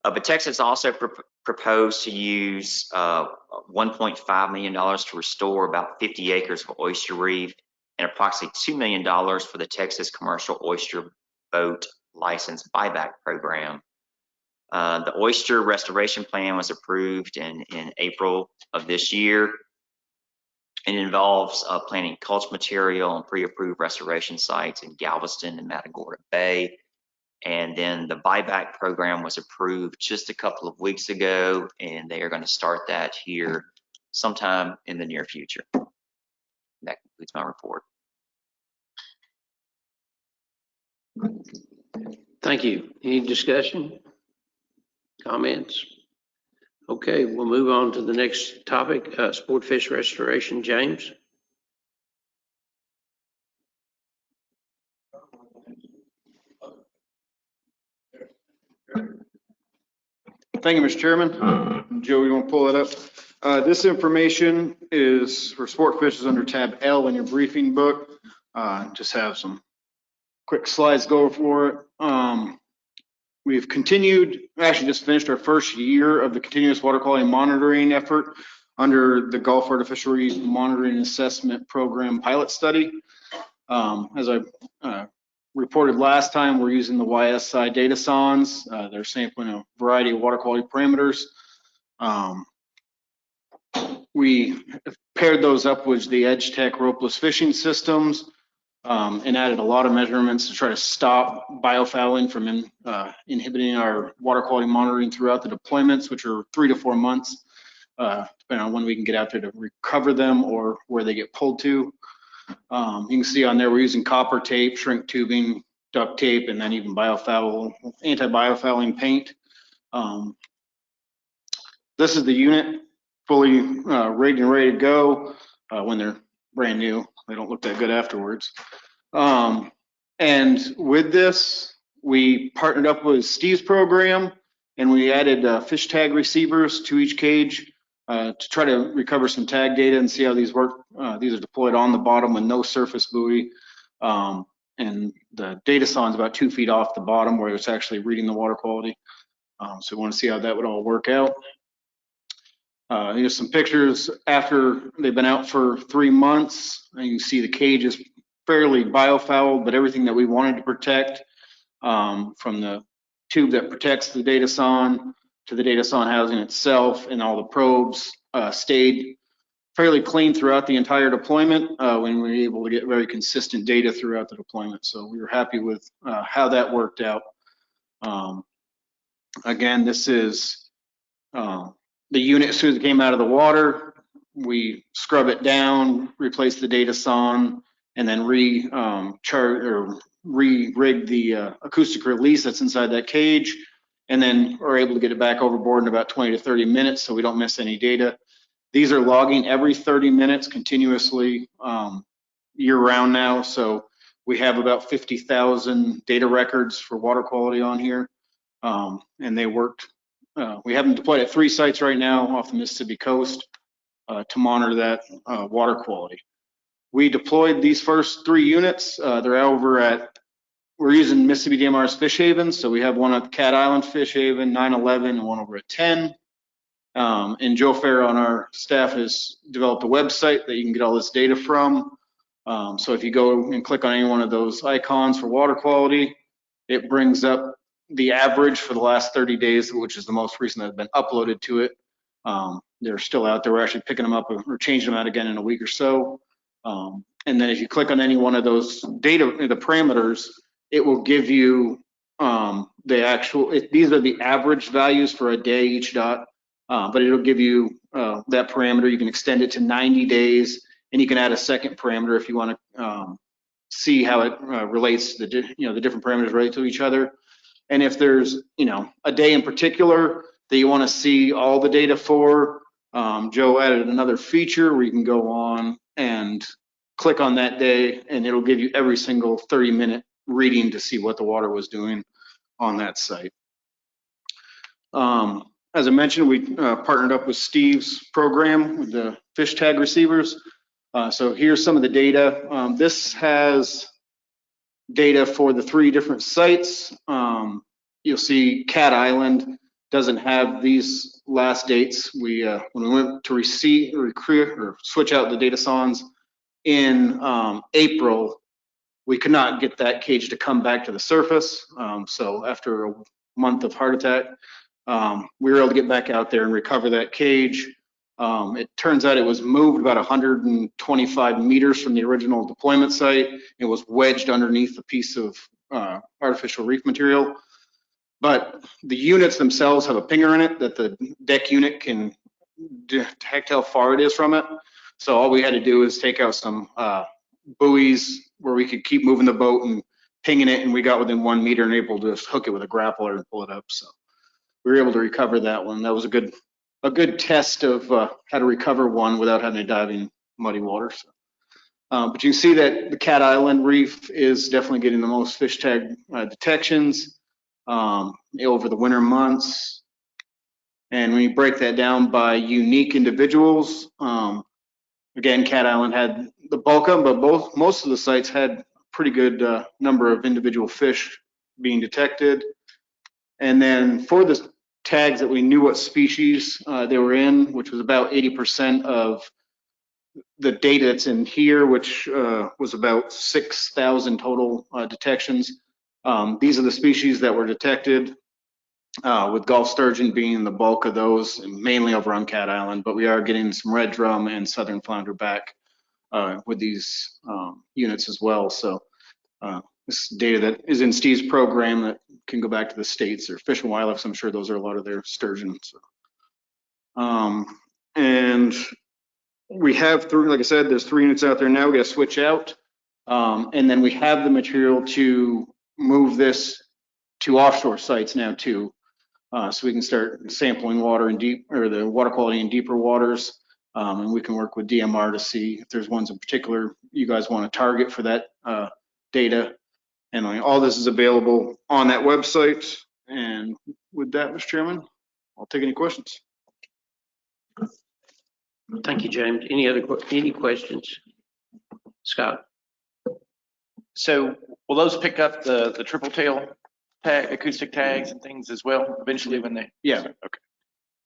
But Texas also proposed to use $1.5 million to restore about 50 acres of oyster reef and approximately $2 million for the Texas Commercial Oyster Boat License Buyback Program. The oyster restoration plan was approved in April of this year. It involves planting culture material and pre-approved restoration sites in Galveston and Matagorda Bay. And then the buyback program was approved just a couple of weeks ago, and they are going to start that here sometime in the near future. That concludes my report. Thank you. Any discussion? Comments? Okay, we'll move on to the next topic, sport fish restoration. James? Thank you, Mr. Chairman. Joe, you want to pull that up? This information is for sport fish is under tab L in your briefing book. Just have some quick slides to go for it. We've continued, actually just finished our first year of the continuous water quality monitoring effort under the Gulf Artificial Monitoring Assessment Program pilot study. As I reported last time, we're using the YSI data sondes. They're sampling a variety of water quality parameters. We paired those up with the EdgeTech ropeless fishing systems and added a lot of measurements to try to stop biofouling from inhibiting our water quality monitoring throughout the deployments, which are 3 to 4 months, depending on when we can get out there to recover them or where they get pulled to. You can see on there we're using copper tape, shrink tubing, duct tape, and then even anti-biofouling paint. This is the unit fully rigged and ready to go when they're brand new. They don't look that good afterwards. And with this, we partnered up with Steve's program, and we added fish tag receivers to each cage to try to recover some tag data and see how these work. These are deployed on the bottom with no surface buoy. And the data sonde is about 2 feet off the bottom where it's actually reading the water quality. So we want to see how that would all work out. Here's some pictures after they've been out for 3 months. And you can see the cage is fairly biofouled, but everything that we wanted to protect, from the tube that protects the data sonde to the data sonde housing itself and all the probes, stayed fairly clean throughout the entire deployment when we were able to get very consistent data throughout the deployment. So we were happy with how that worked out. Again, this is the unit as soon as it came out of the water. We scrub it down, replace the data sonde, and then re-rig the acoustic release that's inside that cage, and then we're able to get it back overboard in about 20 to 30 minutes so we don't miss any data. These are logging every 30 minutes continuously year round now. So we have about 50,000 data records for water quality on here. And they worked. We have them deployed at 3 sites right now off the Mississippi coast to monitor that water quality. We deployed these first 3 units. They're over at, we're using Mississippi DMR's Fish Havens. So we have one at Cat Island Fish Haven, 9/11, and one over at 10. And Joe Fair on our staff has developed a website that you can get all this data from. So if you go and click on any one of those icons for water quality, it brings up the average for the last 30 days, which is the most recent that have been uploaded to it. They're still out there. We're actually picking them up or changing them out again in a week or so. And then if you click on any one of those data, the parameters, it will give you the actual, these are the average values for a day each dot, but it'll give you that parameter. You can extend it to 90 days, and you can add a second parameter if you want to see how it relates to the different parameters relate to each other. And if there's a day in particular that you want to see all the data for, Joe added another feature where you can go on and click on that day, and it'll give you every single 30-minute reading to see what the water was doing on that site. As I mentioned, we partnered up with Steve's program with the fish tag receivers. So here's some of the data. This has data for the 3 different sites. You'll see Cat Island doesn't have these last dates. We when we went to switch out the data sondes in April, we could not get that cage to come back to the surface. So after a month of heart attack, we were able to get back out there and recover that cage. It turns out it was moved about 125 meters from the original deployment site. It was wedged underneath a piece of artificial reef material. But the units themselves have a pinger in it that the deck unit can detect how far it is from it. So all we had to do is take out some buoys where we could keep moving the boat and pinging it, and we got within 1 meter and able to just hook it with a grappler and pull it up. So we were able to recover that one. That was a good test of how to recover one without having to dive in muddy water. So, but you can see that the Cat Island Reef is definitely getting the most fish tag detections over the winter months. And when you break that down by unique individuals, again, Cat Island had the bulk of them, but most of the sites had a pretty good number of individual fish being detected. And then for the tags that we knew what species they were in, which was about 80% of the data that's in here, which was about 6,000 total detections. These are the species that were detected, with Gulf sturgeon being the bulk of those, and mainly over on Cat Island, but we are getting some red drum and southern flounder back with these units as well. So this data that is in Steve's program that can go back to the states or Fish and Wildlife. So I'm sure those are a lot of their sturgeon. So, and we have like I said, there's 3 units out there now. We got to switch out, and then we have the material to move this to offshore sites now too, so we can start sampling water in the water quality in deeper waters, and we can work with DMR to see if there's ones in particular you guys want to target for that data. And all this is available on that website. And with that, Mr. Chairman, I'll take any questions. Thank you, James. Any questions? Scott? So will those pick up the triple tail tag, acoustic tags and things as well eventually when they? Yeah. Okay.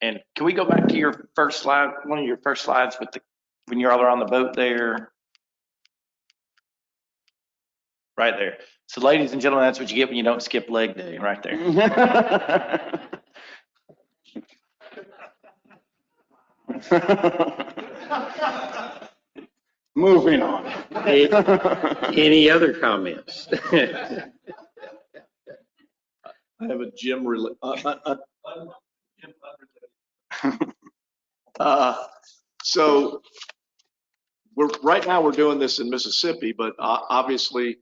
And can we go back to your first slide, one of your first slides with when you're all on the boat there? Right there. So ladies and gentlemen, that's what you get when you don't skip leg day, right there. Moving on. Any other comments? I have a gym so right now we're doing this in Mississippi, but obviously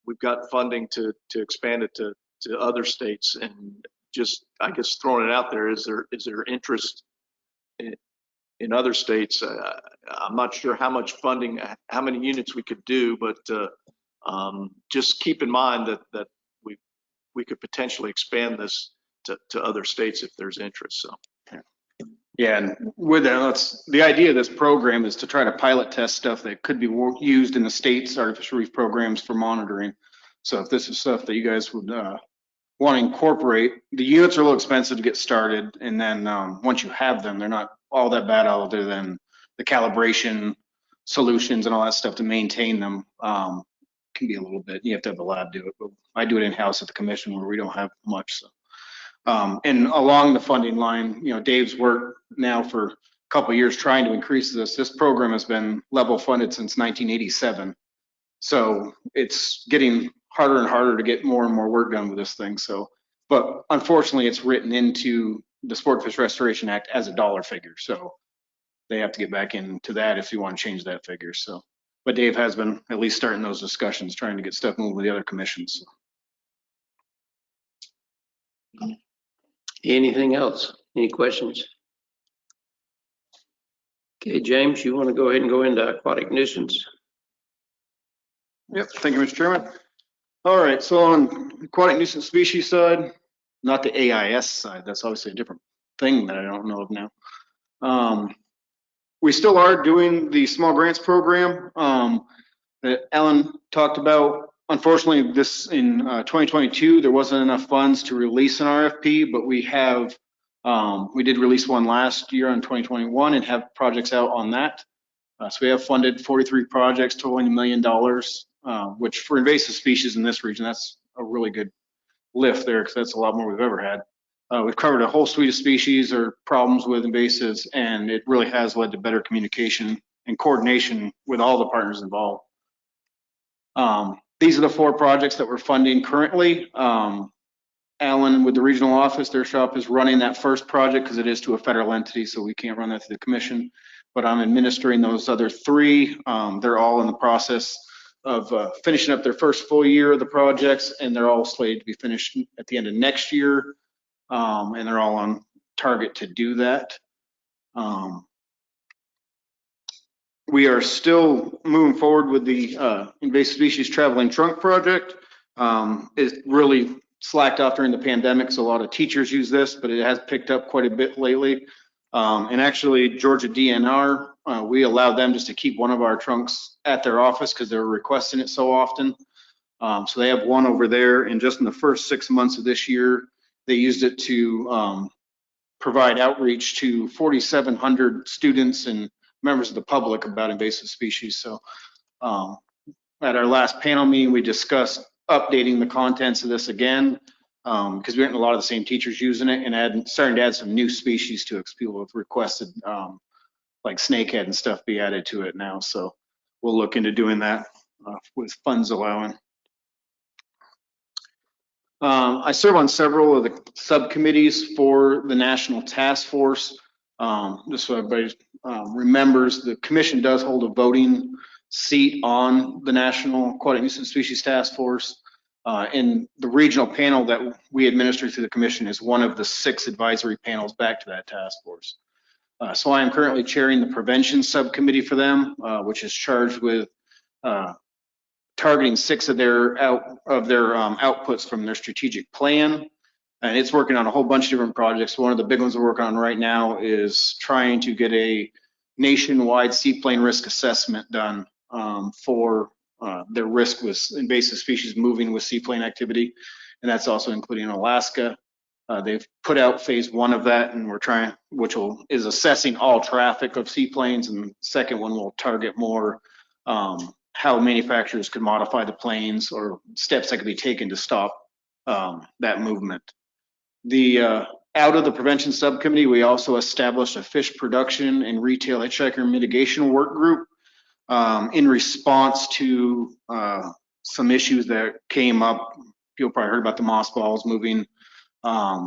we've got funding to expand it to other states. And just, I guess, throwing it out there, is there interest in other states. I'm not sure how much funding, how many units we could do, but just keep in mind that we could potentially expand this to other states if there's interest. So. Yeah, and with that, the idea of this program is to try to pilot test stuff that could be used in the state's artificial reef programs for monitoring. So if this is stuff that you guys would want to incorporate, the units are a little expensive to get started, and then once you have them, they're not all that bad other than the calibration solutions and all that stuff to maintain them can be a little bit, you have to have the lab do it, but I do it in-house at the commission where we don't have much. So. And along the funding line, Dave's worked now for a couple of years trying to increase this. This program has been level funded since 1987. So it's getting harder and harder to get more and more work done with this thing. So, but unfortunately it's written into the Sportfish Restoration Act as a dollar figure. So they have to get back into that if you want to change that figure. So, but Dave has been at least starting those discussions, trying to get stuff moving with the other commissions. Anything else? Any questions? Okay, James, you want to go ahead and go into aquatic nuisance? Yep, thank you, Mr. Chairman. All right, so on aquatic nuisance species side, not the AIS side, that's obviously a different thing that I don't know of now. We still are doing the small grants program that Allan talked about. Unfortunately, this in 2022, there wasn't enough funds to release an RFP, but we have, we did release one last year in 2021 and have projects out on that. So we have funded 43 projects totaling $1 million, which for invasive species in this region, that's a really good lift there because that's a lot more we've ever had. We've covered a whole suite of species or problems with invasives, and it really has led to better communication and coordination with all the partners involved. These are the 4 projects that we're funding currently. Allan with the regional office, their shop is running that first project because it is to a federal entity, so we can't run that through the commission. But I'm administering those other 3. They're all in the process of finishing up their first full year of the projects, and they're all slated to be finished at the end of next year. And they're all on target to do that. We are still moving forward with the invasive species traveling trunk project. It really slacked off during the pandemic, so a lot of teachers use this, but it has picked up quite a bit lately. And actually, Georgia DNR, we allowed them just to keep one of our trunks at their office because they're requesting it so often. So they have one over there, and just in the first 6 months of this year, they used it to provide outreach to 4,700 students and members of the public about invasive species. So at our last panel meeting, we discussed updating the contents of this again because we had a lot of the same teachers using it and starting to add some new species to it because people have requested like snakehead and stuff be added to it now. So we'll look into doing that with funds allowing. I serve on several of the subcommittees for the National Task Force. Just so everybody remembers, the commission does hold a voting seat on the National Aquatic Nuisance Species Task Force. And the regional panel that we administer through the commission is one of the 6 advisory panels back to that task force. So I am currently chairing the prevention subcommittee for them, which is charged with targeting 6 of their outputs from their strategic plan. And it's working on a whole bunch of different projects. One of the big ones we're working on right now is trying to get a nationwide seaplane risk assessment done for their risk with invasive species moving with seaplane activity. And that's also including Alaska. They've put out phase 1 of that, and we're trying, which is assessing all traffic of seaplanes. And the second one will target more how manufacturers could modify the planes or steps that could be taken to stop that movement. Out of the prevention subcommittee, we also established a fish production and retail hitchhiker mitigation work group in response to some issues that came up. People probably heard about the mothballs moving,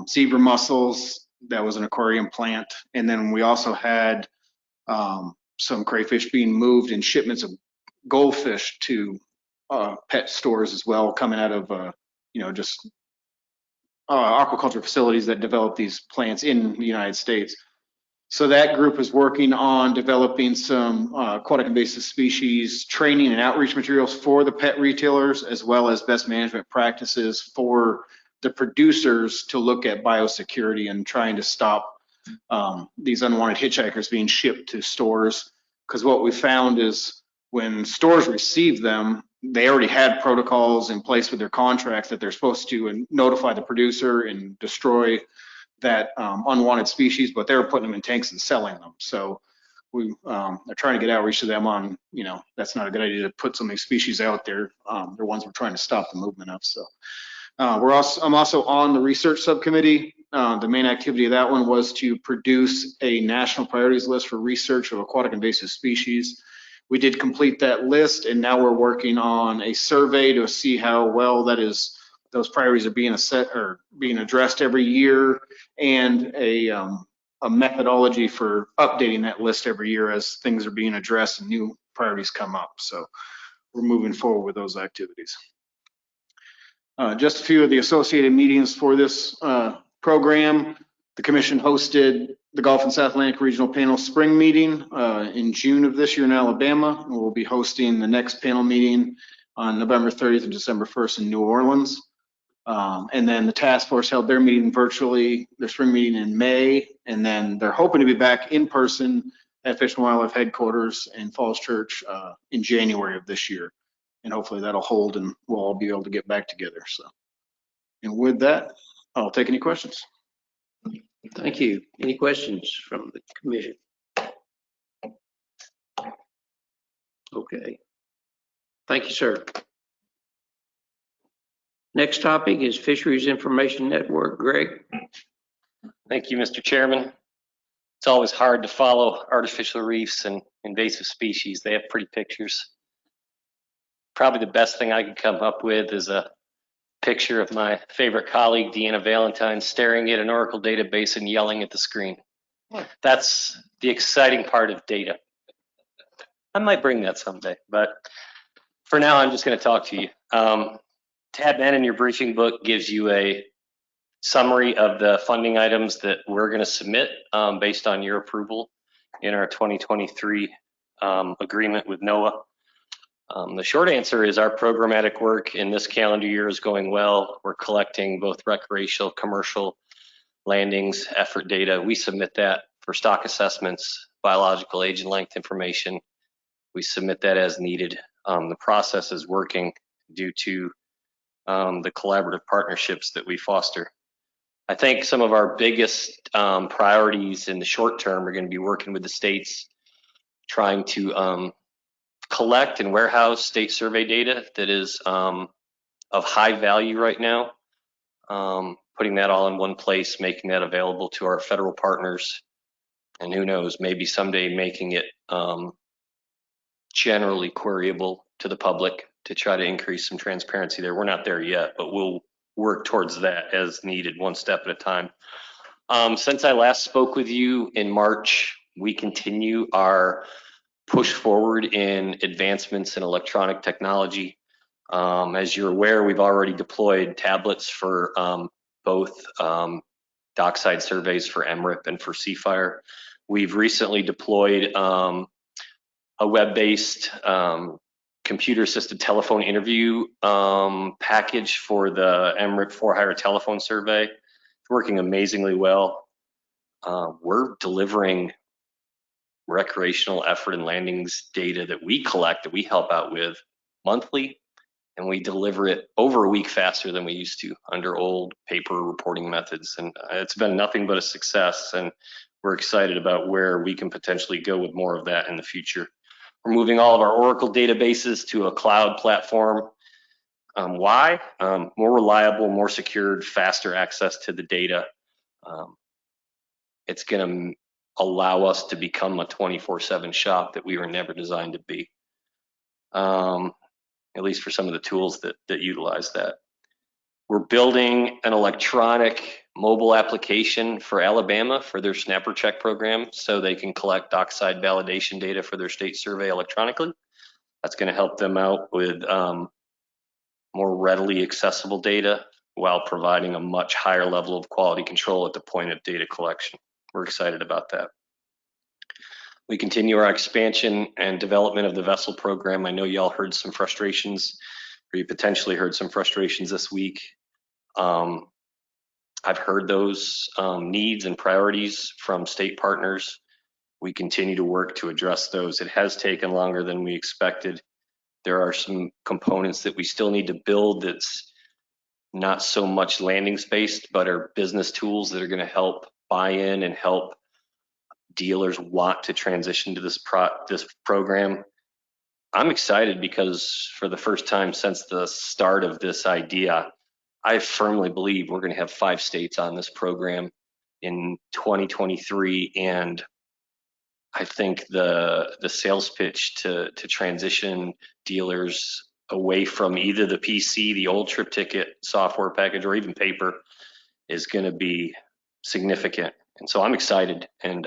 zebra mussels, that was an aquarium plant. And then we also had some crayfish being moved in shipments of goldfish to pet stores as well, coming out of just aquaculture facilities that develop these plants in the United States. So that group is working on developing some aquatic invasive species training and outreach materials for the pet retailers, as well as best management practices for the producers to look at biosecurity and trying to stop these unwanted hitchhikers being shipped to stores. Because what we found is when stores receive them, they already had protocols in place with their contracts that they're supposed to notify the producer and destroy that unwanted species, but they were putting them in tanks and selling them. So we are trying to get outreach to them on, that's not a good idea to put so many species out there. They're ones we're trying to stop the movement of. So I'm also on the research subcommittee. The main activity of that one was to produce a national priorities list for research of aquatic invasive species. We did complete that list, and now we're working on a survey to see how well those priorities are being addressed every year, and a methodology for updating that list every year as things are being addressed and new priorities come up. So we're moving forward with those activities. Just a few of the associated meetings for this program. The commission hosted the Gulf and South Atlantic Regional Panel Spring Meeting in June of this year in Alabama. We'll be hosting the next panel meeting on November 30th and December 1st in New Orleans. And then the task force held their meeting virtually, their spring meeting in May, and then they're hoping to be back in person at Fish and Wildlife headquarters in Falls Church in January of this year. And hopefully that'll hold and we'll all be able to get back together. So, and with that, I'll take any questions. Thank you. Any questions from the commission? Okay. Thank you, sir. Next topic is Fisheries Information Network. Greg? Thank you, Mr. Chairman. It's always hard to follow artificial reefs and invasive species. They have pretty pictures. Probably the best thing I could come up with is a picture of my favorite colleague, Deanna Valentine, staring at an Oracle database and yelling at the screen. That's the exciting part of data. I might bring that someday, but for now, I'm just going to talk to you. Tab N in your briefing book gives you a summary of the funding items that we're going to submit based on your approval in our 2023 agreement with NOAA. The short answer is our programmatic work in this calendar year is going well. We're collecting both recreational, commercial landings, effort data. We submit that for stock assessments, biological age and length information. We submit that as needed. The process is working due to the collaborative partnerships that we foster. I think some of our biggest priorities in the short term are going to be working with the states, trying to collect and warehouse state survey data that is of high value right now, putting that all in one place, making that available to our federal partners, and who knows, maybe someday making it generally queryable to the public to try to increase some transparency there. We're not there yet, but we'll work towards that as needed, one step at a time. Since I last spoke with you in March, we continue our push forward in advancements in electronic technology. As you're aware, we've already deployed tablets for both dockside surveys for MRIP and for CFIRE. We've recently deployed a web-based computer-assisted telephone interview package for the MRIP for-hire telephone survey. It's working amazingly well. We're delivering recreational effort and landings data that we collect, that we help out with monthly, and we deliver it over a week faster than we used to under old paper reporting methods. And it's been nothing but a success, and we're excited about where we can potentially go with more of that in the future. We're moving all of our Oracle databases to a cloud platform. Why? More reliable, more secured, faster access to the data. It's going to allow us to become a 24/7 shop that we were never designed to be, at least for some of the tools that utilize that. We're building an electronic mobile application for Alabama for their Snapper Check program so they can collect dockside validation data for their state survey electronically. That's going to help them out with more readily accessible data while providing a much higher level of quality control at the point of data collection. We're excited about that. We continue our expansion and development of the vessel program. I know y'all heard some frustrations, or you potentially heard some frustrations this week. I've heard those needs and priorities from state partners. We continue to work to address those. It has taken longer than we expected. There are some components that we still need to build that's not so much landings based, but are business tools that are going to help buy in and help dealers want to transition to this program. I'm excited because for the first time since the start of this idea, I firmly believe we're going to have 5 states on this program in 2023, and I think the sales pitch to transition dealers away from either the PC, the old trip ticket software package, or even paper is going to be significant. And so I'm excited. And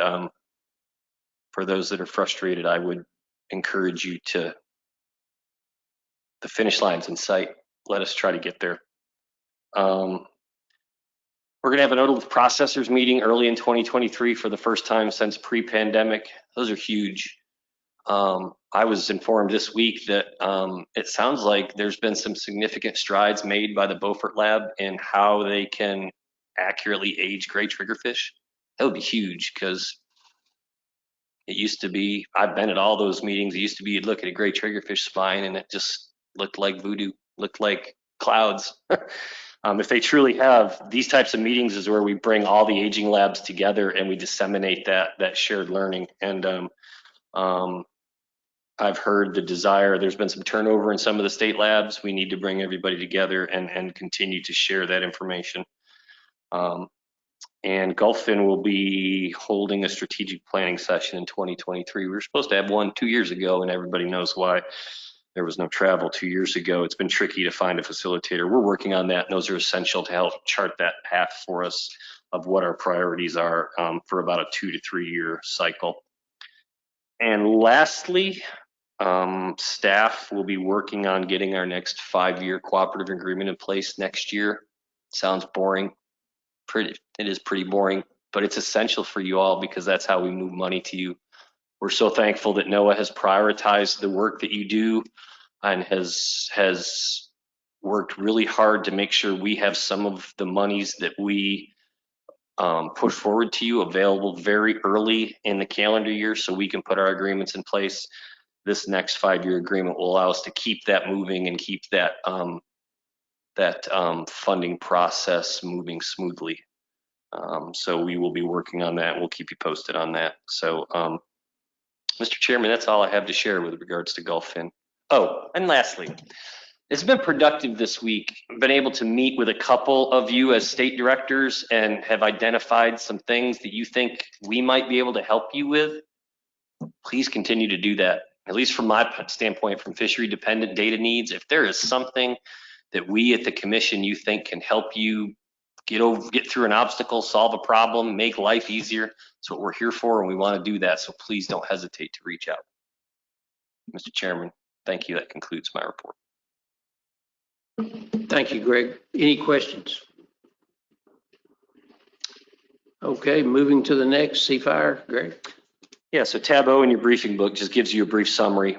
for those that are frustrated, I would encourage you to, the finish line's in sight. Let us try to get there. We're going to have a notable processors meeting early in 2023 for the first time since pre-pandemic. Those are huge. I was informed this week that it sounds like there's been some significant strides made by the Beaufort Lab in how they can accurately age gray triggerfish. That would be huge because it used to be, I've been at all those meetings, it used to be you'd look at a gray triggerfish spine and it just looked like voodoo, looked like clouds. If they truly have these types of meetings is where we bring all the aging labs together and we disseminate that shared learning. And I've heard the desire, there's been some turnover in some of the state labs. We need to bring everybody together and continue to share that information. And Gulffin will be holding a strategic planning session in 2023. We were supposed to have one 2 years ago, and everybody knows why. There was no travel 2 years ago. It's been tricky to find a facilitator. We're working on that, and those are essential to help chart that path for us of what our priorities are for about a 2 to 3 year cycle. And lastly, staff will be working on getting our next 5-year cooperative agreement in place next year. Sounds boring. It is pretty boring, but it's essential for you all because that's how we move money to you. We're so thankful that NOAA has prioritized the work that you do and has worked really hard to make sure we have some of the monies that we push forward to you available very early in the calendar year so we can put our agreements in place. This next 5-year agreement will allow us to keep that moving and keep that funding process moving smoothly. So we will be working on that. We'll keep you posted on that. So, Mr. Chairman, that's all I have to share with regards to Gulffin. Oh, and lastly, it's been productive this week. I've been able to meet with a couple of you as state directors and have identified some things that you think we might be able to help you with. Please continue to do that. At least from my standpoint, from fishery dependent data needs, if there is something that we at the commission you think can help you get through an obstacle, solve a problem, make life easier, that's what we're here for, and we want to do that. So please don't hesitate to reach out. Mr. Chairman, thank you. That concludes my report. Thank you, Greg. Any questions? Okay, moving to the next, Seafire, Greg. Yeah, so tab O in your briefing book just gives you a brief summary.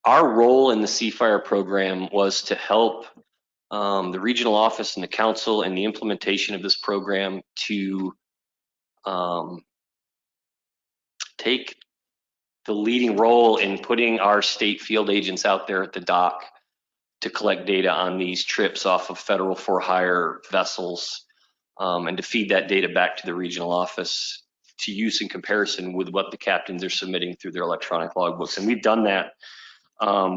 Our role in the Seafire program was to help the regional office and the council in the implementation of this program to take the leading role in putting our state field agents out there at the dock to collect data on these trips off of federal for-hire vessels and to feed that data back to the regional office to use in comparison with what the captains are submitting through their electronic logbooks. And we've done that.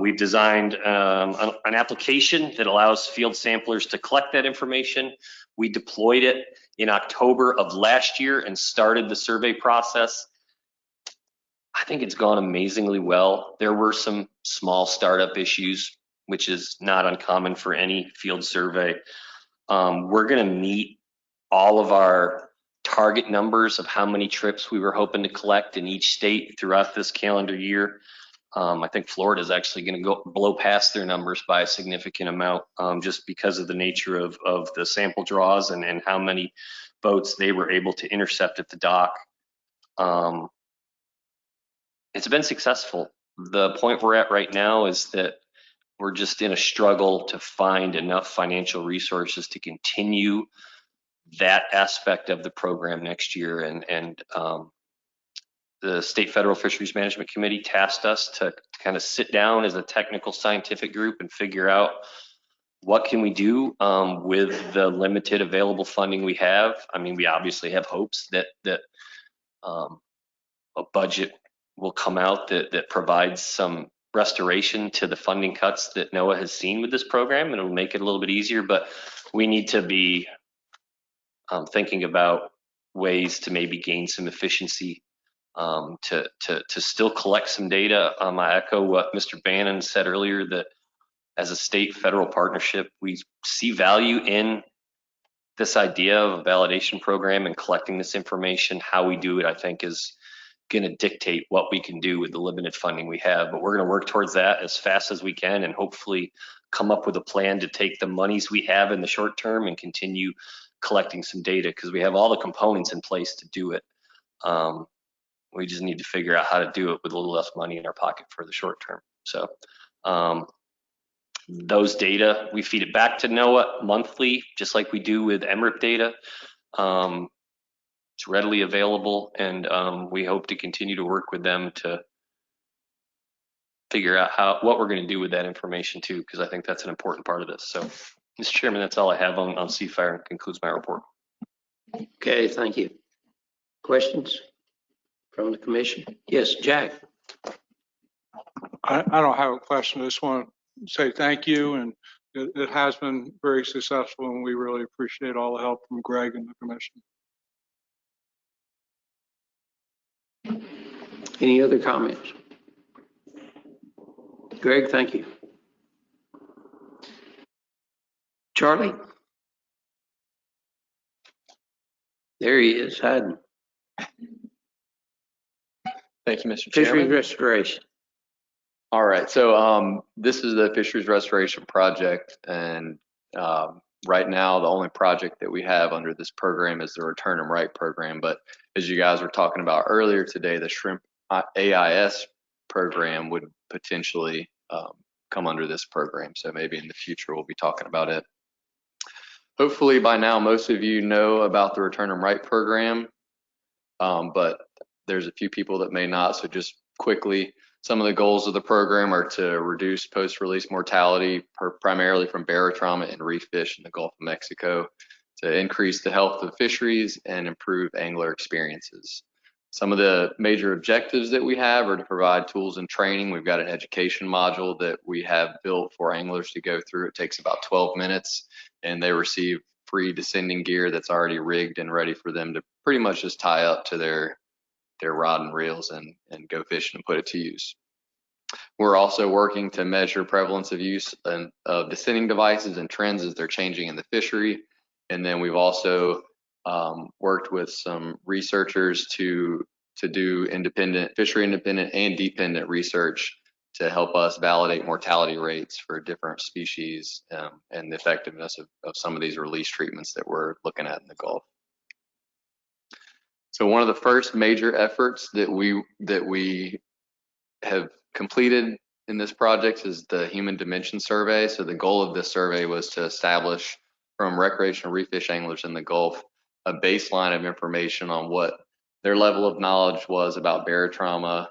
We've designed an application that allows field samplers to collect that information. We deployed it in October of last year and started the survey process. I think it's gone amazingly well. There were some small startup issues, which is not uncommon for any field survey. We're going to meet all of our target numbers of how many trips we were hoping to collect in each state throughout this calendar year. I think Florida is actually going to blow past their numbers by a significant amount just because of the nature of the sample draws and how many boats they were able to intercept at the dock. It's been successful. The point we're at right now is that we're just in a struggle to find enough financial resources to continue that aspect of the program next year. And the State Federal Fisheries Management Committee tasked us to kind of sit down as a technical scientific group and figure out what can we do with the limited available funding we have. I mean, we obviously have hopes that a budget will come out that provides some restoration to the funding cuts that NOAA has seen with this program, and it'll make it a little bit easier. But we need to be thinking about ways to maybe gain some efficiency, to still collect some data. I echo what Mr. Bannon said earlier, that as a state-federal partnership, we see value in this idea of a validation program and collecting this information. How we do it, I think, is going to dictate what we can do with the limited funding we have. But we're going to work towards that as fast as we can, and hopefully come up with a plan to take the monies we have in the short term and continue collecting some data, because we have all the components in place to do it. We just need to figure out how to do it with a little less money in our pocket for the short term. So those data, we feed it back to NOAA monthly, just like we do with MRIP data. It's readily available, and we hope to continue to work with them to figure out what we're going to do with that information too, because I think that's an important part of this. So, Mr. Chairman, that's all I have on CFIRE, and concludes my report. Okay, thank you. Questions from the commission? Yes, Jack. I don't have a question. I just want to say thank you, and it has been very successful, and we really appreciate all the help from Greg and the commission. Any other comments? Greg, thank you. Charlie? There he is, hiding. Thank you, Mr. Fisheries Chairman. restoration. All right, so this is the Fisheries Restoration Project, and right now the only project that we have under this program is the Return 'em Right program. But as you guys were talking about earlier today, the Shrimp AIS program would potentially come under this program. So maybe in the future we'll be talking about it. Hopefully by now most of you know about the Return 'em Right program, but there's a few people that may not. So just quickly, some of the goals of the program are to reduce post-release mortality, primarily from barotrauma and reef fish in the Gulf of Mexico, to increase the health of fisheries and improve angler experiences. Some of the major objectives that we have are to provide tools and training. We've got an education module that we have built for anglers to go through. It takes about 12 minutes, and they receive free descending gear that's already rigged and ready for them to pretty much just tie up to their rod and reels and go fishing and put it to use. We're also working to measure prevalence of use of descending devices and trends as they're changing in the fishery. And then we've also worked with some researchers to do fishery independent and dependent research to help us validate mortality rates for different species and the effectiveness of some of these release treatments that we're looking at in the Gulf. So one of the first major efforts that we have completed in this project is the Human Dimension Survey. So the goal of this survey was to establish from recreational reef fish anglers in the Gulf a baseline of information on what their level of knowledge was about barotrauma,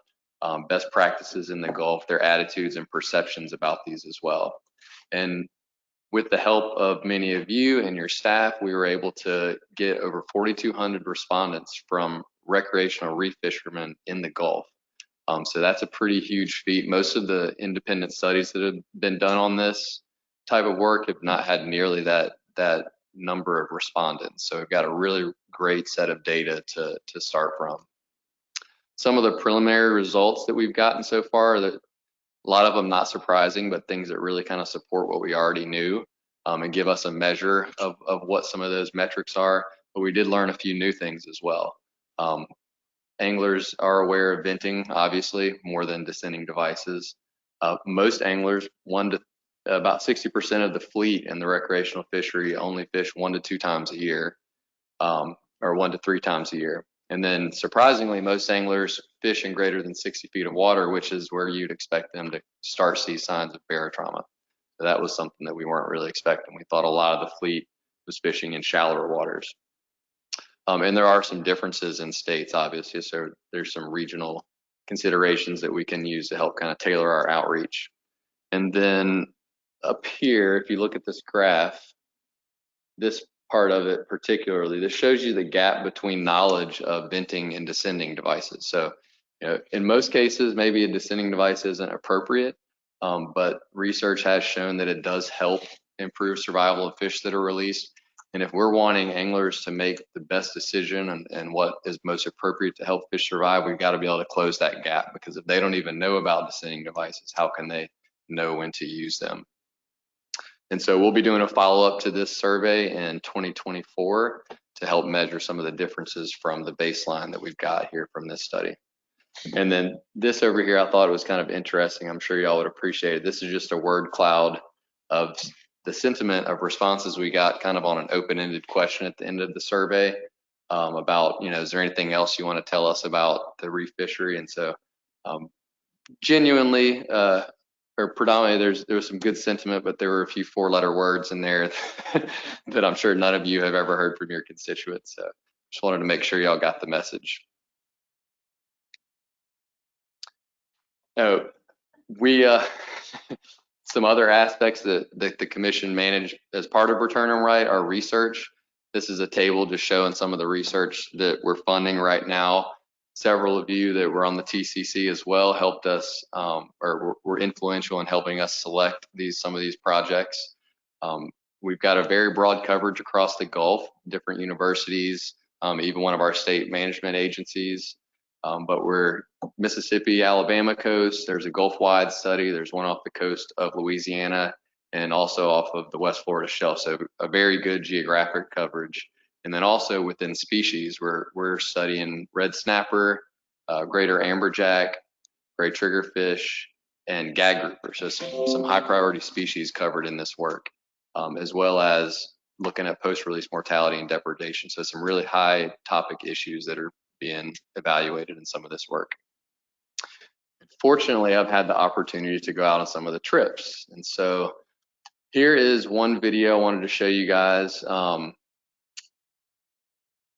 best practices in the Gulf, their attitudes and perceptions about these as well. And with the help of many of you and your staff, we were able to get over 4,200 respondents from recreational reef fishermen in the Gulf. So that's a pretty huge feat. Most of the independent studies that have been done on this type of work have not had nearly that number of respondents. So we've got a really great set of data to start from. Some of the preliminary results that we've gotten so far, that a lot of them not surprising, but things that really kind of support what we already knew and give us a measure of what some of those metrics are. But we did learn a few new things as well. Anglers are aware of venting, obviously, more than descending devices. Most anglers, about 60% of the fleet in the recreational fishery only fish 1 to 2 times a year, or 1 to 3 times a year. And then surprisingly, most anglers fish in greater than 60 feet of water, which is where you'd expect them to start see signs of barotrauma. So that was something that we weren't really expecting. We thought a lot of the fleet was fishing in shallower waters. And there are some differences in states, obviously, so there's some regional considerations that we can use to help kind of tailor our outreach. And then up here, if you look at this graph, this part of it particularly, this shows you the gap between knowledge of venting and descending devices. So, you know, in most cases, maybe a descending device isn't appropriate, but research has shown that it does help improve survival of fish that are released. And if we're wanting anglers to make the best decision and what is most appropriate to help fish survive, we've got to be able to close that gap, because if they don't even know about descending devices, how can they know when to use them? And so we'll be doing a follow-up to this survey in 2024 to help measure some of the differences from the baseline that we've got here from this study. And then this over here, I thought it was kind of interesting. I'm sure y'all would appreciate it. This is just a word cloud of the sentiment of responses we got kind of on an open-ended question at the end of the survey about, you know, is there anything else you want to tell us about the reef fishery? And so genuinely, or predominantly, there was some good sentiment, but there were a few four-letter words in there that I'm sure none of you have ever heard from your constituents. So just wanted to make sure y'all got the message. Oh, we some other aspects that the commission managed as part of Return on Right are research. This is a table just showing some of the research that we're funding right now. Several of you that were on the TCC as well helped us, or were influential in helping us select some of these projects. We've got a very broad coverage across the Gulf, different universities, even one of our state management agencies. But we're Mississippi, Alabama coast. There's a Gulf-wide study. There's one off the coast of Louisiana and also off of the West Florida shelf. So a very good geographic coverage. And then also within species, we're studying red snapper, greater amberjack, gray triggerfish, and gag grouper. So some high priority species covered in this work, as well as looking at post-release mortality and depredation. So some really high topic issues that are being evaluated in some of this work. Fortunately, I've had the opportunity to go out on some of the trips. And so here is one video I wanted to show you guys.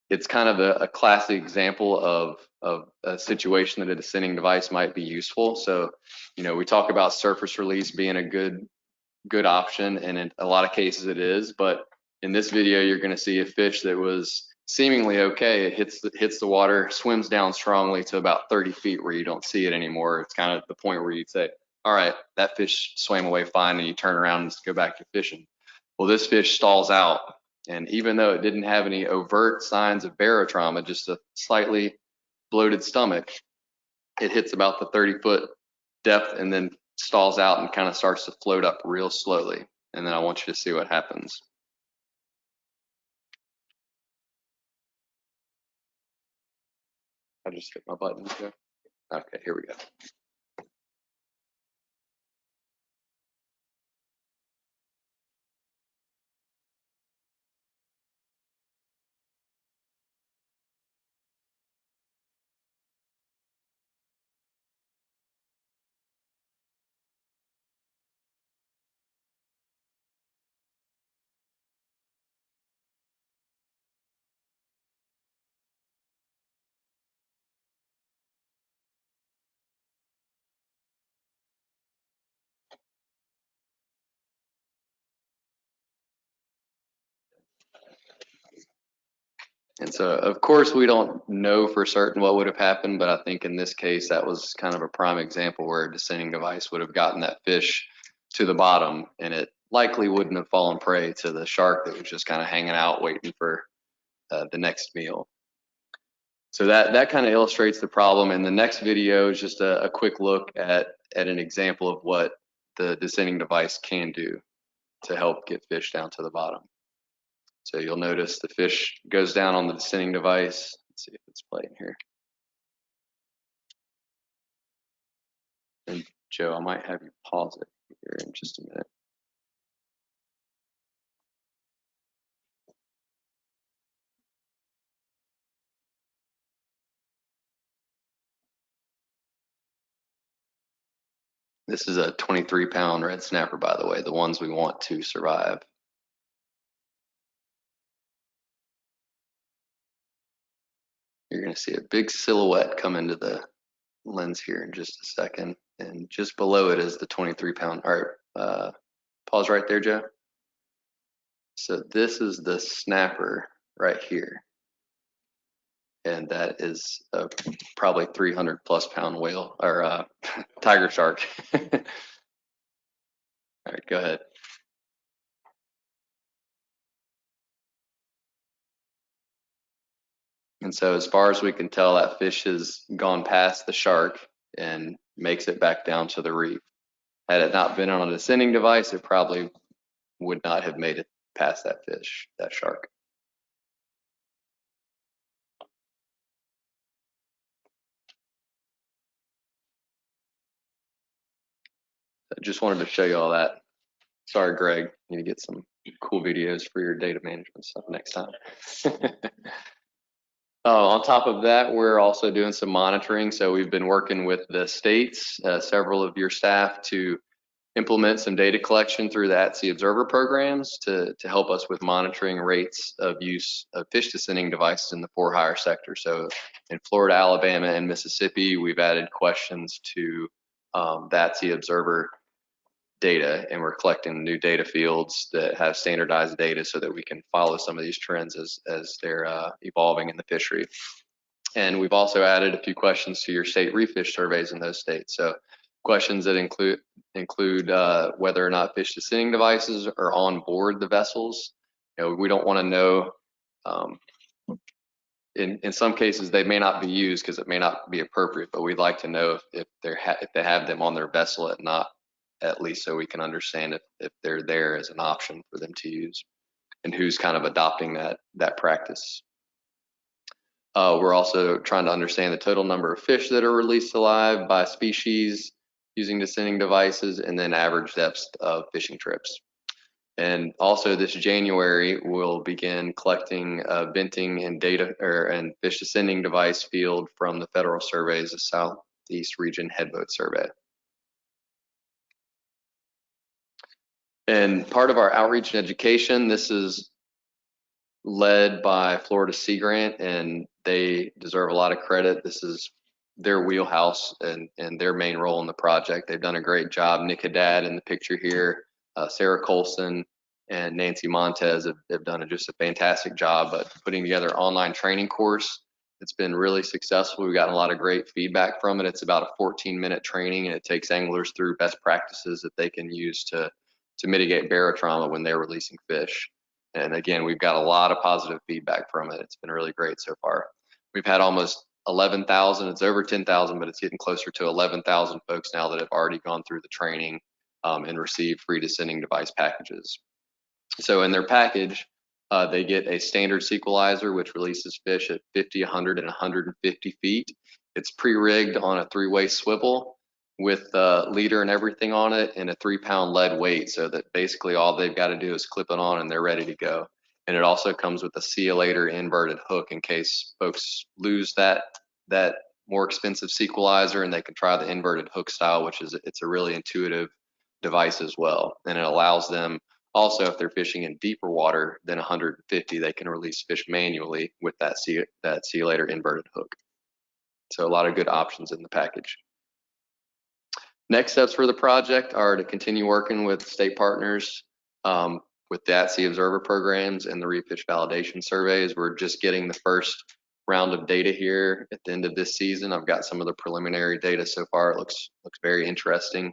It's kind of a classic example of a situation that a descending device might be useful. So, you know, we talk about surface release being a good option, and in a lot of cases it is, but in this video, you're going to see a fish that was seemingly okay. It hits the water, swims down strongly to about 30 feet where you don't see it anymore. It's kind of the point where you'd say, all right, that fish swam away fine, and you turn around and go back to fishing. Well, this fish stalls out, and even though it didn't have any overt signs of barotrauma, just a slightly bloated stomach, it hits about the 30-foot depth and then stalls out and kind of starts to float up real slowly. And then I want you to see what happens. I just hit my button here. Okay, here we go. And so, of course, we don't know for certain what would have happened, but I think in this case, that was kind of a prime example where a descending device would have gotten that fish to the bottom, and it likely wouldn't have fallen prey to the shark that was just kind of hanging out waiting for the next meal. So that kind of illustrates the problem. And the next video is just a quick look at an example of what the descending device can do to help get fish down to the bottom. So you'll notice the fish goes down on the descending device. Let's see if it's playing here. And Joe, I might have you pause it here in just a minute. This is a 23-pound red snapper, by the way, the ones we want to survive. You're going to see a big silhouette come into the lens here in just a second. And just below it is the 23-pound. All right, pause right there, Joe. So this is the snapper right here. And that is a probably 300+ pound whale or tiger shark. All right, go ahead. And so as far as we can tell, that fish has gone past the shark and makes it back down to the reef. Had it not been on a descending device, it probably would not have made it past that fish, that shark. I just wanted to show you all that. Sorry, Greg, you need to get some cool videos for your data management stuff next time. On top of that, we're also doing some monitoring. So we've been working with the states, several of your staff, to implement some data collection through the at-sea observer programs to help us with monitoring rates of use of fish descending devices in the for-hire sector. So in Florida, Alabama, and Mississippi, we've added questions to the at-sea observer data, and we're collecting new data fields that have standardized data so that we can follow some of these trends as they're evolving in the fishery. And we've also added a few questions to your state reef fish surveys in those states. So questions that include whether or not fish descending devices are on board the vessels. You know, we don't want to know. In some cases, they may not be used because it may not be appropriate, but we'd like to know if they have them on their vessel at least, so we can understand if they're there as an option for them to use, and who's kind of adopting that practice. We're also trying to understand the total number of fish that are released alive by species using descending devices, and then average depths of fishing trips. And also this January, we'll begin collecting venting and data and fish descending device field from the federal surveys, the Southeast Region Headboat Survey. And part of our outreach and education, this is led by Florida Sea Grant, and they deserve a lot of credit. This is their wheelhouse and their main role in the project. They've done a great job. Nick Haddad in the picture here, Sarah Colson and Nancy Montez have done just a fantastic job at putting together an online training course. It's been really successful. We've gotten a lot of great feedback from it. It's about a 14-minute training, and it takes anglers through best practices that they can use to mitigate barotrauma when they're releasing fish. And again, we've got a lot of positive feedback from it. It's been really great so far. We've had almost 11,000, it's over 10,000, but it's getting closer to 11,000 folks now that have already gone through the training and received free descending device packages. So in their package, they get a standard sequelizer, which releases fish at 50, 100, and 150 feet. It's pre-rigged on a 3-way swivel with a leader and everything on it, and a 3-pound lead weight, so that basically all they've got to do is clip it on and they're ready to go. And it also comes with a see-you-later inverted hook in case folks lose that more expensive sequelizer, and they can try the inverted hook style, which is it's a really intuitive device as well. And it allows them also, if they're fishing in deeper water than 150, they can release fish manually with that see-you-later inverted hook. So a lot of good options in the package. Next steps for the project are to continue working with state partners with the at-sea observer programs and the reef fish validation surveys. We're just getting the first round of data here at the end of this season. I've got some of the preliminary data so far. It looks very interesting.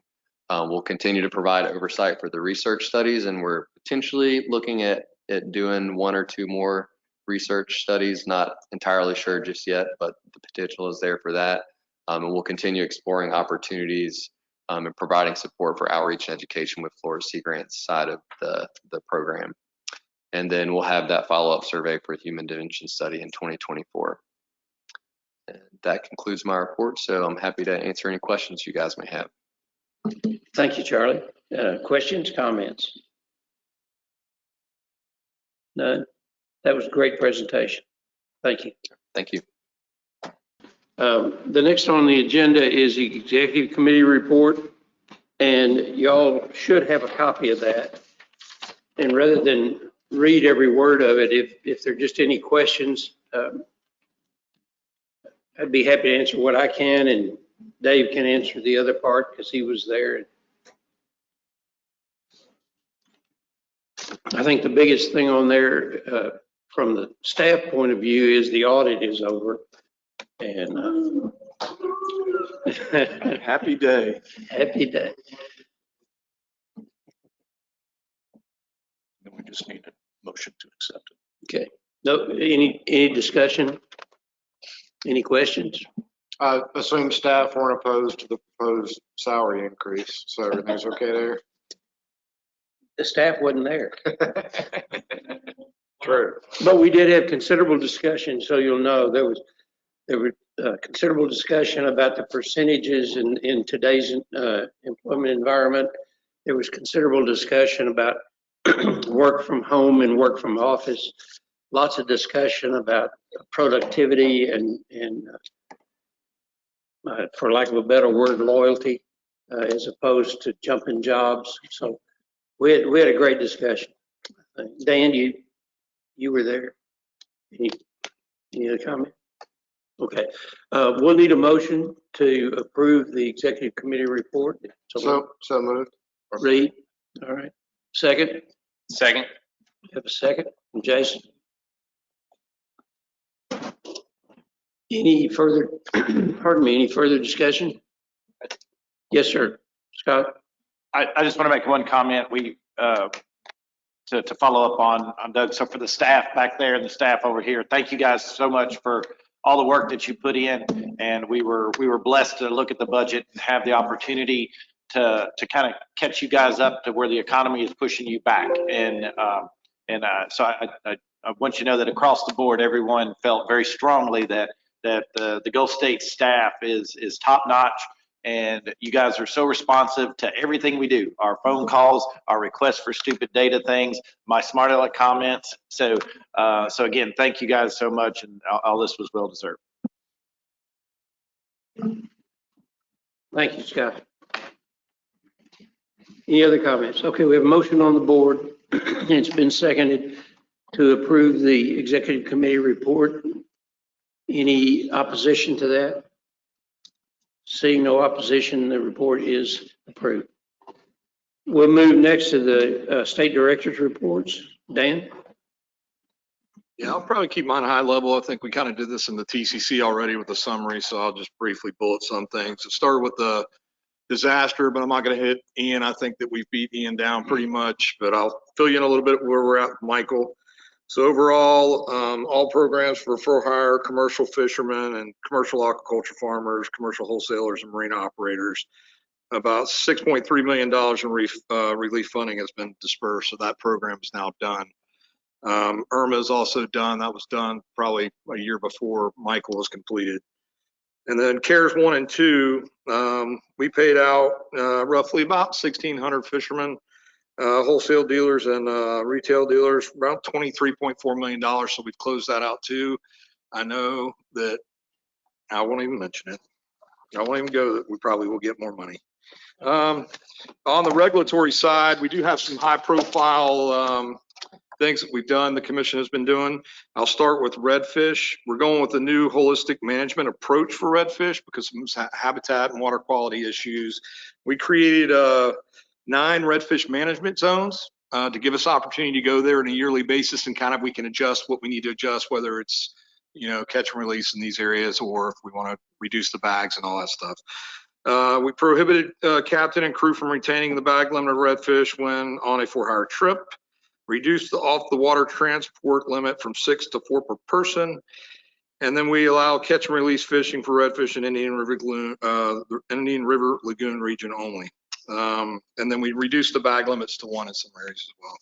We'll continue to provide oversight for the research studies, and we're potentially looking at doing 1 or 2 more research studies. Not entirely sure just yet, but the potential is there for that. And we'll continue exploring opportunities and providing support for outreach and education with Florida Sea Grant's side of the program. And then we'll have that follow-up survey for a human dimension study in 2024. And that concludes my report, so I'm happy to answer any questions you guys may have. Thank you, Charlie. Questions, comments? None? That was a great presentation. Thank you. Thank you. The next on the agenda is the Executive Committee report. And y'all should have a copy of that. And rather than read every word of it, if there are just any questions, I'd be happy to answer what I can, and Dave can answer the other part because he was there. I think the biggest thing on there, from the staff point of view, is the audit is over. And Happy day. Happy day. Then we just need a motion to accept it. Okay. No, any discussion? Any questions? I assume staff weren't opposed to the proposed salary increase, so everything's okay there? The staff wasn't there. True. But we did have considerable discussion, so you'll know there was considerable discussion about the percentages in today's employment environment. There was considerable discussion about work from home and work from office. Lots of discussion about productivity and for lack of a better word, loyalty, as opposed to jumping jobs. So we had a great discussion. Dan, you were there. Any other comment? Okay. We'll need a motion to approve the executive committee report. So moved. Reed. All right. Second. Second. Have a second. And Jason. Any further, pardon me, any further discussion? Yes, sir. Scott? I just want to make one comment. We, to follow up on Doug. So for the staff back there and the staff over here, thank you guys so much for all the work that you put in. And we were blessed to look at the budget and have the opportunity to kind of catch you guys up to where the economy is pushing you back. So I want you to know that across the board, everyone felt very strongly that the Gulf State staff is top notch, and you guys are so responsive to everything we do, our phone calls, our requests for stupid data things, my smart aleck comments. So again, thank you guys so much, and all this was well deserved. Thank you, Scott. Any other comments? Okay, we have a motion on the board. It's been seconded to approve the executive committee report. Any opposition to that? Seeing no opposition, the report is approved. We'll move next to the state director's reports. Dan? Yeah, I'll probably keep mine high level. I think we kind of did this in the TCC already with the summary, so I'll just briefly bullet some things. It started with the disaster, but I'm not going to hit Ian. I think that we've beat Ian down pretty much, but I'll fill you in a little bit where we're at with Michael. So overall, all programs for hire, commercial fishermen and commercial aquaculture farmers, commercial wholesalers and marine operators, about $6.3 million in relief funding has been dispersed. So that program is now done. Irma is also done. That was done probably a year before Michael was completed. And then CARES 1 and 2, we paid out roughly about 1,600 fishermen, wholesale dealers and retail dealers, around $23.4 million. So we've closed that out too. I know that I won't even mention it. I won't even go that we probably will get more money. On the regulatory side, we do have some high profile things that we've done, the commission has been doing. I'll start with redfish. We're going with a new holistic management approach for redfish because of habitat and water quality issues. We created 9 redfish management zones to give us opportunity to go there on a yearly basis, and kind of we can adjust what we need to adjust, whether it's, you know, catch and release in these areas or if we want to reduce the bags and all that stuff. We prohibited captain and crew from retaining the bag limit of redfish when on a for-hire trip. Reduced the off the water transport limit from 6 to 4 per person. And then we allow catch and release fishing for redfish in Indian River Lagoon region only. And then we reduced the bag limits to 1 in some areas as well.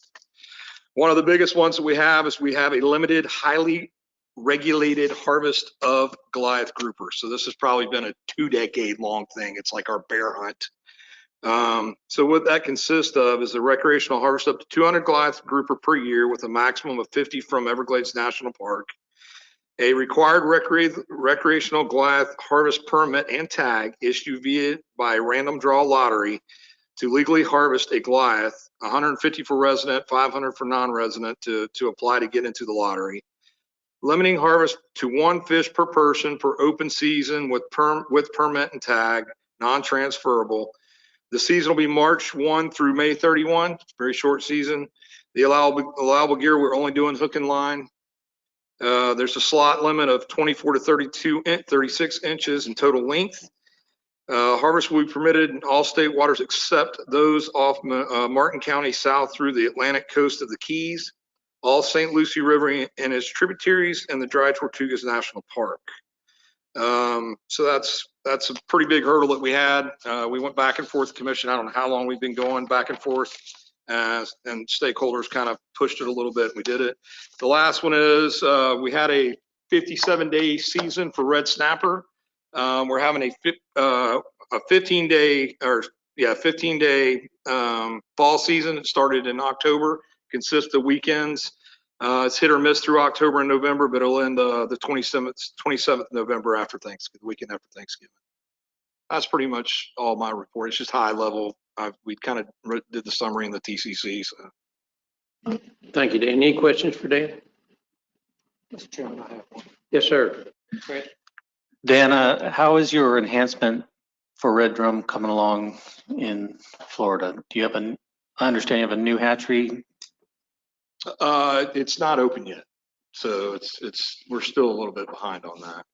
One of the biggest ones that we have is we have a limited, highly regulated harvest of Goliath grouper. So this has probably been a 2-decade-long thing. It's like our bear hunt. So what that consists of is a recreational harvest up to 200 Goliath grouper per year with a maximum of 50 from Everglades National Park. A required recreational Goliath harvest permit and tag issued by random draw lottery to legally harvest a Goliath, 150 for resident, 500 for non-resident to apply to get into the lottery. Limiting harvest to 1 fish per person per open season with permit and tag, non-transferable. The season will be March 1 through May 31, very short season. The allowable gear, we're only doing hook and line. There's a slot limit of 24 to 36 inches in total length. Harvest will be permitted in all state waters except those off Martin County south through the Atlantic coast of the Keys, all St. Lucie River and its tributaries, and the Dry Tortugas National Park. So that's a pretty big hurdle that we had. We went back and forth, Commission. I don't know how long we've been going back and forth, and stakeholders kind of pushed it a little bit. We did it. The last one is we had a 57-day season for red snapper. We're having a 15-day fall season. It started in October, consists of weekends. It's hit or miss through October and November, but it'll end the 27th November after Thanksgiving, the weekend after Thanksgiving. That's pretty much all my report. It's just high level. We kind of did the summary in the TCC. So. Thank you, Dan. Any questions for Dan? Mr. Chairman, I have one. Yes, sir. Dan, how is your enhancement for red drum coming along in Florida? Do you have I understand you have a new hatchery? It's not open yet, so we're still a little bit behind on that.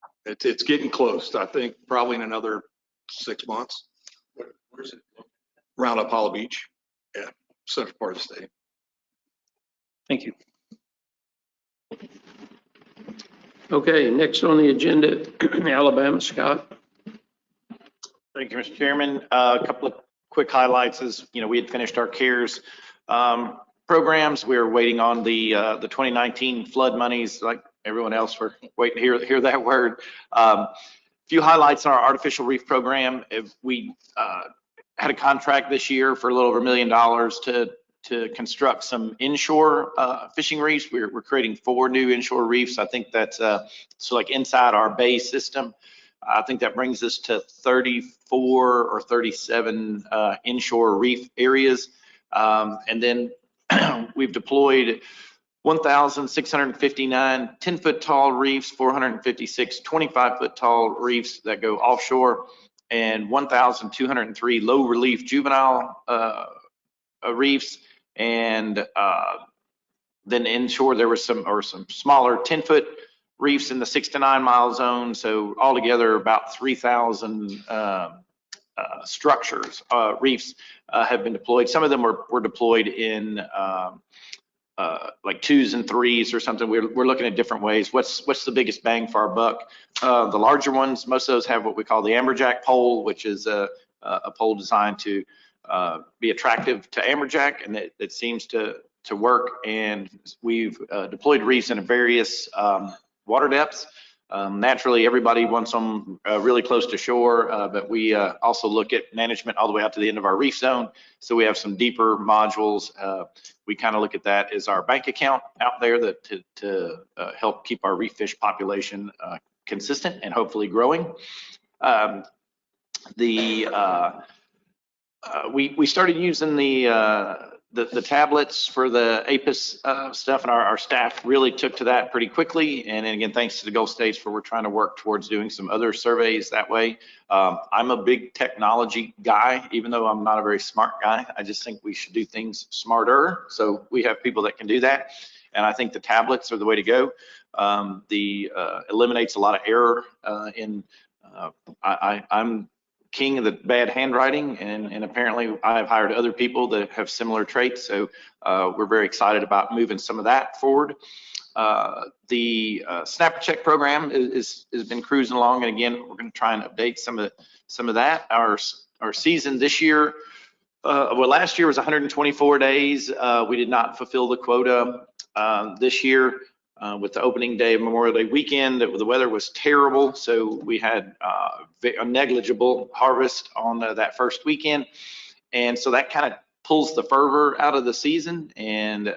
It's getting close. I think probably in another 6 months. Where's it? Roundup Hollow Beach, yeah, central part of the state. Thank you. Okay, next on the agenda, Alabama, Scott. Thank you, Mr. Chairman. A couple of quick highlights is, we had finished our CARES programs. We were waiting on the 2019 flood monies, like everyone else. We're waiting to hear that word. Few highlights on our artificial reef program. We had a contract this year for a little over $1 million to construct some inshore fishing reefs. We're creating 4 new inshore reefs. I think that's so like inside our bay system. I think that brings us to 34 or 37 inshore reef areas. And then we've deployed 1,659 10-foot tall reefs, 456 25-foot tall reefs that go offshore, and 1,203 low relief juvenile reefs. And then inshore there was some smaller 10-foot reefs in the 6 to 9 mile zone. So altogether about 3,000 structures, reefs have been deployed. Some of them were deployed in like 2s and 3s or something. We're looking at different ways. What's the biggest bang for our buck? The larger ones, most of those have what we call the amberjack pole, which is a pole designed to be attractive to amberjack, and it seems to work. And we've deployed reefs in various water depths. Naturally, everybody wants them really close to shore, but we also look at management all the way out to the end of our reef zone. So we have some deeper modules. We kind of look at that as our bank account out there to help keep our reef fish population consistent and hopefully growing. We started using the tablets for the APIS stuff, and our staff really took to that pretty quickly. And again, thanks to the Gulf States, where we're trying to work towards doing some other surveys that way. I'm a big technology guy, even though I'm not a very smart guy. I just think we should do things smarter. So we have people that can do that. And I think the tablets are the way to go. Eliminates a lot of error I'm king of the bad handwriting, and apparently I've hired other people that have similar traits. So we're very excited about moving some of that forward. The Snapper Check program has been cruising along, and again, we're going to try and update some of that. Our season this year, last year was 124 days. We did not fulfill the quota this year. With the opening day of Memorial Day weekend, the weather was terrible, so we had a negligible harvest on that first weekend, and so that kind of pulls the fervor out of the season. And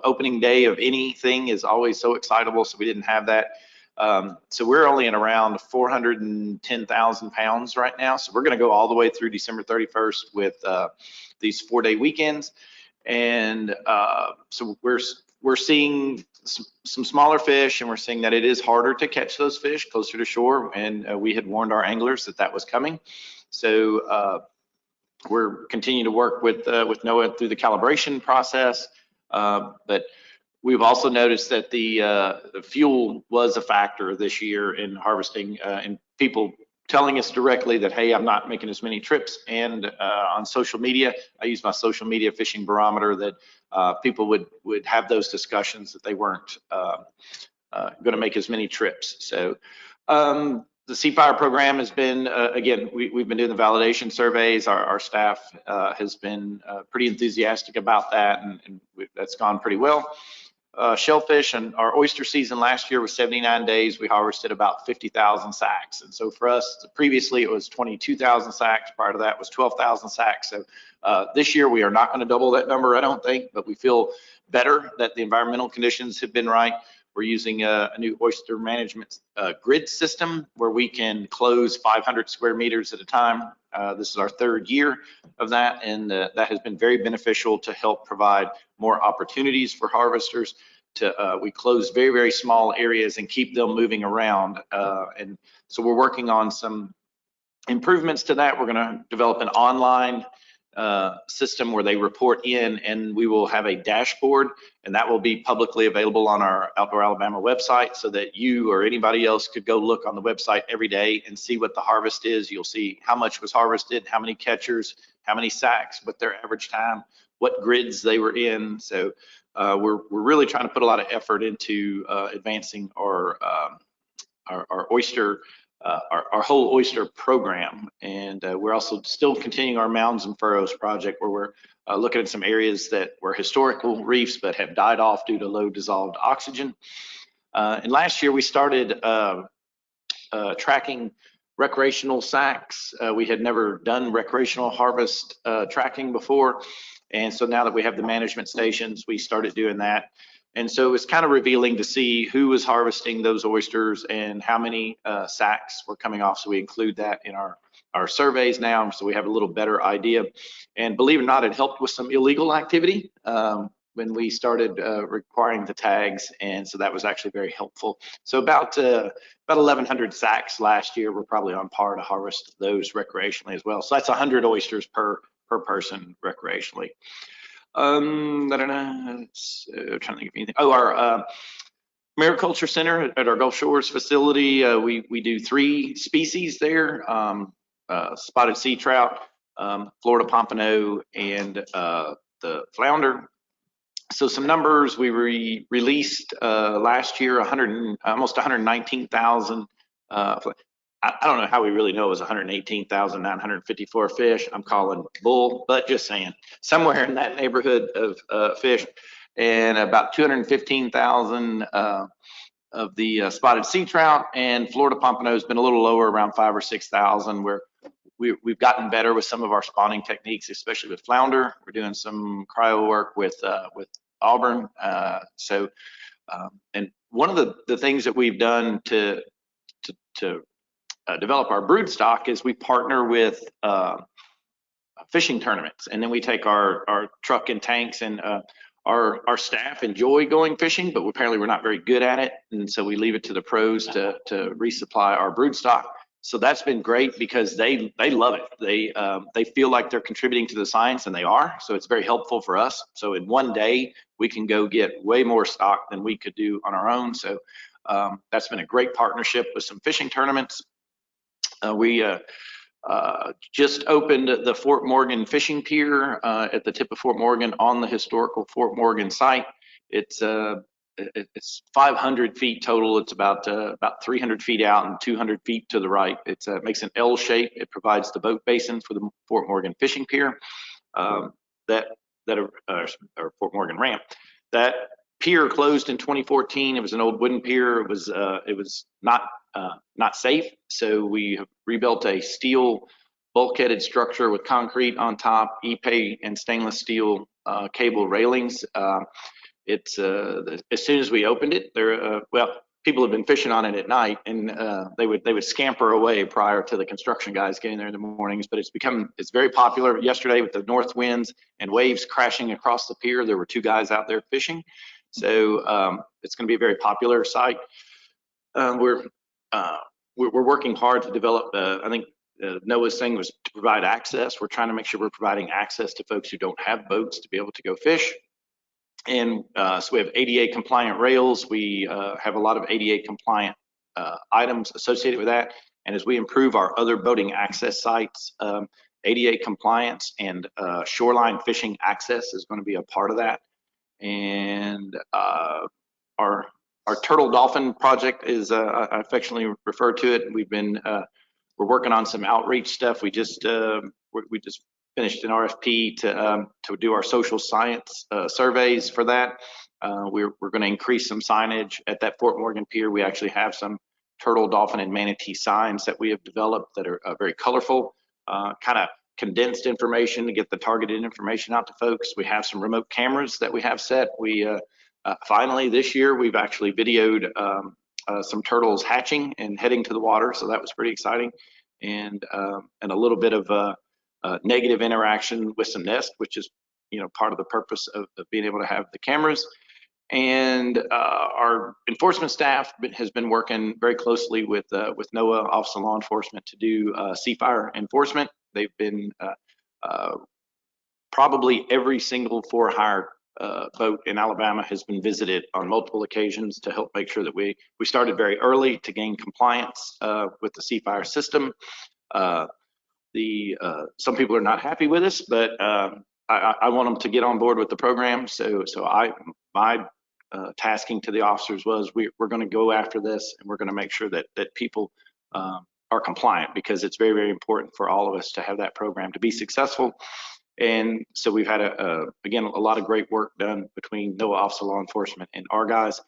opening day of anything is always so excitable, so we didn't have that. So we're only in around 410,000 pounds right now. So we're going to go all the way through December 31st with these 4-day weekends. And so we're seeing some smaller fish, and we're seeing that it is harder to catch those fish closer to shore. And we had warned our anglers that that was coming. So we're continuing to work with NOAA through the calibration process. But we've also noticed that the fuel was a factor this year in harvesting, and people telling us directly that, hey, I'm not making as many trips. And on social media, I use my social media fishing barometer that people would have those discussions that they weren't going to make as many trips. So the Seafire program has been, again, we've been doing the validation surveys. Our staff has been pretty enthusiastic about that, and that's gone pretty well. Shellfish, and our oyster season last year was 79 days. We harvested about 50,000 sacks. And so for us, previously it was 22,000 sacks. Prior to that was 12,000 sacks. So this year we are not going to double that number, I don't think, but we feel better that the environmental conditions have been right. We're using a new oyster management grid system where we can close 500 square meters at a time. This is our 3rd year of that, and that has been very beneficial to help provide more opportunities for harvesters. We close very, very small areas and keep them moving around. And so we're working on some improvements to that. We're going to develop an online system where they report in, and we will have a dashboard, and that will be publicly available on our Outdoor Alabama website, so that you or anybody else could go look on the website every day and see what the harvest is. You'll see how much was harvested, how many catchers, how many sacks, what their average time, what grids they were in. So we're really trying to put a lot of effort into advancing our oyster, our whole oyster program. And we're also still continuing our Mounds and Furrows project, where we're looking at some areas that were historical reefs but have died off due to low dissolved oxygen. And last year we started tracking recreational sacks. We had never done recreational harvest tracking before. And so now that we have the management stations, we started doing that. And so it's kind of revealing to see who was harvesting those oysters and how many sacks were coming off. So we include that in our surveys now, so we have a little better idea. And believe it or not, it helped with some illegal activity when we started requiring the tags, and so that was actually very helpful. So about 1,100 sacks last year. We're probably on par to harvest those recreationally as well. So that's 100 oysters per person recreationally. I'm trying to think of anything. Oh, our Mariculture Center at our Gulf Shores facility, we do 3 species there: spotted sea trout, Florida pompano, and the flounder. So some numbers: we released last year almost 119,000. I don't know how we really know it was 118,954 fish. I'm calling bull, but just saying, somewhere in that neighborhood of fish, and about 215,000 of the spotted sea trout. And Florida pompano has been a little lower, around 5,000 or 6,000. Where we've gotten better with some of our spawning techniques, especially with flounder. We're doing some cryo work with Auburn. And one of the things that we've done to develop our brood stock is we partner with fishing tournaments, and then we take our truck and tanks, and our staff enjoy going fishing, but apparently we're not very good at it, and so we leave it to the pros to resupply our brood stock. So that's been great because they love it. They feel like they're contributing to the science, and they are. So it's very helpful for us. So in one day we can go get way more stock than we could do on our own. So that's been a great partnership with some fishing tournaments. We just opened the Fort Morgan fishing pier at the tip of Fort Morgan on the historical Fort Morgan site. It's 500 feet total. It's about 300 feet out and 200 feet to the right. It makes an L shape. It provides the boat basin for the Fort Morgan fishing pier, or Fort Morgan ramp. That pier closed in 2014. It was an old wooden pier. It was not safe. So we have rebuilt a steel bulkheaded structure with concrete on top, epay and stainless steel cable railings. As soon as we opened it, people have been fishing on it at night, and they would scamper away prior to the construction guys getting there in the mornings. But it's very popular. Yesterday, with the north winds and waves crashing across the pier, there were 2 guys out there fishing. So it's going to be a very popular site. We're working hard to develop. I think NOAA's thing was to provide access. We're trying to make sure we're providing access to folks who don't have boats to be able to go fish. And so we have ADA compliant rails. We have a lot of ADA compliant items associated with that. And as we improve our other boating access sites, ADA compliance and shoreline fishing access is going to be a part of that. And our turtle dolphin project is, I affectionately refer to it. We're working on some outreach stuff. We just finished an RFP to do our social science surveys for that. We're going to increase some signage at that Fort Morgan pier. We actually have some turtle, dolphin, and manatee signs that we have developed that are very colorful, kind of condensed information to get the targeted information out to folks. We have some remote cameras that we have set. We finally this year we've actually videoed some turtles hatching and heading to the water, so that was pretty exciting, and a little bit of negative interaction with some nests, which is part of the purpose of being able to have the cameras. And our enforcement staff has been working very closely with NOAA Office of Law Enforcement to do sea fire enforcement. They've been probably every single for-hire boat in Alabama has been visited on multiple occasions to help make sure that we started very early to gain compliance with the sea fire system. Some people are not happy with us, but I want them to get on board with the program. So my tasking to the officers was we're going to go after this, and we're going to make sure that people are compliant, because it's very, very important for all of us to have that program to be successful. And so we've had again a lot of great work done between NOAA Office of Law Enforcement and our guys.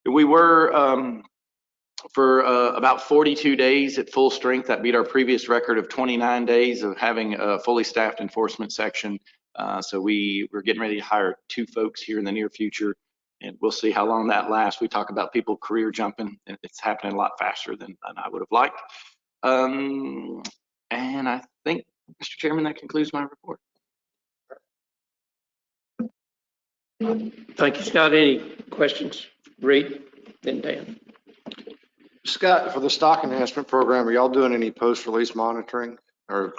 We were for about 42 days at full strength. That beat our previous record of 29 days of having a fully staffed enforcement section. So we're getting ready to hire 2 folks here in the near future, and we'll see how long that lasts. We talk about people career jumping, and it's happening a lot faster than I would have liked. And I think, Mr. Chairman, that concludes my report. Thank you, Scott. Any questions? Reed, then Dan. Scott, for the stock enhancement program, are y'all doing any post-release monitoring or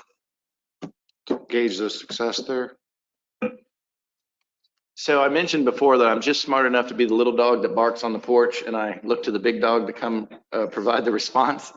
to gauge the success there? So I mentioned before that I'm just smart enough to be the little dog that barks on the porch, and I look to the big dog to come provide the response.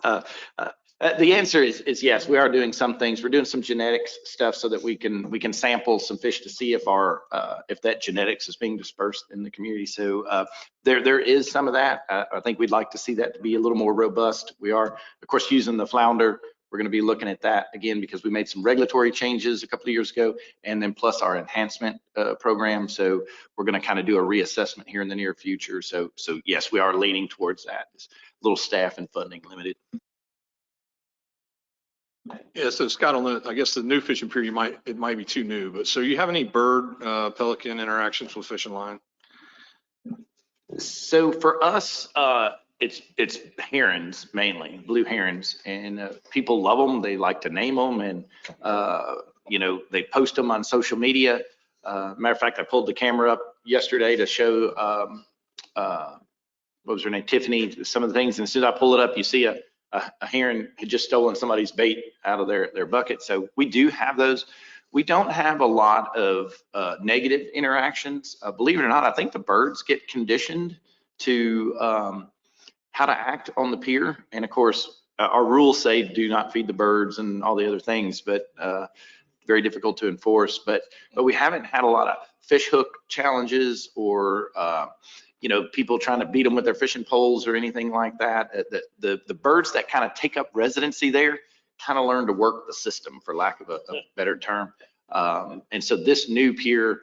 The answer is yes, we are doing some things. We're doing some genetics stuff so that we can sample some fish to see if that genetics is being dispersed in the community. So there is some of that. I think we'd like to see that to be a little more robust. We are, of course, using the flounder. We're going to be looking at that again because we made some regulatory changes a couple of years ago, and then plus our enhancement program. So we're going to kind of do a reassessment here in the near future. So yes, we are leaning towards that. It's a little staff and funding limited. Yeah, so Scott, I guess the new fishing pier, it might be too new, but so you have any bird pelican interactions with Fish and Line? So for us, it's herons mainly, blue herons, and people love them. They like to name them, and they post them on social media. Matter of fact, I pulled the camera up yesterday to show what was her name, Tiffany, some of the things, and as soon as I pull it up, you see a heron had just stolen somebody's bait out of their bucket. So we do have those. We don't have a lot of negative interactions. Believe it or not, I think the birds get conditioned to how to act on the pier. And of course, our rules say do not feed the birds and all the other things, but very difficult to enforce. But we haven't had a lot of fish hook challenges or people trying to beat them with their fishing poles or anything like that. The birds that kind of take up residency there kind of learn to work the system, for lack of a better term. And so this new pier,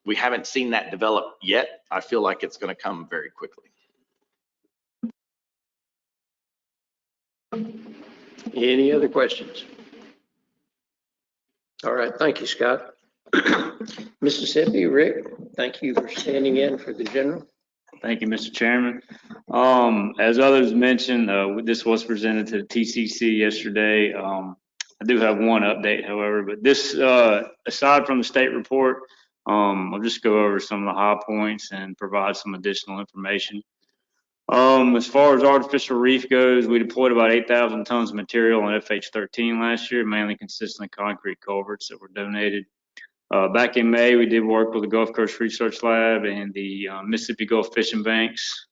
we haven't seen that develop yet. I feel like it's going to come very quickly. Any other questions? All right, thank you, Scott. Mississippi, Rick, thank you for standing in for the general. Thank you, Mr. Chairman. As others mentioned, this was presented to the TCC yesterday. I do have one update, however, but this, aside from the state report, I'll just go over some of the high points and provide some additional information. As far as artificial reef goes, we deployed about 8,000 tons of material on FH13 last year, mainly consisting of concrete culverts that were donated. Back in May, we did work with the Gulf Coast Research Lab and the Mississippi Gulf Fishing Banks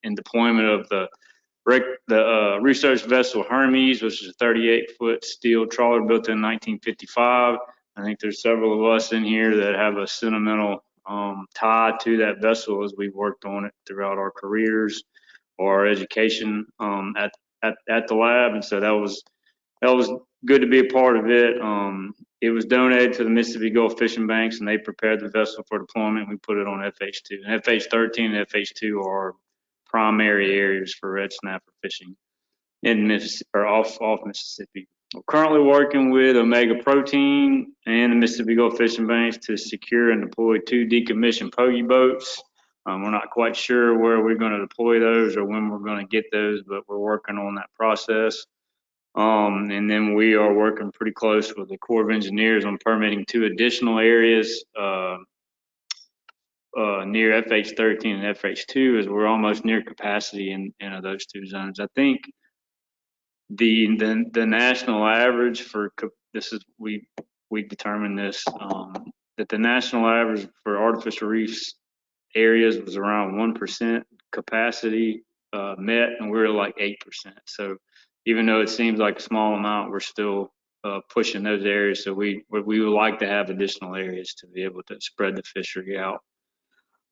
in deployment of the research vessel Hermes, which is a 38-foot steel trawler built in 1955. I think there's several of us in here that have a sentimental tie to that vessel as we've worked on it throughout our careers or our education at the lab, and so that was good to be a part of it. It was donated to the Mississippi Gulf Fishing Banks, and they prepared the vessel for deployment. We put it on FH2. And FH13 and FH2 are primary areas for red snapper fishing in Mississippi or off Mississippi. We're currently working with Omega Protein and the Mississippi Gulf Fishing Banks to secure and deploy 2 decommissioned pogie boats. We're not quite sure where we're going to deploy those or when we're going to get those, but we're working on that process. And then we are working pretty close with the Corps of Engineers on permitting 2 additional areas near FH13 and FH2, as we're almost near capacity in those 2 zones. I think the national average for this is we determined this that the national average for artificial reefs areas was around 1% capacity met, and we're like 8%. So even though it seems like a small amount, we're still pushing those areas. So we would like to have additional areas to be able to spread the fishery out.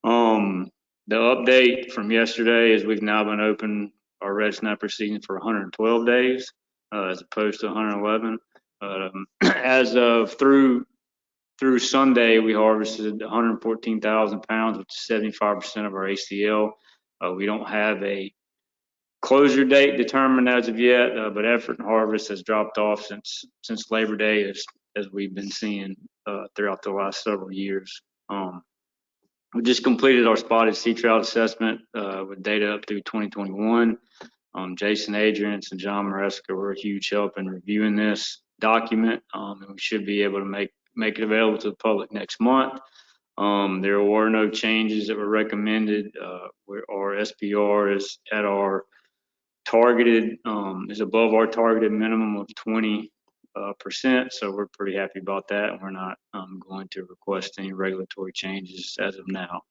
The update from yesterday is we've now been open our red snapper season for 112 days as opposed to 111. As of through Sunday, we harvested 114,000 pounds, which is 75% of our ACL. We don't have a closure date determined as of yet, but effort and harvest has dropped off since Labor Day, as we've been seeing throughout the last several years. We just completed our spotted sea trout assessment with data up through 2021. Jason Adrians and John Maresca were a huge help in reviewing this document, and we should be able to make it available to the public next month. There were no changes that were recommended. Our SPR is at our targeted, is above our targeted minimum of 20%, so we're pretty happy about that. We're not going to request any regulatory changes as of now.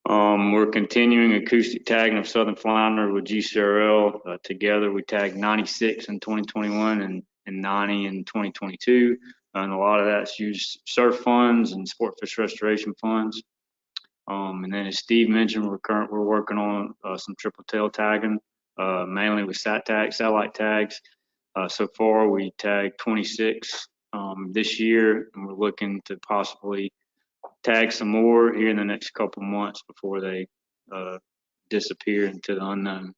We're continuing acoustic tagging of southern flounder with GCRL. Together we tagged 96 in 2021 and 90 in 2022. And a lot of that's used surf funds and sport fish restoration funds. And then as Steve mentioned, we're working on some triple tail tagging, mainly with satellite tags. So far we tagged 26 this year, and we're looking to possibly tag some more here in the next couple months before they disappear into the unknown.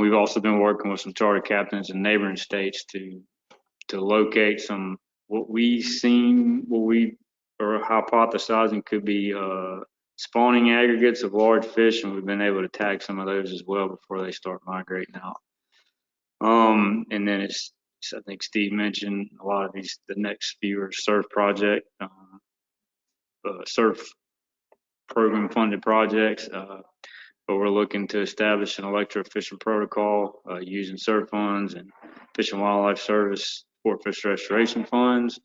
We've also been working with some charter captains in neighboring states to locate some what we are hypothesizing could be spawning aggregates of large fish, and we've been able to tag some of those as well before they start migrating out. And then I think Steve mentioned a lot of the next few are surf project, surf program funded projects, but we're looking to establish an electrofishing protocol using surf funds and Fish and Wildlife Service sport fish restoration funds.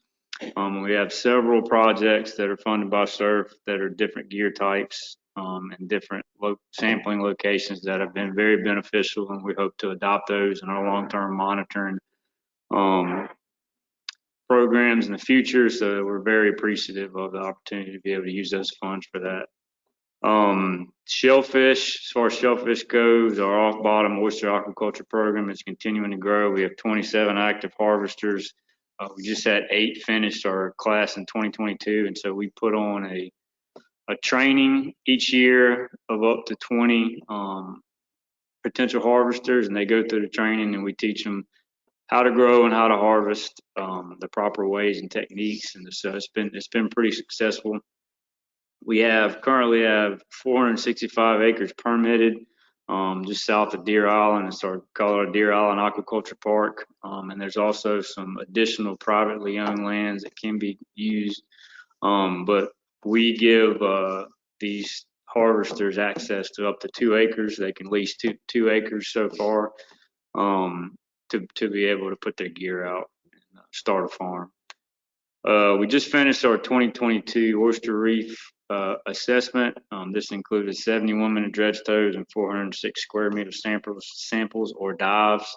We have several projects that are funded by surf that are different gear types and different sampling locations that have been very beneficial, and we hope to adopt those in our long-term monitoring programs in the future. So we're very appreciative of the opportunity to be able to use those funds for that. Shellfish, as far as shellfish goes, our off-bottom oyster aquaculture program is continuing to grow. We have 27 active harvesters. We just had 8 finish our class in 2022, and so we put on a training each year of up to 20 potential harvesters, and they go through the training, and we teach them how to grow and how to harvest, the proper ways and techniques, and so it's been pretty successful. We currently have 465 acres permitted just south of Deer Island. It's our Colorado Deer Island Aquaculture Park. And there's also some additional privately owned lands that can be used. But we give these harvesters access to up to 2 acres. They can lease two acres so far to be able to put their gear out and start a farm. We just finished our 2022 oyster reef assessment. This included 71 minute dredge tows and 406 square meter samples or dives.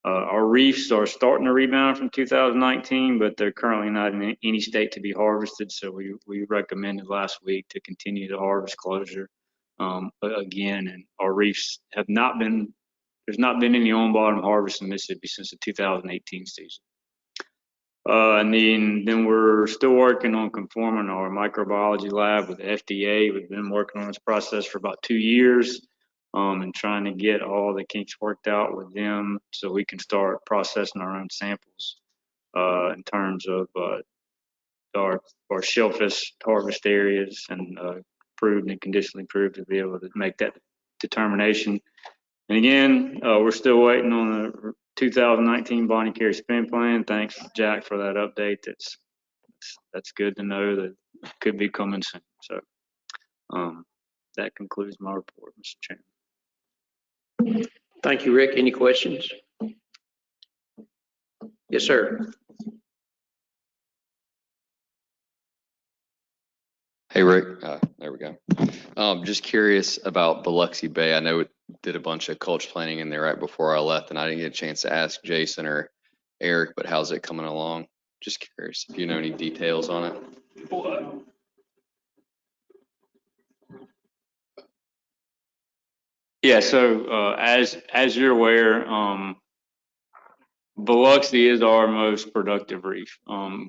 Our reefs are starting to rebound from 2019, but they're currently not in any state to be harvested. So we recommended last week to continue the harvest closure again. And our reefs have not been, there's not been any on bottom harvest in Mississippi since the 2018 season. And then we're still working on conforming our microbiology lab with the FDA. We've been working on this process for about 2 years. And trying to get all the kinks worked out with them so we can start processing our own samples in terms of our shellfish harvest areas and approved and conditionally approved to be able to make that determination. And again, we're still waiting on the 2019 Bonnie Carey spend plan. Thanks, Jack, for that update. That's good to know that it could be coming soon. So that concludes my report, Mr. Chairman. Thank you, Rick. Any questions? Yes, sir. Hey, Rick. There we go. Just curious about Biloxi Bay. I know it did a bunch of culture planning in there right before I left, and I didn't get a chance to ask Jason or Eric, but how's it coming along? Just curious if you know any details on it. Yeah, so as you're aware, Biloxi is our most productive reef.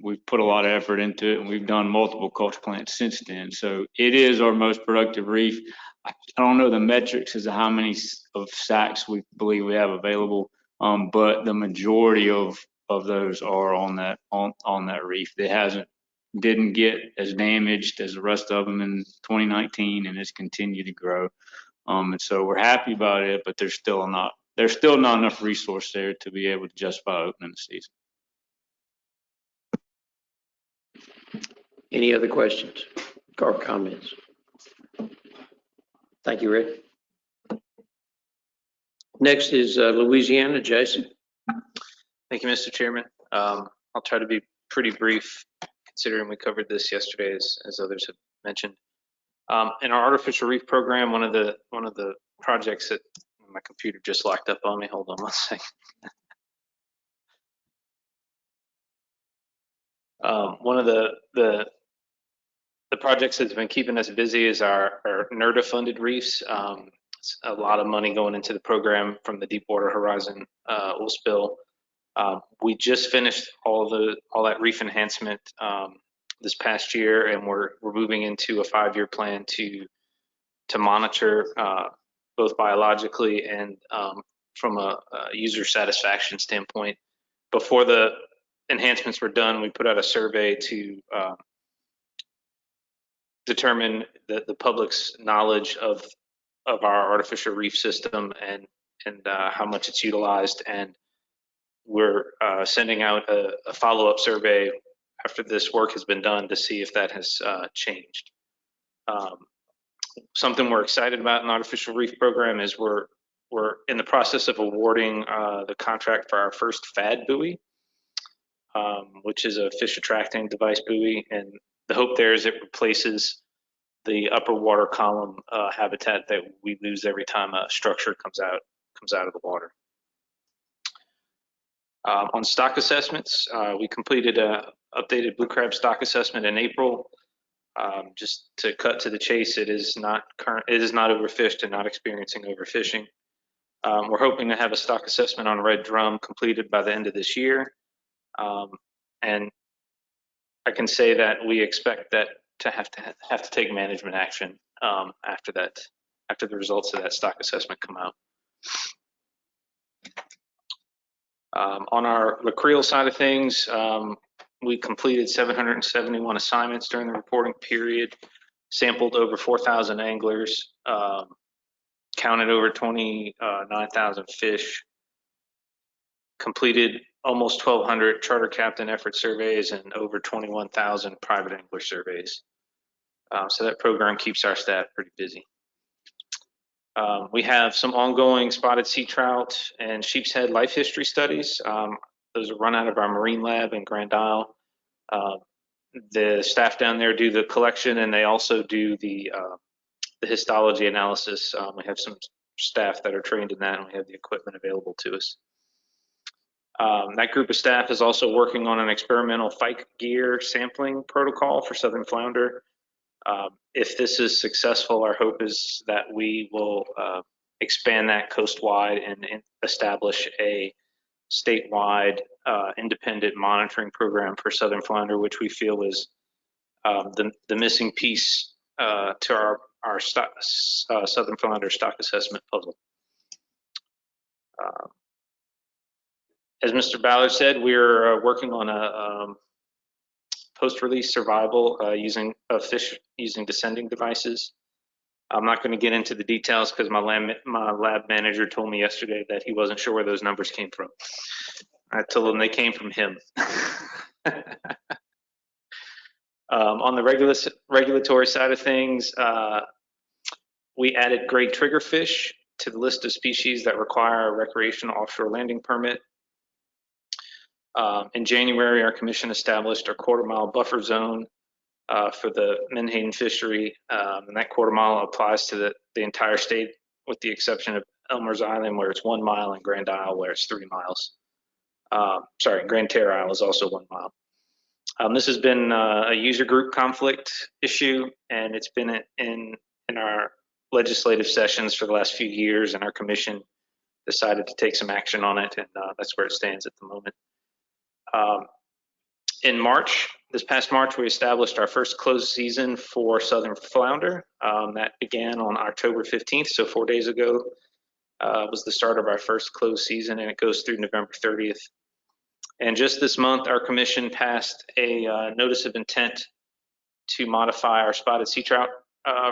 We've put a lot of effort into it, and we've done multiple culture plants since then. So it is our most productive reef. I don't know the metrics as to how many of sacks we believe we have available, but the majority of those are on that reef. It didn't get as damaged as the rest of them in 2019, and it's continued to grow. And so we're happy about it, but there's still not enough resource there to be able to justify opening the season. Any other questions or comments? Thank you, Rick. Next is Louisiana, Jason. Thank you, Mr. Chairman. I'll try to be pretty brief, considering we covered this yesterday, as others have mentioned. In our artificial reef program, one of the projects that my computer just locked up on me. Hold on one second. One of the projects that's been keeping us busy is our NRDA funded reefs. It's a lot of money going into the program from the Deepwater Horizon oil spill. We just finished all that reef enhancement this past year, and we're moving into a 5-year plan to monitor both biologically and from a user satisfaction standpoint. Before the enhancements were done, we put out a survey to determine the public's knowledge of our artificial reef system and how much it's utilized. And we're sending out a follow-up survey after this work has been done to see if that has changed. Something we're excited about in the artificial reef program is we're in the process of awarding the contract for our first FAD buoy, which is a fish attracting device buoy. And the hope there is it replaces the upper water column habitat that we lose every time a structure comes out of the water. On stock assessments, we completed a updated blue crab stock assessment in April. Just to cut to the chase, it is not overfished and not experiencing overfishing. We're hoping to have a stock assessment on red drum completed by the end of this year. And I can say that we expect that to have to take management action after the results of that stock assessment come out. On our creel side of things, we completed 771 assignments during the reporting period. sampled over 4,000 anglers, counted over 29,000 fish, completed almost 1,200 charter captain effort surveys and over 21,000 private angler surveys. So that program keeps our staff pretty busy. We have some ongoing spotted sea trout and sheep's head life history studies. Those are run out of our marine lab in Grand Isle. The staff down there do the collection, and they also do the histology analysis. We have some staff that are trained in that, and we have the equipment available to us. That group of staff is also working on an experimental Fike gear sampling protocol for southern flounder. If this is successful, our hope is that we will expand that coastwide and establish a statewide independent monitoring program for southern flounder, which we feel is the missing piece to our southern flounder stock assessment puzzle. As Mr. Ballard said, we're working on a post-release survival using fish using descending devices. I'm not going to get into the details because my lab manager told me yesterday that he wasn't sure where those numbers came from. I told him they came from him. On the regulatory side of things, we added gray triggerfish to the list of species that require a recreational offshore landing permit. In January, our commission established a quarter-mile buffer zone for the Menhaden fishery, and that quarter mile applies to the entire state, with the exception of Elmer's Island, where it's 1 mile, and Grand Isle, where it's 3 miles. Grand Terre Isle is also 1 mile. This has been a user group conflict issue, and it's been in our legislative sessions for the last few years, and our commission decided to take some action on it, and that's where it stands at the moment. In March, this past March, we established our first closed season for southern flounder. That began on October 15th, so 4 days ago was the start of our first closed season, and it goes through November 30th. And just this month, our commission passed a notice of intent to modify our spotted sea trout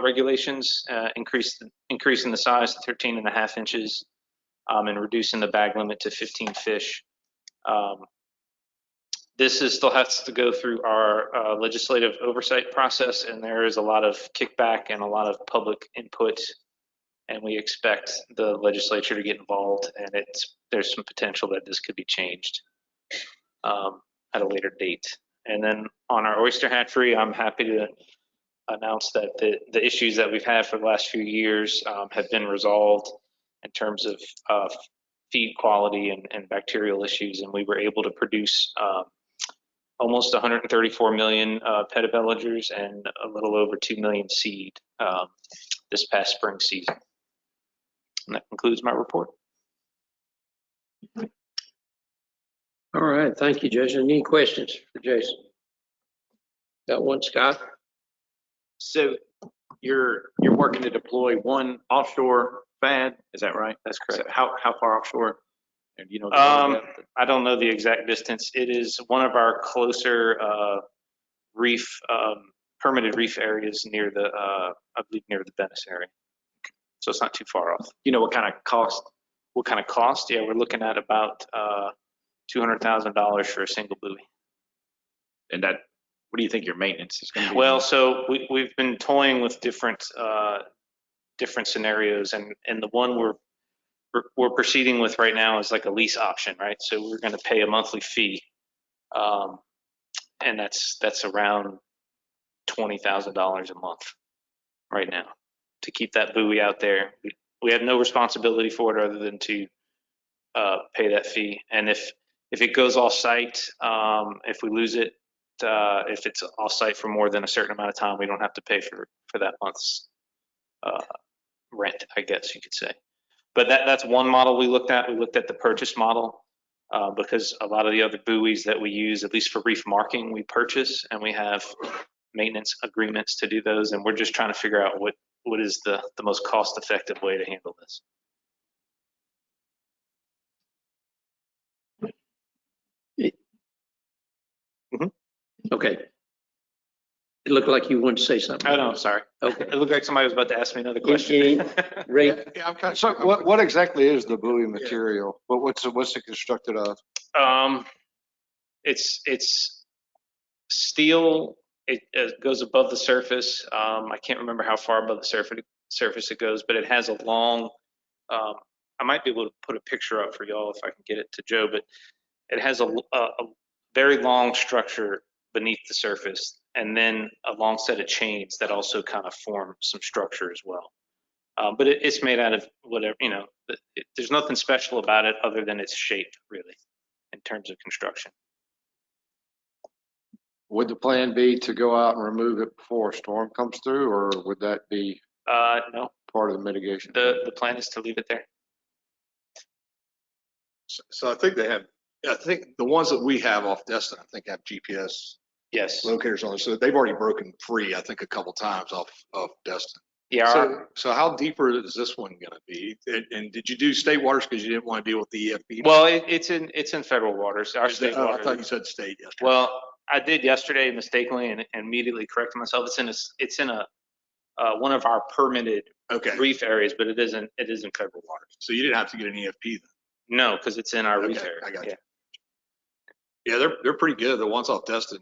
regulations, increasing the size to 13.5 inches and reducing the bag limit to 15 fish. This still has to go through our legislative oversight process, and there is a lot of kickback and a lot of public input, and we expect the legislature to get involved, and there's some potential that this could be changed at a later date. And then on our oyster hatchery, I'm happy to announce that the issues that we've had for the last few years have been resolved in terms of feed quality and bacterial issues, and we were able to produce almost 134 million petavillagers and a little over 2 million seed this past spring season. And that concludes my report. All right, thank you, Jason. Any questions for Jason? Got one, Scott? So you're working to deploy one offshore FAD, is that right? That's correct. So how far offshore? And you know, I don't know the exact distance. It is one of our closer reef permitted reef areas near the I believe near the Venice area. So it's not too far off. You know what kind of cost? What kind of cost? Yeah, we're looking at about $200,000 for a single buoy. And that, what do you think your maintenance is going to be? Well, so we've been toying with different scenarios, and the one we're proceeding with right now is like a lease option, right? So we're going to pay a monthly fee, and that's around $20,000 a month right now to keep that buoy out there. We have no responsibility for it other than to pay that fee. And if it goes off site, if we lose it, if it's off site for more than a certain amount of time, we don't have to pay for that month's rent, I guess you could say. But that's one model we looked at. We looked at the purchase model because a lot of the other buoys that we use, at least for reef marking, we purchase, and we have maintenance agreements to do those. And we're just trying to figure out what is the most cost-effective way to handle this. Okay. looked like you wanted to say something. Oh, no, I'm sorry. Okay. It looked like somebody was about to ask me another question. Ray, Yeah, I'm kind of, so what exactly is the buoy material? What's it constructed of? It's steel. It goes above the surface. I can't remember how far above the surface it goes, but it has a long, I might be able to put a picture up for y'all if I can get it to Joe, but it has a very long structure beneath the surface, and then a long set of chains that also kind of form some structure as well. But it's made out of whatever, there's nothing special about it other than its shape, really, in terms of construction. Would the plan be to go out and remove it before a storm comes through, or would that be No, part of the mitigation? the plan is to leave it there. So I think I think the ones that we have off Destin, I think have GPS Yes. locators on it. So they've already broken free, I think, a couple times off Destin. Yeah. So how deeper is this one going to be? And did you do state waters because you didn't want to deal with the EFP? Well, it's in federal waters. Our state I waters. thought you said state yesterday. Well, I did yesterday mistakenly and immediately corrected myself. It's in a one of our permitted reef areas, but it isn't federal waters. So you didn't have to get an EFP then? No, because it's in our reef area. I got you. Yeah, they're pretty good. The ones off Destin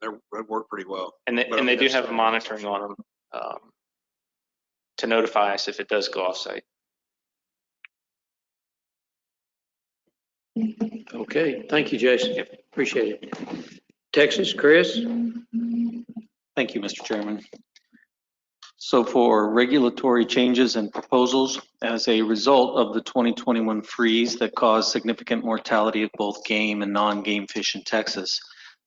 they work pretty well. And they do have monitoring on them to notify us if it does go off site. okay, thank you, Jason. Appreciate it. Texas, Chris? Thank you, Mr. Chairman. So for regulatory changes and proposals, as a result of the 2021 freeze that caused significant mortality of both game and non-game fish in Texas,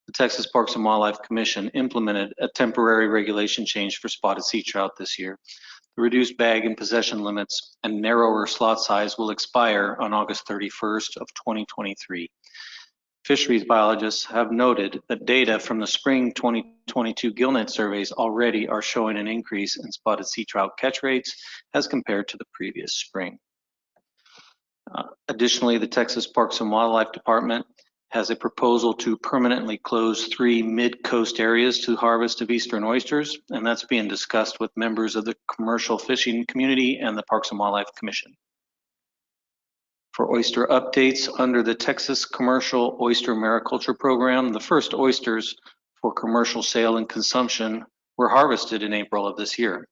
the Texas Parks and Wildlife Commission implemented a temporary regulation change for spotted sea trout this year. The reduced bag and possession limits and narrower slot size will expire on August 31st of 2023. Fisheries biologists have noted that data from the spring 2022 gillnet surveys already are showing an increase in spotted sea trout catch rates as compared to the previous spring. Additionally, the Texas Parks and Wildlife Department has a proposal to permanently close 3 mid-coast areas to harvest of eastern oysters, and that's being discussed with members of the commercial fishing community and the Parks and Wildlife Commission. For oyster updates under the Texas Commercial Oyster Mariculture Program, the first oysters for commercial sale and consumption were harvested in April of this year.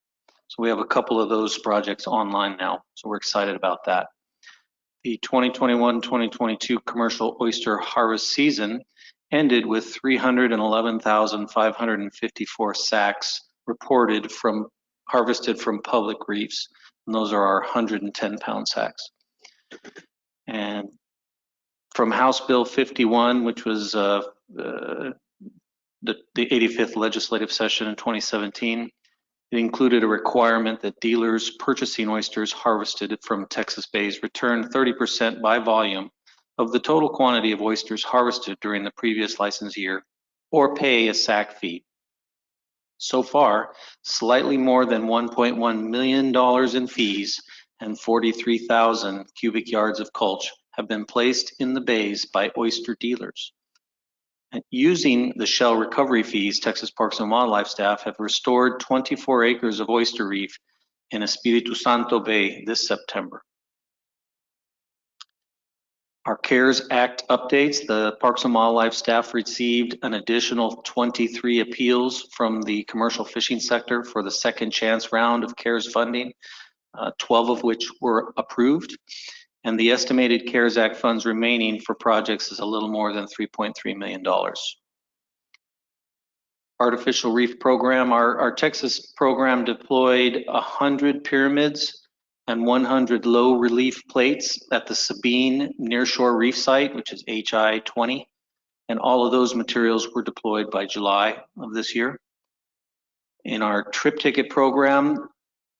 So we have a couple of those projects online now, so we're excited about that. The 2021-2022 commercial oyster harvest season ended with 311,554 sacks reported harvested from public reefs, and those are our 110-pound sacks. And from House Bill 51, which was the 85th legislative session in 2017, it included a requirement that dealers purchasing oysters harvested from Texas bays return 30% by volume of the total quantity of oysters harvested during the previous license year, or pay a sack fee. So far, slightly more than $1.1 million in fees and 43,000 cubic yards of mulch have been placed in the bays by oyster dealers. And using the shell recovery fees, Texas Parks and Wildlife staff have restored 24 acres of oyster reef in Espiritu Santo Bay this September. Our CARES Act updates, the Parks and Wildlife staff received an additional 23 appeals from the commercial fishing sector for the second chance round of CARES funding, 12 of which were approved. And the estimated CARES Act funds remaining for projects is a little more than $3.3 million. Artificial reef program, our Texas program deployed 100 pyramids and 100 low relief plates at the Sabine Nearshore Reef Site, which is HI 20. And all of those materials were deployed by July of this year. In our trip ticket program,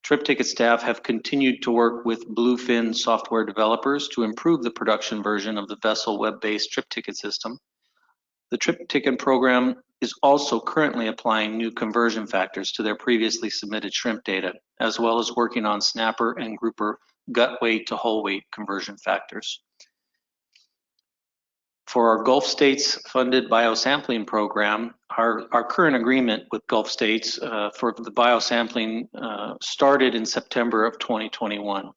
trip ticket staff have continued to work with Bluefin software developers to improve the production version of the vessel web-based trip ticket system. The trip ticket program is also currently applying new conversion factors to their previously submitted shrimp data, as well as working on snapper and grouper gut weight to whole weight conversion factors. For our Gulf States funded biosampling program, our current agreement with Gulf States for the biosampling started in September of 2021.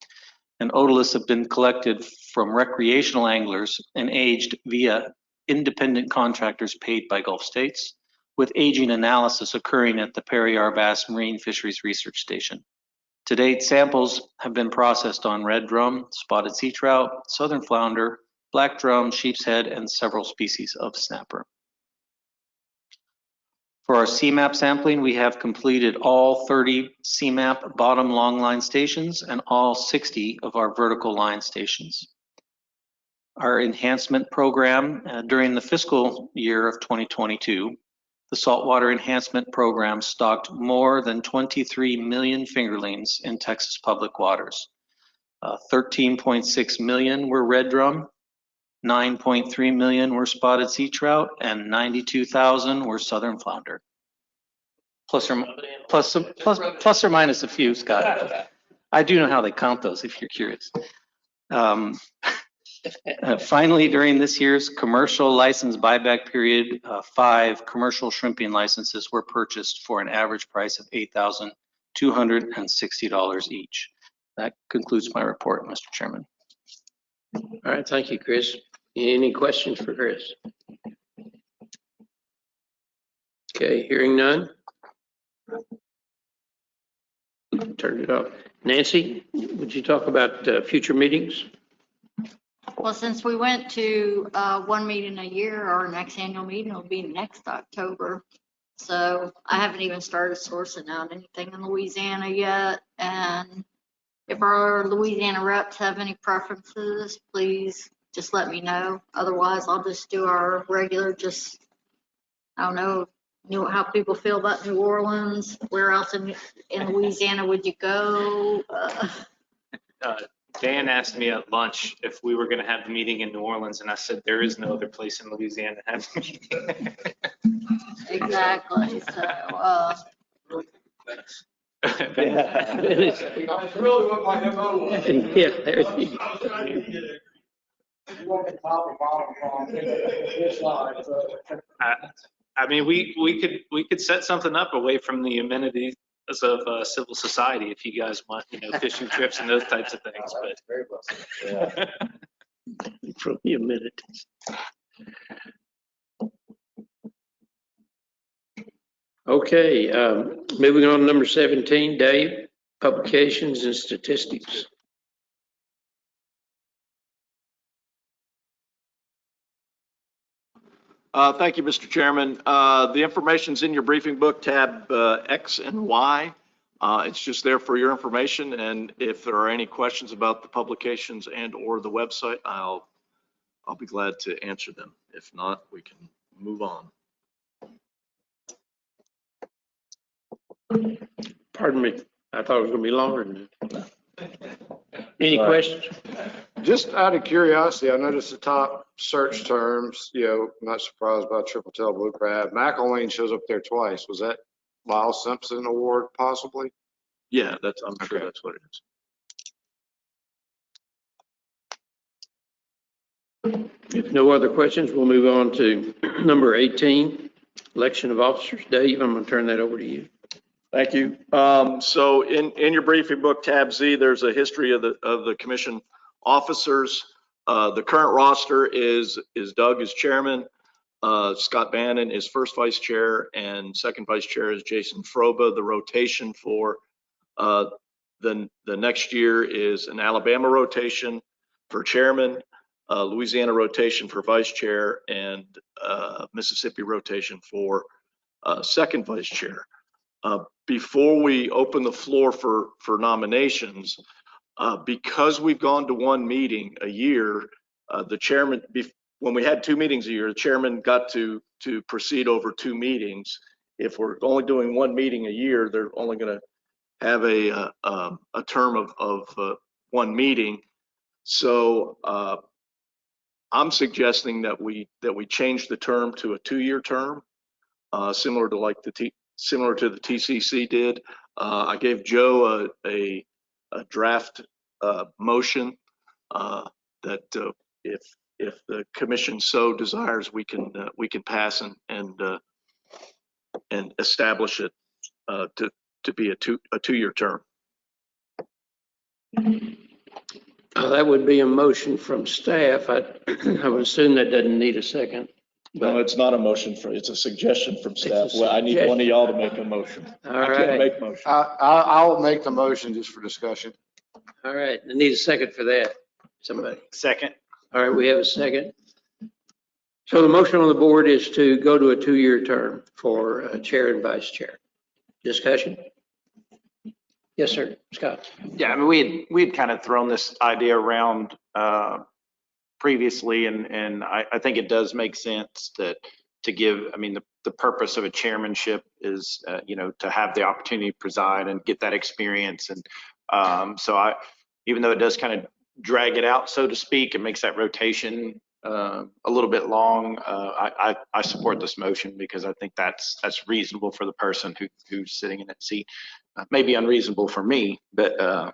And otoliths have been collected from recreational anglers and aged via independent contractors paid by Gulf States, with aging analysis occurring at the Picariello Bass Marine Fisheries Research Station. To date, samples have been processed on red drum, spotted sea trout, southern flounder, black drum, sheep's head, and several species of snapper. For our CMAP sampling, we have completed all 30 CMAP bottom long line stations and all 60 of our vertical line stations. Our enhancement program during the fiscal year of 2022, the saltwater enhancement program stocked more than 23 million fingerlings in Texas public waters. 13.6 million were red drum, 9.3 million were spotted sea trout, and 92,000 were southern flounder. Plus or minus a few, Scott. I do know how they count those if you're curious. Finally, during this year's commercial license buyback period, 5 commercial shrimping licenses were purchased for an average price of $8,260 each. That concludes my report, Mr. Chairman. All right, thank you, Chris. Any questions for Chris? Okay, hearing none. Turn it off. Nancy, would you talk about future meetings? Well, since we went to one meeting a year, our next annual meeting will be next October. So I haven't even started sourcing out anything in Louisiana yet. And if our Louisiana reps have any preferences, please just let me know. Otherwise, I'll just do our regular, I don't know how people feel about New Orleans. Where else in Louisiana would you go? Dan asked me at lunch if we were going to have the meeting in New Orleans, and I said there is no other place in Louisiana to have the meeting. Exactly. So, That's really what my MO was. Yeah, there you go. I mean, we could set something up away from the amenities of civil society if you guys want, fishing trips and those types of things. But from the amenities. Okay, moving on to number 17, Dave, publications and statistics. Thank you, Mr. Chairman. The information's in your briefing book, tab X and Y. It's just there for your information, and if there are any questions about the publications and or the website, I'll be glad to answer them. If not, we can move on. Pardon me, I thought it was going to be longer than that. Any questions? Just out of curiosity, I noticed the top search terms, not surprised by triple tail blue crab. McElwain shows up there twice. Was that Lyles-Simpson award possibly? Yeah, I'm sure that's what it is. If no other questions, we'll move on to number 18, election of officers. Dave, I'm going to turn that over to you. Thank you. So in your briefing book, tab Z, there's a history of the commission officers. The current roster is Doug as chairman, Scott Bannon is first vice chair, and second vice chair is Jason Froba. The rotation for the next year is an Alabama rotation for chairman, Louisiana rotation for vice chair, and Mississippi rotation for second vice chair. Before we open the floor for nominations, because we've gone to one meeting a year, the chairman, when we had 2 meetings a year, the chairman got to proceed over 2 meetings. If we're only doing 1 meeting a year, they're only going to have a term of 1 meeting. So I'm suggesting that we change the term to a 2-year term, similar to the TCC did. I gave Joe a draft motion that if if the commission so desires, we can pass and establish it to be a two-year term. That would be a motion from staff. I would assume that doesn't need a second. No, it's not a motion it's a suggestion from staff. It's a Well, I need one of y'all to make a motion. All I right. can't make motion. I'll make the motion just for discussion. All right, I need a second for that. Somebody. Second. All right, we have a second. So the motion on the board is to go to a 2-year term for chair and vice chair. Discussion? Yes, sir. Scott. Yeah, I mean, we had kind of thrown this idea around previously, and I think it does make sense to give, I mean, the purpose of a chairmanship is, to have the opportunity to preside and get that experience. And so even though it does kind of drag it out, so to speak, it makes that rotation a little bit long. I support this motion because I think that's reasonable for the person who's sitting in that seat. Maybe unreasonable for me, but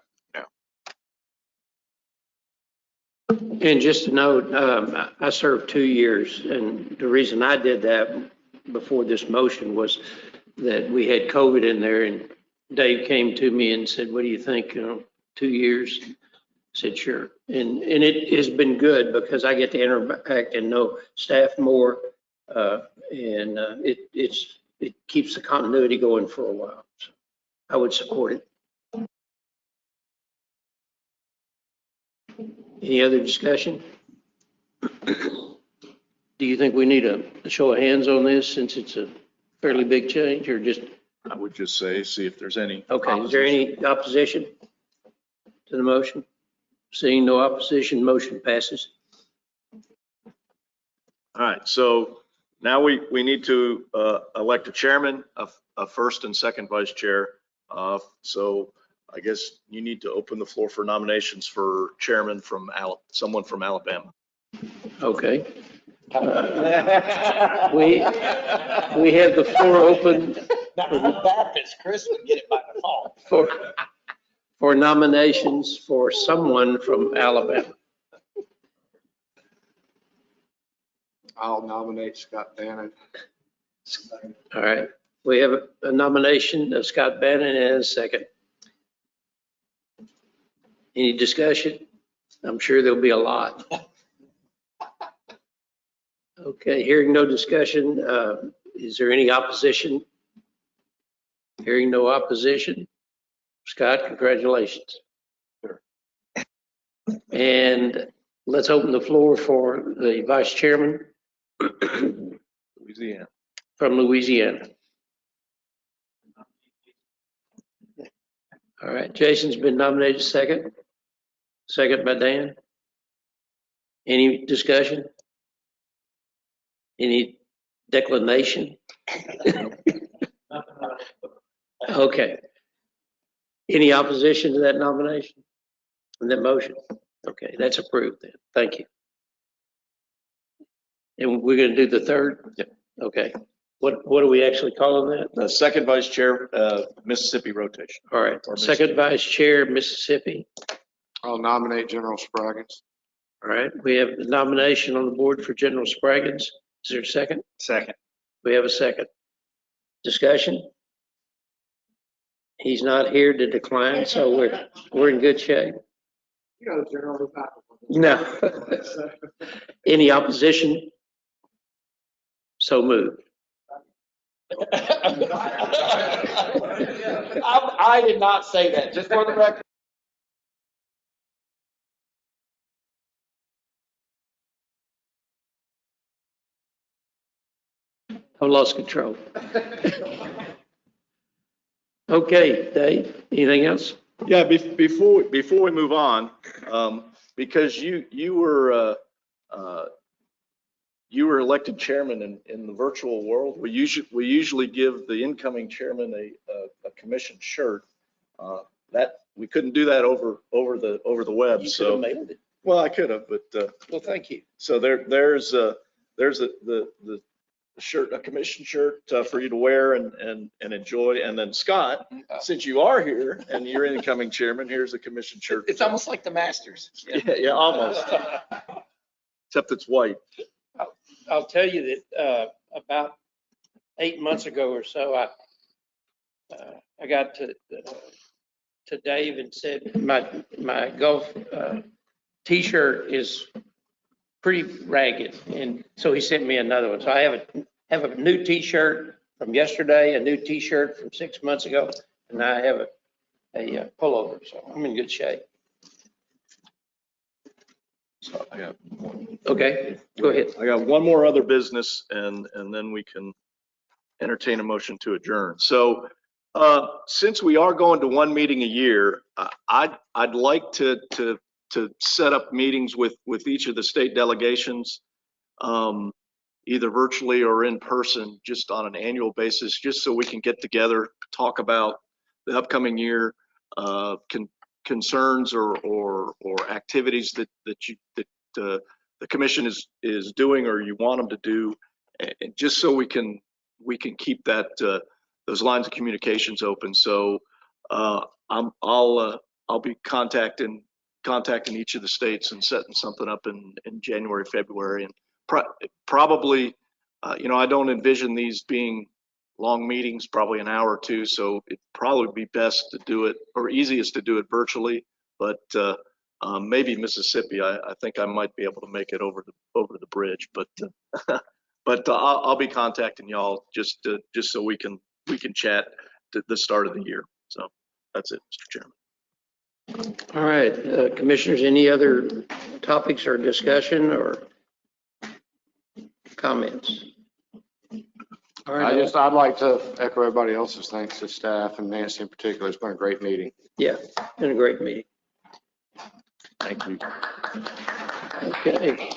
And just to note, I served 2 years, and the reason I did that before this motion was that we had COVID in there, and Dave came to me and said, "What do you think? 2 years?" I said, "Sure." And it has been good because I get to interact and know staff more, and it keeps the continuity going for a while. So I would support it. Any other discussion? Do you think we need a show of hands on this since it's a fairly big change, or just? I would just say, see if there's any. Okay, is there any opposition to the motion? Seeing no opposition, motion passes. All right, so now we need to elect a chairman, a first and second vice chair. So I guess you need to open the floor for nominations for chairman from someone from Alabama. Okay. We have the floor open Baptist, Chris would get it by default. for nominations for someone from Alabama. I'll nominate Scott Bannon. All right, we have a nomination of Scott Bannon and a second. Any discussion? I'm sure there'll be a lot. Okay, hearing no discussion, is there any opposition? Hearing no opposition. Scott, congratulations. Sure. And let's open the floor for the vice chairman. Louisiana. From Louisiana. All right, Jason's been nominated second. Second by Dan. Any discussion? Any declination? Okay. Any opposition to that nomination? And that motion? Okay, that's approved then. Thank you. And we're going to do the third? Yep. Okay. What are we actually calling that? The second vice chair, Mississippi rotation. All right, second vice chair, Mississippi. I'll nominate General Spraggins. All right, we have a nomination on the board for General Spraggins. Is there a second? Second. We have a second. Discussion? He's not here to decline, so we're in good shape. You got a general. No. Any opposition? So moved. I did not say that, just for the record. I've lost control. Okay, Dave, anything else? Yeah, before we move on, because you were elected chairman in the virtual world, we usually give the incoming chairman a commissioned shirt. That we couldn't do that over the web. You could have mailed it. Well, I could have, but Well, thank you. so there's the shirt, a commission shirt for you to wear and enjoy. And then Scott, since you are here and you're incoming chairman, here's a commission shirt. It's almost like the Masters. Yeah, almost. except it's white. I'll tell you that about 8 months ago or so, I got to Dave and said my golf T-shirt is pretty ragged, and so he sent me another one. So I have a new T-shirt from yesterday, a new T-shirt from 6 months ago, and I have a pullover. So I'm in good shape. So I got one. Okay, go ahead. I got one more other business, and then we can entertain a motion to adjourn. So since we are going to one meeting a year, I'd like to set up meetings with each of the state delegations, either virtually or in person, just on an annual basis, just so we can get together, talk about the upcoming year, concerns or activities that the commission is doing or you want them to do, and just so we can keep that those lines of communications open. So I'll be contacting each of the states and setting something up in January, February, and probably I don't envision these being long meetings, probably an hour or two. So it'd probably be best to do it, or easiest to do it virtually. But maybe Mississippi, I think I might be able to make it over the bridge. But I'll be contacting y'all just so we can chat at the start of the year. So that's it, Mr. Chairman. All right, commissioners, any other topics or discussion or comments? All right. I'd like to echo everybody else's thanks to staff and Nancy in particular. It's been a great meeting. Yeah, been a great meeting. Thank you. Okay.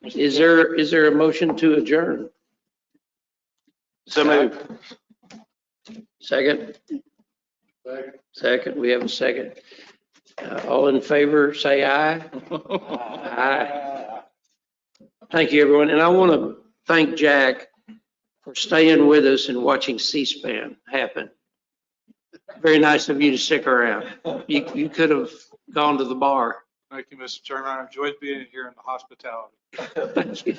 Is there a motion to adjourn? So maybe. Second? Second, we have a second. All in favor, say aye. Aye. Thank you, everyone. And I want to thank Jack for staying with us and watching C-SPAN happen. Very nice of you to stick around. You could have gone to the bar. Thank you, Mr. Chairman. I enjoyed being here in the hospitality. Thank you.